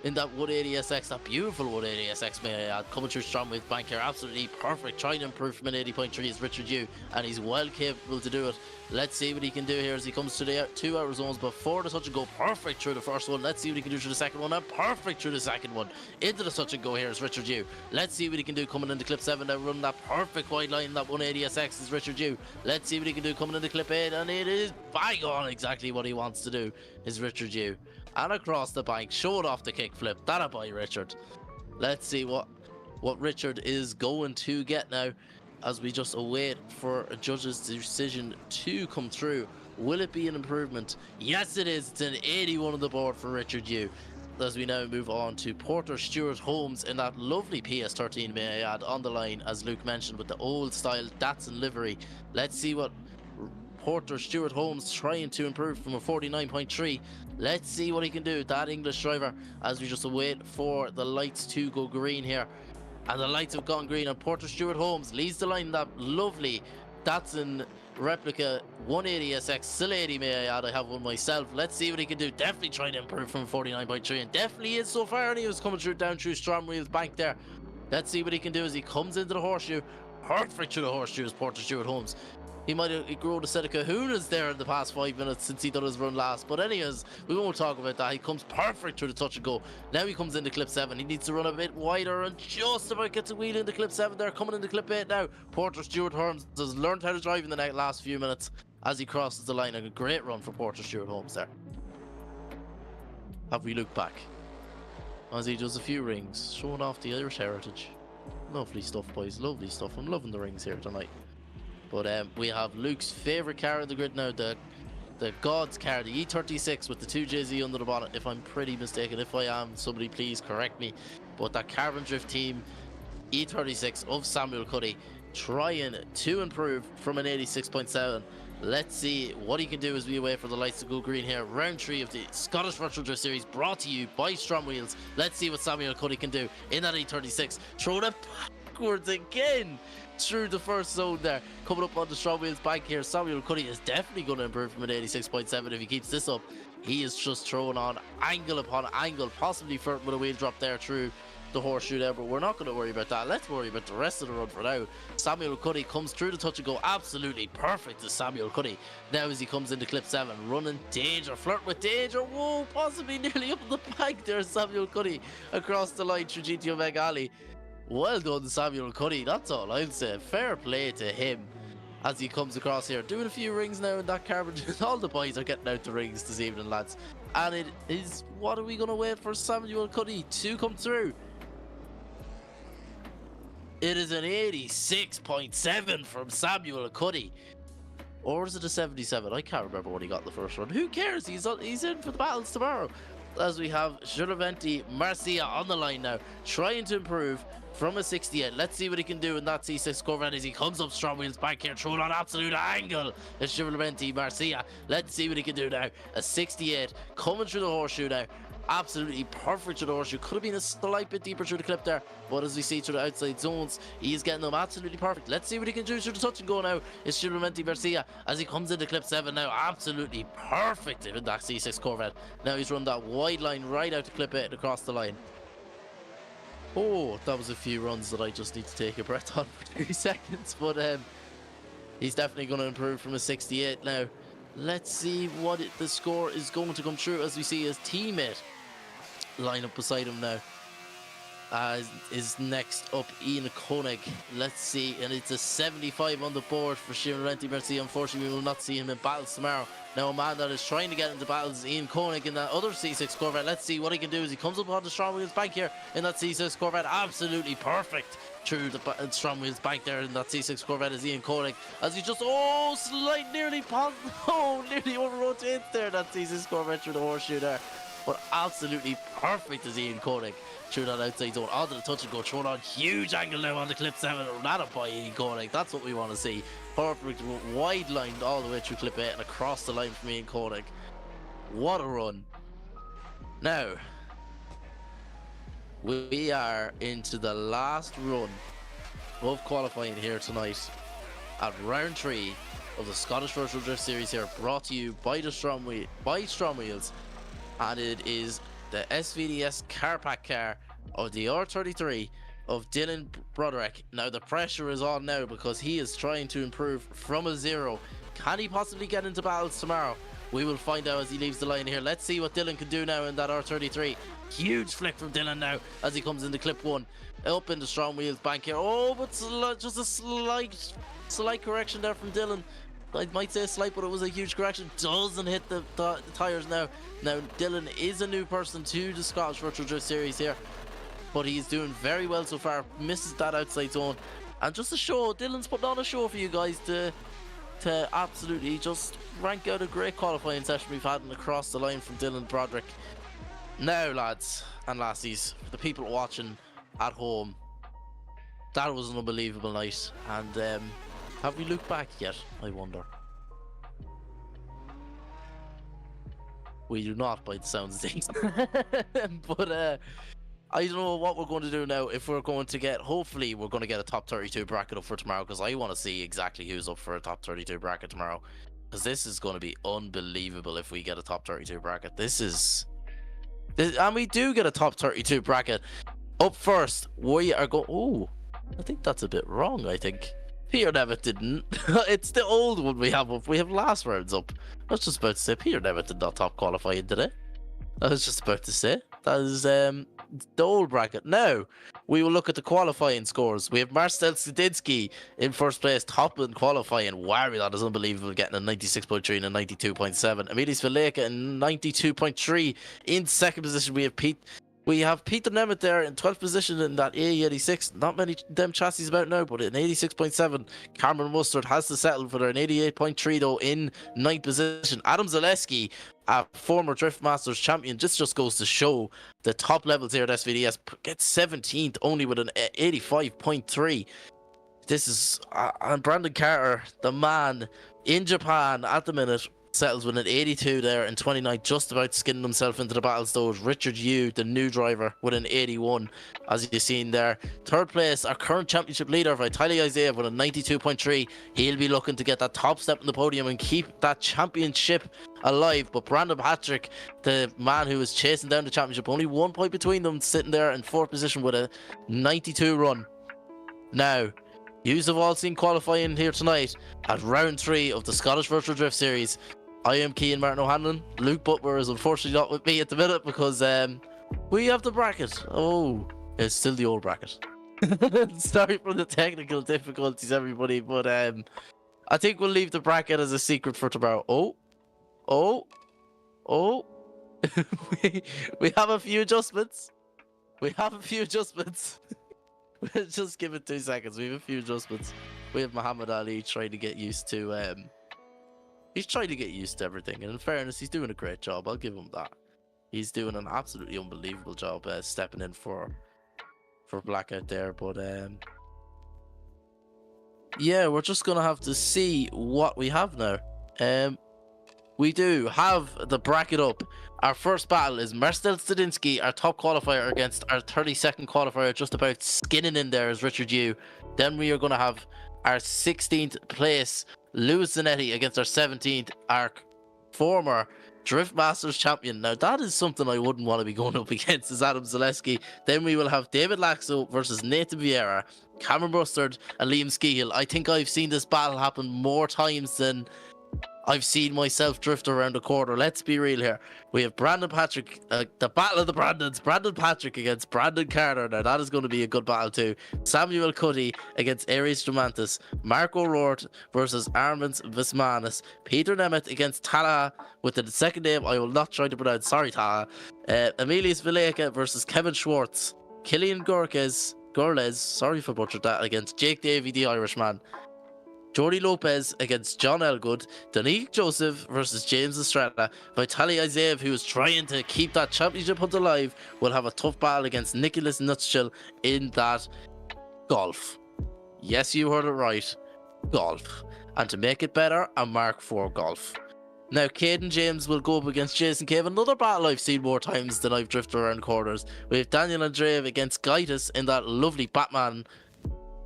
in that 180SX, that beautiful 180SX, may I add, coming through Strom Wheels bank here. Absolutely perfect. Trying to improve from an 80.3 is Richard Yu, and he's well capable to do it. Let's see what he can do here as he comes to the 2 outer zones before the touch and go. Perfect through the first one. Let's see what he can do through the second one, and perfect through the second one. Into the touch and go here is Richard Yu. Let's see what he can do coming into clip 7 now, running that perfect wide line. That 180SX is Richard Yu. Let's see what he can do coming into clip 8, and it is bang on exactly what he wants to do is Richard Yu. And across the bank, showed off the kickflip. That a by Richard. Let's see what Richard is going to get now as we just await for a judge's decision to come through. Will it be an improvement? Yes, it is. It's an 81 on the board for Richard Yu. As we now move on to Porter Stewart Holmes in that lovely PS13, may I add, on the line, as Luke mentioned, with the old style Datsun livery. Let's see what Porter Stewart Holmes trying to improve from a 49.3. Let's see what he can do, that English driver, as we just await for the lights to go green here. And the lights have gone green, and Porter Stewart Holmes leads the line. That lovely Datsun replica 180SX, still 80 may I add, I have one myself. Let's see what he can do. Definitely trying to improve from 49.3, and definitely is so far, and he was coming through down through Strom Wheels bank there. Let's see what he can do as he comes into the horseshoe. Perfect through the horseshoe is Porter Stewart Holmes. He might have grown a set of kahunas there in the past 5 minutes since he done his run last. But anyways, we won't talk about that. He comes perfect through the touch and go. Now he comes into clip 7. He needs to run a bit wider and just about gets a wheel into clip 7 there. Coming into clip 8 now. Porter Stewart Holmes has learned how to drive in the last few minutes as he crosses the line. And a great run for Porter Stewart Holmes there. Have we looked back as he does a few rings, showing off the Irish heritage. Lovely stuff, boys. Lovely stuff. I'm loving the rings here tonight. But we have Luke's favourite car in the grid now, the God's car, the E36 with the 2JZ under the bonnet, if I'm pretty mistaken. If I am, somebody please correct me. But that Carbon Drift Team E36 of Samuel Cuddy trying to improve from an 86.7. Let's see what he can do as we wait for the lights to go green here. Round 3 of the Scottish Virtual Drift Series brought to you by Strom Wheels. Let's see what Samuel Cuddy can do in that E36. Throw it backwards again through the first zone there. Coming up on the Strom Wheels bank here, Samuel Cuddy is definitely going to improve from an 86.7 if he keeps this up. He is just throwing on angle upon angle, possibly flirting with a wheel drop there through the horseshoe there, but we're not going to worry about that. Let's worry about the rest of the run for now. Samuel Cuddy comes through the touch and go. Absolutely perfect is Samuel Cuddy. Now as he comes into clip 7, running danger, flirting with danger. Whoa, possibly nearly up the bank there, Samuel Cuddy across the line through GTO Meg Alley. Well done, Samuel Cuddy. That's all I'll say. Fair play to him as he comes across here. Doing a few rings now in that carbon. All the boys are getting out the rings this evening, lads. And it is, what are we going to wait for Samuel Cuddy to come through? It is an 86.7 from Samuel Cuddy. Or is it a 77? I can't remember what he got in the first run. Who cares? He's in for the battles tomorrow. As we have Giovanni Marcia on the line now, trying to improve from a 68. Let's see what he can do in that C6 Corvette as he comes up Strom Wheels back here, throwing on absolute angle. It's Giovanni Marcia. Let's see what he can do now. A 68 coming through the horseshoe now. Absolutely perfect through the horseshoe. Could have been a slight bit deeper through the clip there, but as we see through the outside zones, he's getting them absolutely perfect. Let's see what he can do through the touch and go now. It's Giovanni Marcia as he comes into clip 7 now. Absolutely perfect in that C6 Corvette. Now he's run that wide line right out to clip 8 and across the line. Oh, that was a few runs that I just need to take a breath on for 2 seconds, but he's definitely going to improve from a 68 now. Let's see what the score is going to come through as we see his teammate line up beside him now. Is next up Ian Koenig. Let's see, and it's a 75 on the board for Giovanni Marcia. Unfortunately, we will not see him in battles tomorrow. Now a man that is trying to get into battles is Ian Koenig in that other C6 Corvette. Let's see what he can do as he comes up on the Strom Wheels bank here in that C6 Corvette. Absolutely perfect through the Strom Wheels bank there in that C6 Corvette is Ian Koenig as he just nearly over rotates there, that C6 Corvette through the horseshoe there. But absolutely perfect is Ian Koenig through that outside zone onto the touch and go, throwing on huge angle now on the clip 7. Not up by Ian Koenig. That's what we want to see. Perfect wide lined all the way through clip 8 and across the line from Ian Koenig. What a run. Now we are into the last run of qualifying here tonight at round 3 of the Scottish Virtual Drift Series here, brought to you by the Strom Wheels. And it is the SVDS car pack car of the R33 of Dylan Broderick. Now the pressure is on now because he is trying to improve from a 0 Can he possibly get into battles tomorrow? We will find out as he leaves the line here. Let's see what Dylan can do now in that R33. Huge flick from Dylan now as he comes into clip 1. Up into STRO M Wheels bank here. Oh, but just a slight correction there from Dylan. I might say slight, but it was a huge correction. Doesn't hit the tires now. Now, Dylan is a new person to the Scottish Virtual Drift Series here, but he's doing very well so far. Misses that outside zone. And just a show, Dylan's putting on a show for you guys to absolutely just rank out a great qualifying session we've had and across the line from Dylan Broderick. Now, lads and lassies, for the people watching at home, that was an unbelievable night. And have we looked back yet, I wonder? We do not, by the sounds of things. But I don't know what we're going to do now. If we're going to get, hopefully we're going to get a top 32 bracket up for tomorrow, because I want to see exactly who's up for a top 32 bracket tomorrow, because this is going to be unbelievable if we get a top 32 bracket. And we do get a top 32 bracket. Up first, we are going, oh, I think that's a bit wrong. I think Peter Nevitt didn't. It's the old one we have up. We have last rounds up. I was just about to say Peter Nevitt did not top qualify in today. I was just about to say that is the old bracket. Now we will look at the qualifying scores. We have Marcel Studinsky in first place, top in qualifying. Wow, that is unbelievable, getting a 96.3 and a 92.7. Emilis Valeka in 92.3. In second position, we have Peter Nemeth there in 12th position in that AE86. Not many them chassis about now, but in 86.7. Cameron Mustard has to settle for an 88.3 though in 9th position. Adam Zaleski, a former Drift Masters champion, just goes to show the top levels here at SVDS, gets 17th only with an 85.3. This is and Brandon Carter, the man in Japan at the minute, settles with an 82 there in 29, just about skinning himself into the battles though. Richard Yu, the new driver, with an 81, as you've seen there. Third place, our current championship leader, Vitaly Isaiah, with a 92.3. He'll be looking to get that top step in the podium and keep that championship alive. But Brandon Patrick, the man who was chasing down the championship, only 1 point between them, sitting there in 4th position with a 92 run. Now, yous have all seen qualifying here tonight at round 3 of the Scottish Virtual Drift Series. I am Cian Martin O'Hanlon. Luke Butler is unfortunately not with me at the minute because we have the bracket. Oh, it's still the old bracket. Sorry for the technical difficulties, everybody, but I think we'll leave the bracket as a secret for tomorrow. Oh. we have a few adjustments. We'll just give it 2 seconds. We have a few adjustments. We have Muhammad Ali trying to get used to he's trying to get used to everything, and in fairness, he's doing a great job. I'll give him that. He's doing an absolutely unbelievable job stepping in for Blackout there. But yeah, we're just gonna have to see what we have now. We do have the bracket up. Our first battle is Marcel Studinsky, our top qualifier, against our 32nd qualifier, just about skinning in there, as Richard Yu. Then we are going to have our 16th place Lewis Zanetti against our 17th, our former Drift Masters champion. Now that is something I wouldn't want to be going up against, is Adam Zaleski. Then we will have David Laxo versus Nathan Vieira, Cameron Mustard and Liam Skehill. I think I've seen this battle happen more times than I've seen myself drift around the corner. Let's be real here. We have Brandon Patrick, the battle of the Brandons. Brandon Patrick against Brandon Carter. Now that is going to be a good battle too. Samuel Cuddy against Aries Drumantis. Mark O'Rourke versus Armand Vismanis. Peter Nemeth against Tala with the second name I will not try to pronounce. Sorry, Tala. Emilius Valeka versus Kevin Schwartz. Killian Gorles, sorry if I butchered that, against Jake Davey, the Irishman. Jordy Lopez against John Elgood. Danique Joseph versus James Estrada. Vitaly Isaiah, who is trying to keep that championship hunt alive, will have a tough battle against Nicholas Nutschel in that golf. Yes, you heard it right. Golf. And to make it better, a Mark IV golf. Now, Caden James will go up against Jason Cave. Another battle I've seen more times than I've drifted around corners. We have Daniel Andreev against Gaitis in that lovely Batman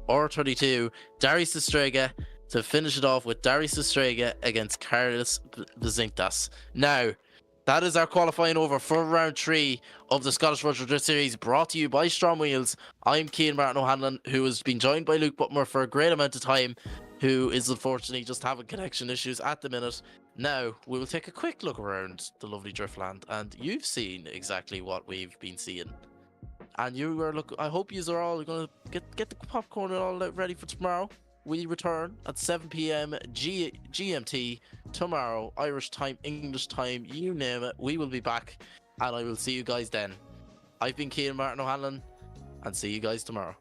R32. Darius Estrega to finish it off with Darius Estrega against Carlos Bezintas. Now, that is our qualifying over for round 3 of the Scottish Virtual Drift Series, brought to you by STRO M Wheels. I'm Cian Martin O'Hanlon, who has been joined by Luke Butmer for a great amount of time. who is unfortunately just having connection issues at the minute. Now, we will take a quick look around the lovely Driftland, and you've seen exactly what we've been seeing. And you are I hope you are all going to get the popcorn and all ready for tomorrow. We return at 7 p.m. GMT tomorrow, Irish time, English time, you name it. We will be back, and I will see you guys then. I've been Cian Martin O'Hanlon, and see you guys tomorrow.